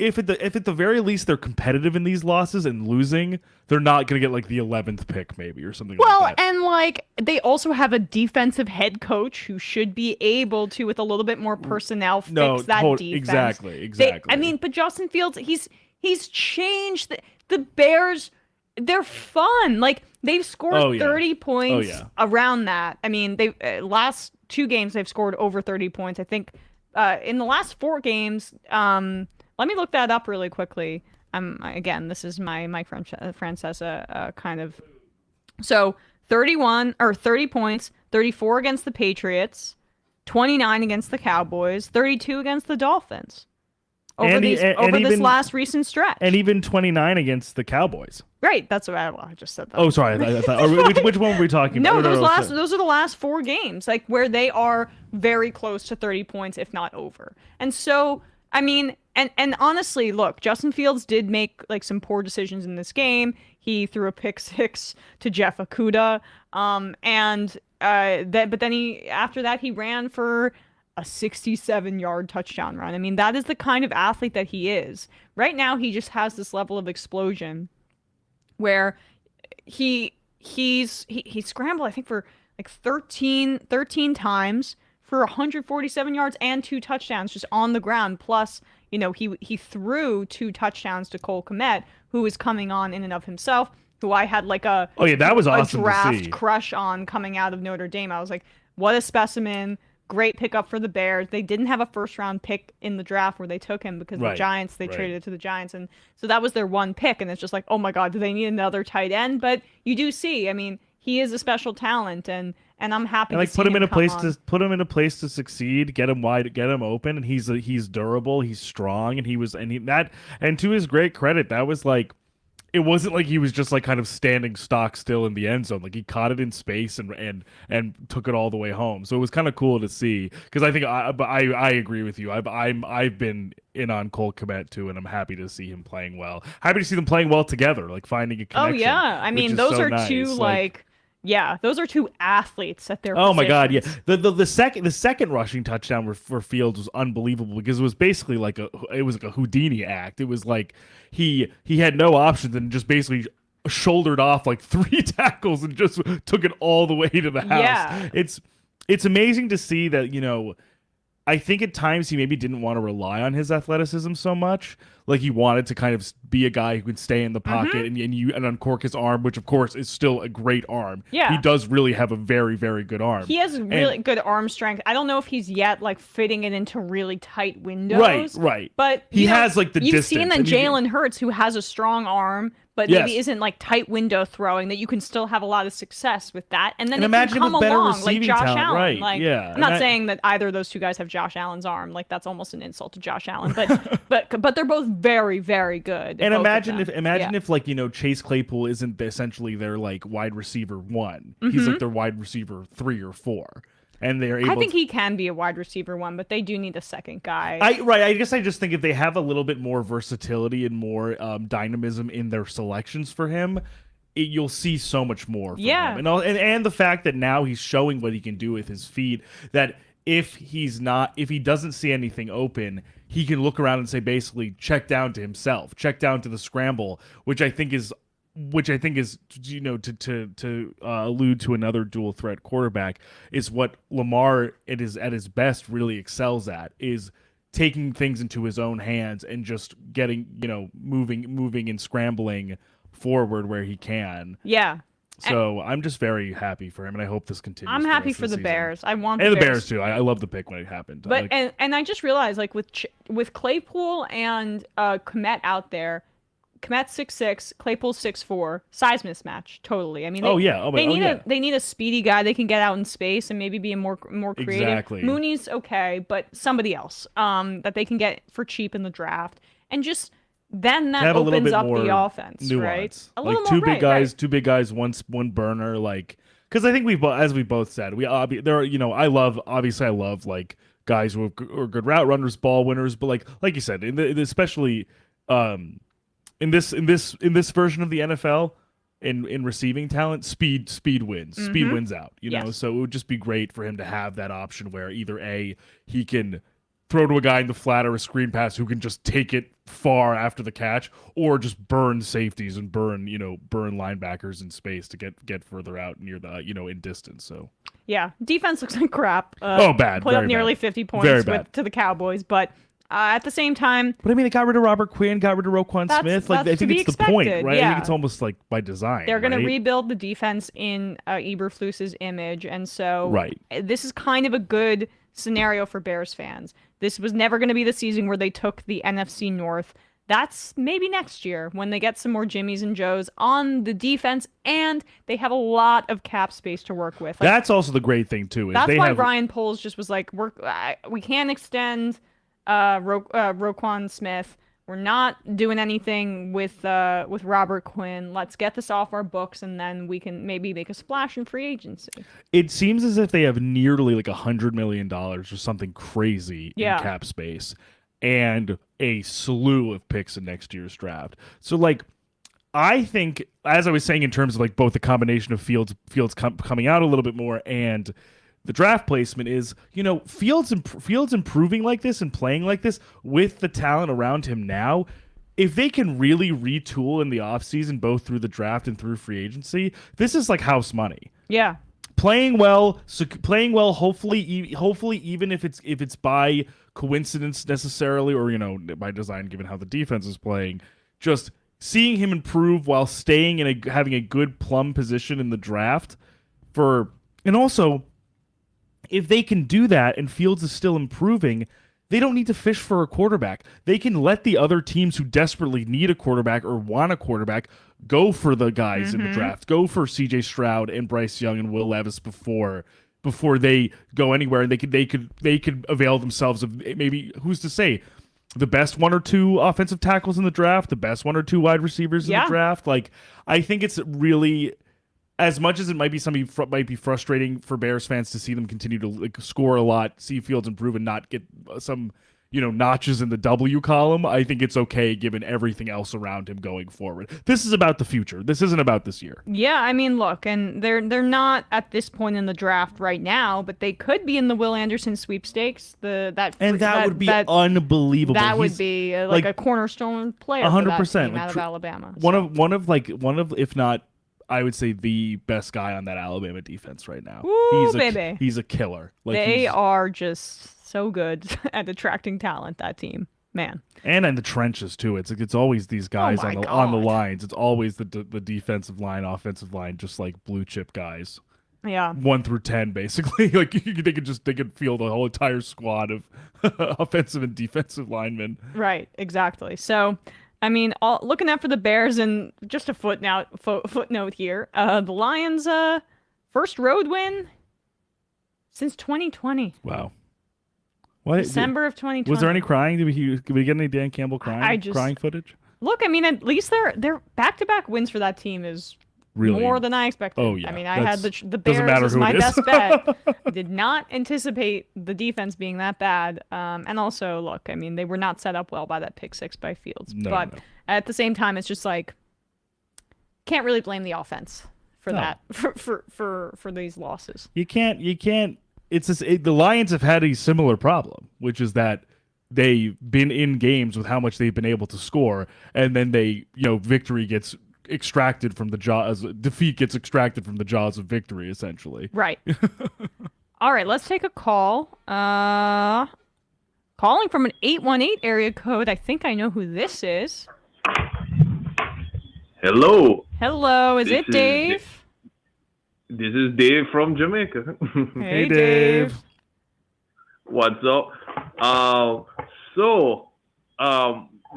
at the very least they're competitive in these losses and losing, they're not going to get like the 11th pick maybe or something like that. And like they also have a defensive head coach who should be able to, with a little bit more personnel, fix that defense. Exactly. But Justin Fields, he's changed the Bears. They're fun. Like they've scored 30 points around that. I mean, they last 2 games they've scored over 30 points. I think in the last 4 games. Let me look that up really quickly. Again, this is my Mike Francesa kind of. So 30 points, 34 against the Patriots, 29 against the Cowboys, 32 against the Dolphins. Over this last recent stretch. And even 29 against the Cowboys. Right, that's what I just said that. Oh, sorry. I thought, which one were we talking about? Those are the last 4 games, like where they are very close to 30 points, if not over. And so, I mean, and honestly, look, Justin Fields did make like some poor decisions in this game. He threw a pick 6 to Jeff Okudah, but then after that he ran for a 67-yard touchdown run. I mean, that is the kind of athlete that he is. Right now, he just has this level of explosion where he scrambled, I think, for like 13 times for 147 yards and 2 touchdowns just on the ground. Plus, he threw 2 touchdowns to Cole Kmet, who is coming on in and of himself, who I had like that was awesome draft crush on coming out of Notre Dame. I was like, what a specimen. Great pickup for the Bears. They didn't have a first-round pick in the draft where they took him because the Giants, they traded it to the Giants. And so that was their one pick. And it's just like, oh, my God, do they need another tight end? But you do see, I mean, he is a special talent, and I'm happy And to like see put him in a come place on. to put him in a place to succeed, get him wide, get him open, and he's durable, he's strong, and to his great credit, that was like, it wasn't like he was just like kind of standing stock still in the end zone. Like he caught it in space and took it all the way home. So it was kind of cool to see, because I think I agree with you. I've been in on Cole Kmet too, and I'm happy to see him playing well. Happy to see them playing well together, like finding a connection. Oh yeah, I which mean is those so are nice. two those are two athletes at their Oh my God, yeah. positions. The second rushing touchdown for Fields was unbelievable, because it was basically like a Houdini act. It was like he had no options and just basically shouldered off like 3 tackles and just took it all the way to the house. Yeah. It's amazing to see that, I think at times he maybe didn't want to rely on his athleticism so much. Like he wanted to kind of be a guy who could stay in the pocket and uncork his arm, which of course is still a great arm. Yeah. He does really have a very, very good arm. He has really good arm strength. I don't know if he's yet like fitting it into really tight windows. Right. But He has, like, the you've distance, seen and that Jalen Hurts, who has a strong arm, but Yes. maybe isn't like tight window throwing, that you can still have a lot of success with that. And then And it imagine can come with better along like receiving Josh talent, Allen. right, Like, yeah. I'm not And saying that either of those two guys have Josh Allen's arm. Like that's almost an insult to Josh Allen. But but they're both very, very good. And both of imagine them. if like, Chase Claypool isn't essentially their like wide receiver 1. He's like their wide receiver 3 or 4. And they're able I think he can be a wide receiver 1, but they do need a second guy. I guess I just think if they have a little bit more versatility and more dynamism in their selections for him, you'll see so much more from him. And the fact that now he's showing what he can do with his feet, that if he doesn't see anything open, he can look around and say basically check down to himself, check down to the scramble, which I think is to allude to another dual threat quarterback, is what Lamar at his best really excels at, is taking things into his own hands and just getting, moving and scrambling forward where he can. Yeah. So I'm just very happy for him, and I hope this continues. I'm happy for the season. Bears. I want and the the Bears too. I love the pick when it happened. But and I just realized, like with Claypool and Kmet out there, Kmet's 6'6", Claypool's 6'4", size mismatch totally. I mean, they need a speedy guy they can get out in space and maybe be more creative. Exactly. Mooney's okay, but somebody else that they can get for cheap in the draft, and just then that opens up the offense, nuance. Right? A like little two more, big guys, two big guys, one burner. Like, because I think as we both said, I love like guys who are good route runners, ball winners, but like you said, especially in this version of the NFL, in receiving talent, speed wins. Speed wins out. Yes. So it would just be great for him to have that option where either he can throw to a guy in the flat or a screen pass who can just take it far after the catch, or just burn safeties and burn linebackers in space to get further out near the in distance. So yeah, defense looks like crap. Bad. Put up Very nearly bad. 50 Very points bad. to the Cowboys, but at the same time, but I mean, they got rid of Robert Quinn, got rid of Roquan Smith. Like, that's I think to be it's the point, expected, right? yeah. I think it's almost like by design. They're going right? to rebuild the defense in Eberflus's image, and so Right. this is kind of a good scenario for Bears fans. This was never going to be the season where they took the NFC North. That's maybe next year when they get some more Jimmies and Joes on the defense, and they have a lot of cap space to work with. Like, that's also the great thing too. Is that's they why have, Ryan Poles just was like, we can't extend Roquan Smith. We're not doing anything with Robert Quinn. Let's get this off our books, and then we can maybe make a splash in free agency. It seems as if they have nearly like $100 million or something crazy in cap space, and a slew of picks in next year's draft. So like, I think, as I was saying, in terms of like both the combination of Fields coming out a little bit more and the draft placement, is, Fields improving like this and playing like this with the talent around him now. If they can really retool in the offseason, both through the draft and through free agency, this is like house money. Yeah. Playing well. Hopefully, even if it's by coincidence necessarily, or by design, given how the defense is playing, just seeing him improve while staying in having a good plum position in the draft and also, if they can do that and Fields is still improving, they don't need to fish for a quarterback. They can let the other teams who desperately need a quarterback or want a quarterback go for the guys in the draft. Go for C.J. Stroud and Bryce Young and Will Levis before they go anywhere, and they could avail themselves of maybe, who's to say, the best 1 or 2 offensive tackles in the draft, the best 1 or 2 wide receivers in the draft. Like, I think it's really, as much as it might be frustrating for Bears fans to see them continue to score a lot, see Fields improve, and not get some notches in the W column, I think it's okay given everything else around him going forward. This is about the future. This isn't about this year. Yeah, I mean, look, and they're not at this point in the draft right now, but they could be in the Will Anderson sweepstakes. That would be unbelievable. That would be like a cornerstone player. 100%, out of Alabama. One of if not, I would say the best guy on that Alabama defense right now. Ooh, baby. He's a killer. They are just so good at attracting talent, that team, man. And in the trenches too. It's always these guys on the lines. It's always the defensive line, offensive line, just like blue chip guys. Yeah. 1 through 10, basically. Like they could field a whole entire squad of offensive and defensive linemen. Right. Exactly. So, I mean, looking out for the Bears, and just a footnote here, the Lions' first road win since 2020. Wow. What? December of 2020. Was there any crying? Did we get any Dan Campbell crying footage? Look, I mean, at least their back-to-back wins for that team is really more than I expected. Oh, yeah. I mean, I had the Bears as my best bet. I did not anticipate the defense being that bad. And also, look, I mean, they were not set up well by that pick 6 by Fields. But at the same time, it's just like, can't really blame the offense for that, for these losses. You can't. It's just, the Lions have had a similar problem, which is that they've been in games with how much they've been able to score, and then victory gets extracted from the jaws. Defeat gets extracted from the jaws of victory, essentially. Right. All right, let's take a call. Calling from an 818 area code. I think I know who this is. Hello. Hello. Is it Dave? This is Dave from Jamaica. Hey, Dave. What's up?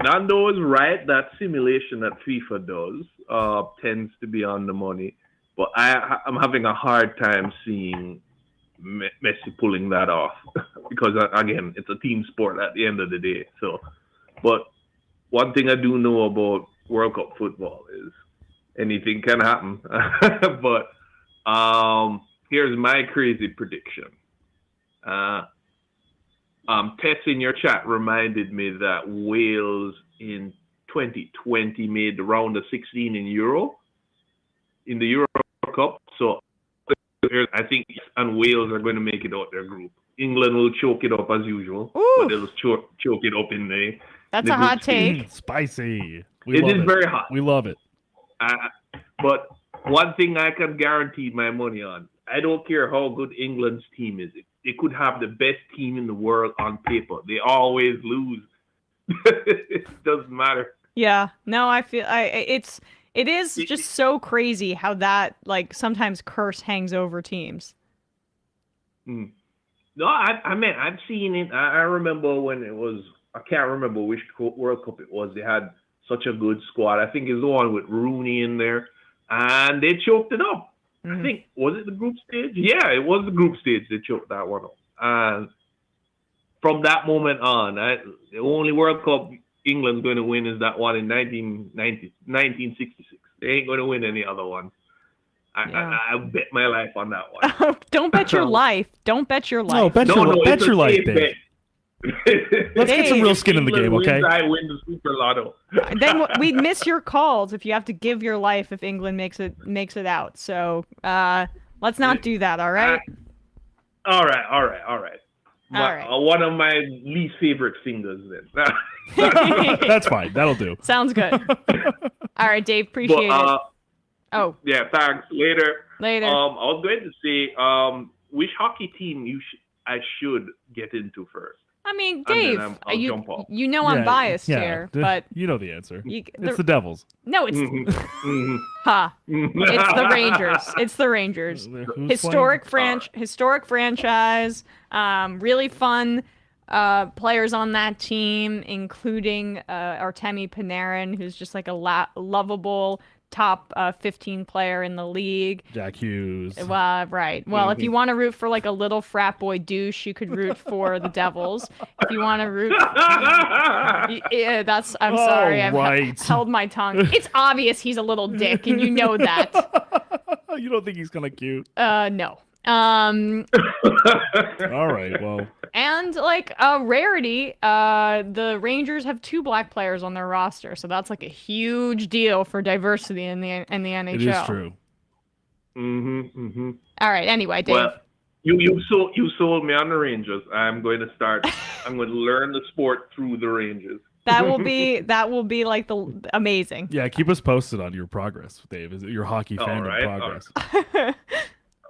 Nando is right. That simulation that FIFA does tends to be on the money. But I'm having a hard time seeing Messi pulling that off. Because, again, it's a team sport at the end of the day. But one thing I do know about World Cup football is anything can happen. But here's my crazy prediction. Tess in your chat reminded me that Wales in 2020 made the round of 16 in the Euro Cup. So I think and Wales are going to make it out their group. England will choke it up as usual, but they'll choke it up in the. That's the a hot take. Spicy. It is very hot. We love it. But one thing I can guarantee my money on, I don't care how good England's team is. They could have the best team in the world on paper. They always lose. It doesn't matter. Yeah. No, I feel it is just so crazy how that sometimes curse hangs over teams. No, I mean I've seen it. I remember when it was. I can't remember which World Cup it was. They had such a good squad. I think it's the one with Rooney in there, and they choked it up. I think, was it the group stage? Yeah, it was the group stage. They choked that one up. And from that moment on, the only World Cup England's going to win is that one in 1966. They ain't going to win any other one. I bet my life on that one. Don't bet your life. Don't bet your life. No, bet your life, Dave. Let's get some real skin in the game, okay? I win the Super Lotto. Then we'd miss your calls if you have to give your life if England makes it out. So let's not do that, all right? All right. One of my least favorite fingers then. That's fine. That'll do. Sounds good. All right, Dave. Appreciate it. Oh. Yeah, thanks. Later. I was going to say, which hockey team I should get into first? I mean, Dave, jump off. You know I'm biased here, but you know the answer. It's the Devils. No, it's It's the Rangers. It's the Rangers. Historic franchise. Really fun players on that team, including Artemi Panarin, who's just like a lovable top 15 player in the league. Jack Hughes. Right. Well, if you want to root for like a little frat boy douche, you could root for the Devils. If you want to root, yeah, that's. I'm sorry, I've held my tongue. It's obvious he's a little dick, and you know that. You don't think he's kind of cute? No. All right. Well. And like a rarity, the Rangers have 2 black players on their roster, so that's like a huge deal for diversity in the NHL. It is true. All right. Anyway, Dave. Well, you sold me on the Rangers. I'm going to learn the sport through the Rangers. That will be like the amazing. Yeah, keep us posted on your progress, Dave. Is it your hockey fandom progress? Right.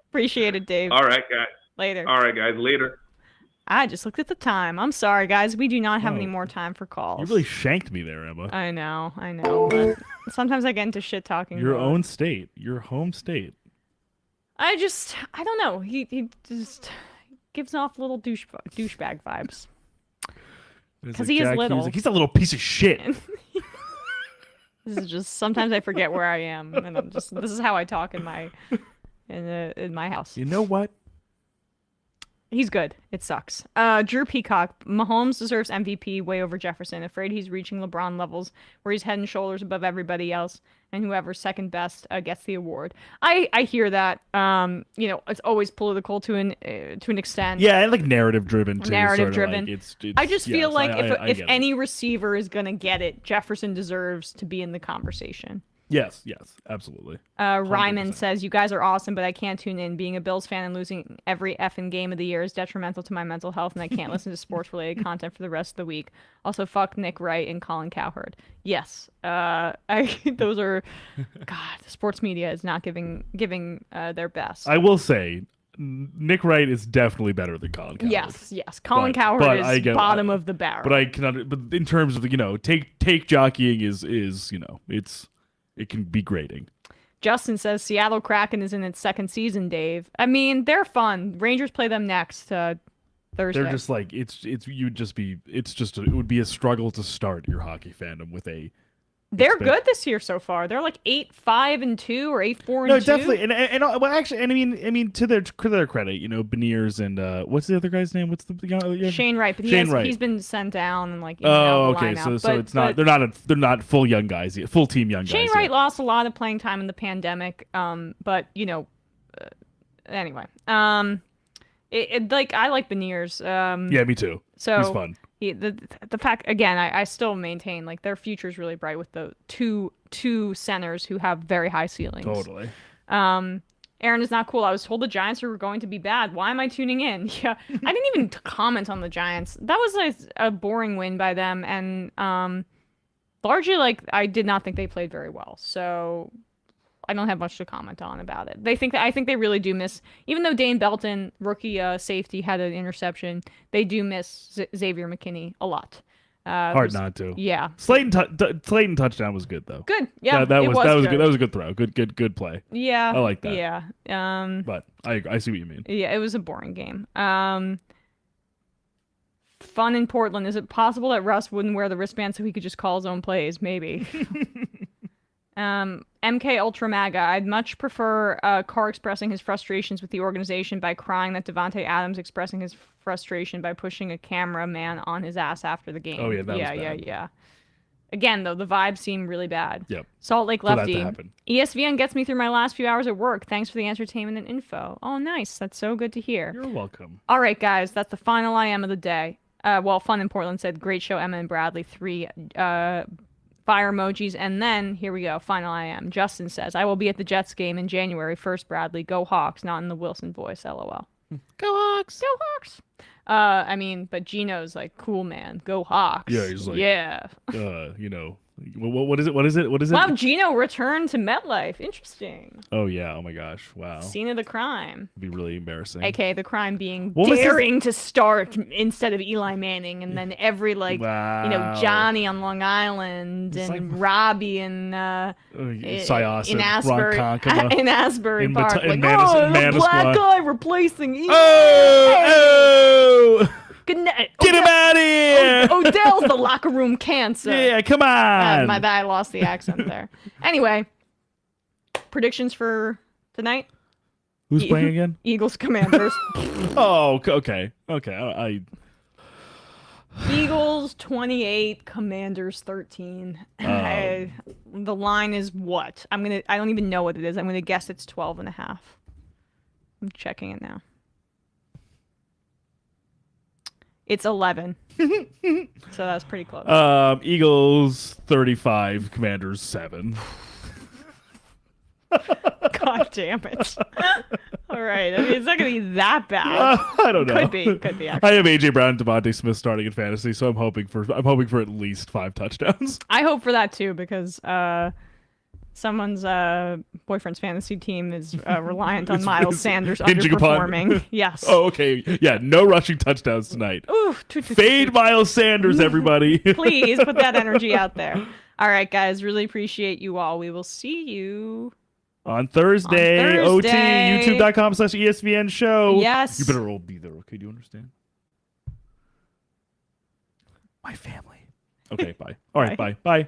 Appreciate it, Dave. All right, guys. Later. All right, guys. Later. I just looked at the time. I'm sorry, guys. We do not have any more time for calls. You really shanked me there, Emma. I know. But sometimes I get into shit talking. Your own state. Your home state. I don't know. He just gives off little douchebag vibes. Because he is little. He's a little piece of shit. This is just, sometimes I forget where I am. And this is how I talk in my house. You know what? He's good. It sucks. Drew Peacock. Mahomes deserves MVP way over Jefferson. Afraid he's reaching LeBron levels where he's head and shoulders above everybody else, and whoever's second best gets the award. I hear that. It's always political to an extent. Yeah, and like narrative driven too. Narrative driven. Like it's I just feel like if any receiver is gonna get it, Jefferson deserves to be in the conversation. Yes, absolutely. Ryman says, you guys are awesome, but I can't tune in. Being a Bills fan and losing every effing game of the year is detrimental to my mental health, and I can't listen to sports-related content for the rest of the week. Also, fuck Nick Wright and Colin Cowherd. Yes. Those are... God, the sports media is not giving their best. I will say, Nick Wright is definitely better than Colin Cowherd. Yes. Colin Cowherd is bottom of the barrel. But in terms of, take jockeying is it can be grating. Justin says Seattle Kraken is in its second season, Dave. I mean, they're fun. Rangers play them next Thursday. They're just like it would be a struggle to start your hockey fandom with a. They're good this year so far. They're like 8-5-2 or 8-4-2. No, definitely, and well, actually, and I mean, to their credit, Beniers and what's the other guy's name? What's the guy? Shane Wright, but he's been sent down and like. Okay, so it's not they're not full young guys yet, full team young guys. Shane Wright lost a lot of playing time in the pandemic, but anyway, I like Beniers. Yeah, me too. So he's fun. The fact, again, I still maintain like their future is really bright with the two centers who have very high ceilings. Totally. Aaron is not cool. I was told the Giants were going to be bad. Why am I tuning in? Yeah, I didn't even comment on the Giants. That was a boring win by them, and largely like I did not think they played very well. So I don't have much to comment on about it. I think they really do miss, even though Dane Belton, rookie safety, had an interception, they do miss Xavier McKinney a lot. Hard not to. Yeah. Slayton touchdown was good though. Good. Yeah. That was good. Good. That was a good throw. Good play. Yeah. I like that. Yeah. But I see what you mean. Yeah, it was a boring game. Fun in Portland. Is it possible that Russ wouldn't wear the wristband so he could just call his own plays? Maybe. MK Ultra MAGA. I'd much prefer Carr expressing his frustrations with the organization by crying that Devontae Adams expressing his frustration by pushing a cameraman on his ass after the game. Oh yeah, that was bad. Yeah. Again, though, the vibes seem really bad. Yep. Salt Lake Lefty. For that to happen. ESVN gets me through my last few hours at work. Thanks for the entertainment and info. Oh, nice. That's so good to hear. You're welcome. All right, guys. That's the final I am of the day. Fun in Portland said, great show, Emma and Bradley. 3 fire emojis, and then here we go, final I am. Justin says, I will be at the Jets game in January. First, Bradley, go Hawks, not in the Wilson voice, lol. Go Hawks! Go Hawks! But Gino's like, cool man, go Hawks. Yeah, he's like, yeah. What is it? Wow, Gino returned to MetLife. Interesting. Oh yeah. Oh my gosh. Wow. Scene of the crime. It'd be really embarrassing. AKA the crime being daring to start instead of Eli Manning, and then every Johnny on Long Island and Robbie in Syosset, in Asbury Park. Manasquan. Black guy replacing Eli. Oh! Good night. Get him out of here! Odell's the locker room cancer. Yeah, come on. I lost the accent there. Anyway, predictions for tonight? Who's playing again? Eagles Commanders. Oh, okay. I Eagles 28, Commanders 13. The line is what? I don't even know what it is. I'm gonna guess it's 12.5. I'm checking it now. It's 11. So that's pretty close. Eagles 35, Commanders 7. God damn it. All right. I mean, it's not going to be that bad. I don't know. Could be actually. I have AJ Brown and Devontae Smith starting in fantasy, so I'm hoping for at least 5 touchdowns. I hope for that too, because someone's boyfriend's fantasy team is reliant on Miles Sanders underperforming. Yes. Oh, okay. Yeah, no rushing touchdowns tonight. Ooh, Fade Miles Sanders, everybody. Please put that energy out there. All right, guys. Really appreciate you all. We will see you on Thursday. OT, youtube.com/ESVN show. Yes. You better all be there, okay? Do you understand? My family. Okay, bye. All right, bye. Bye.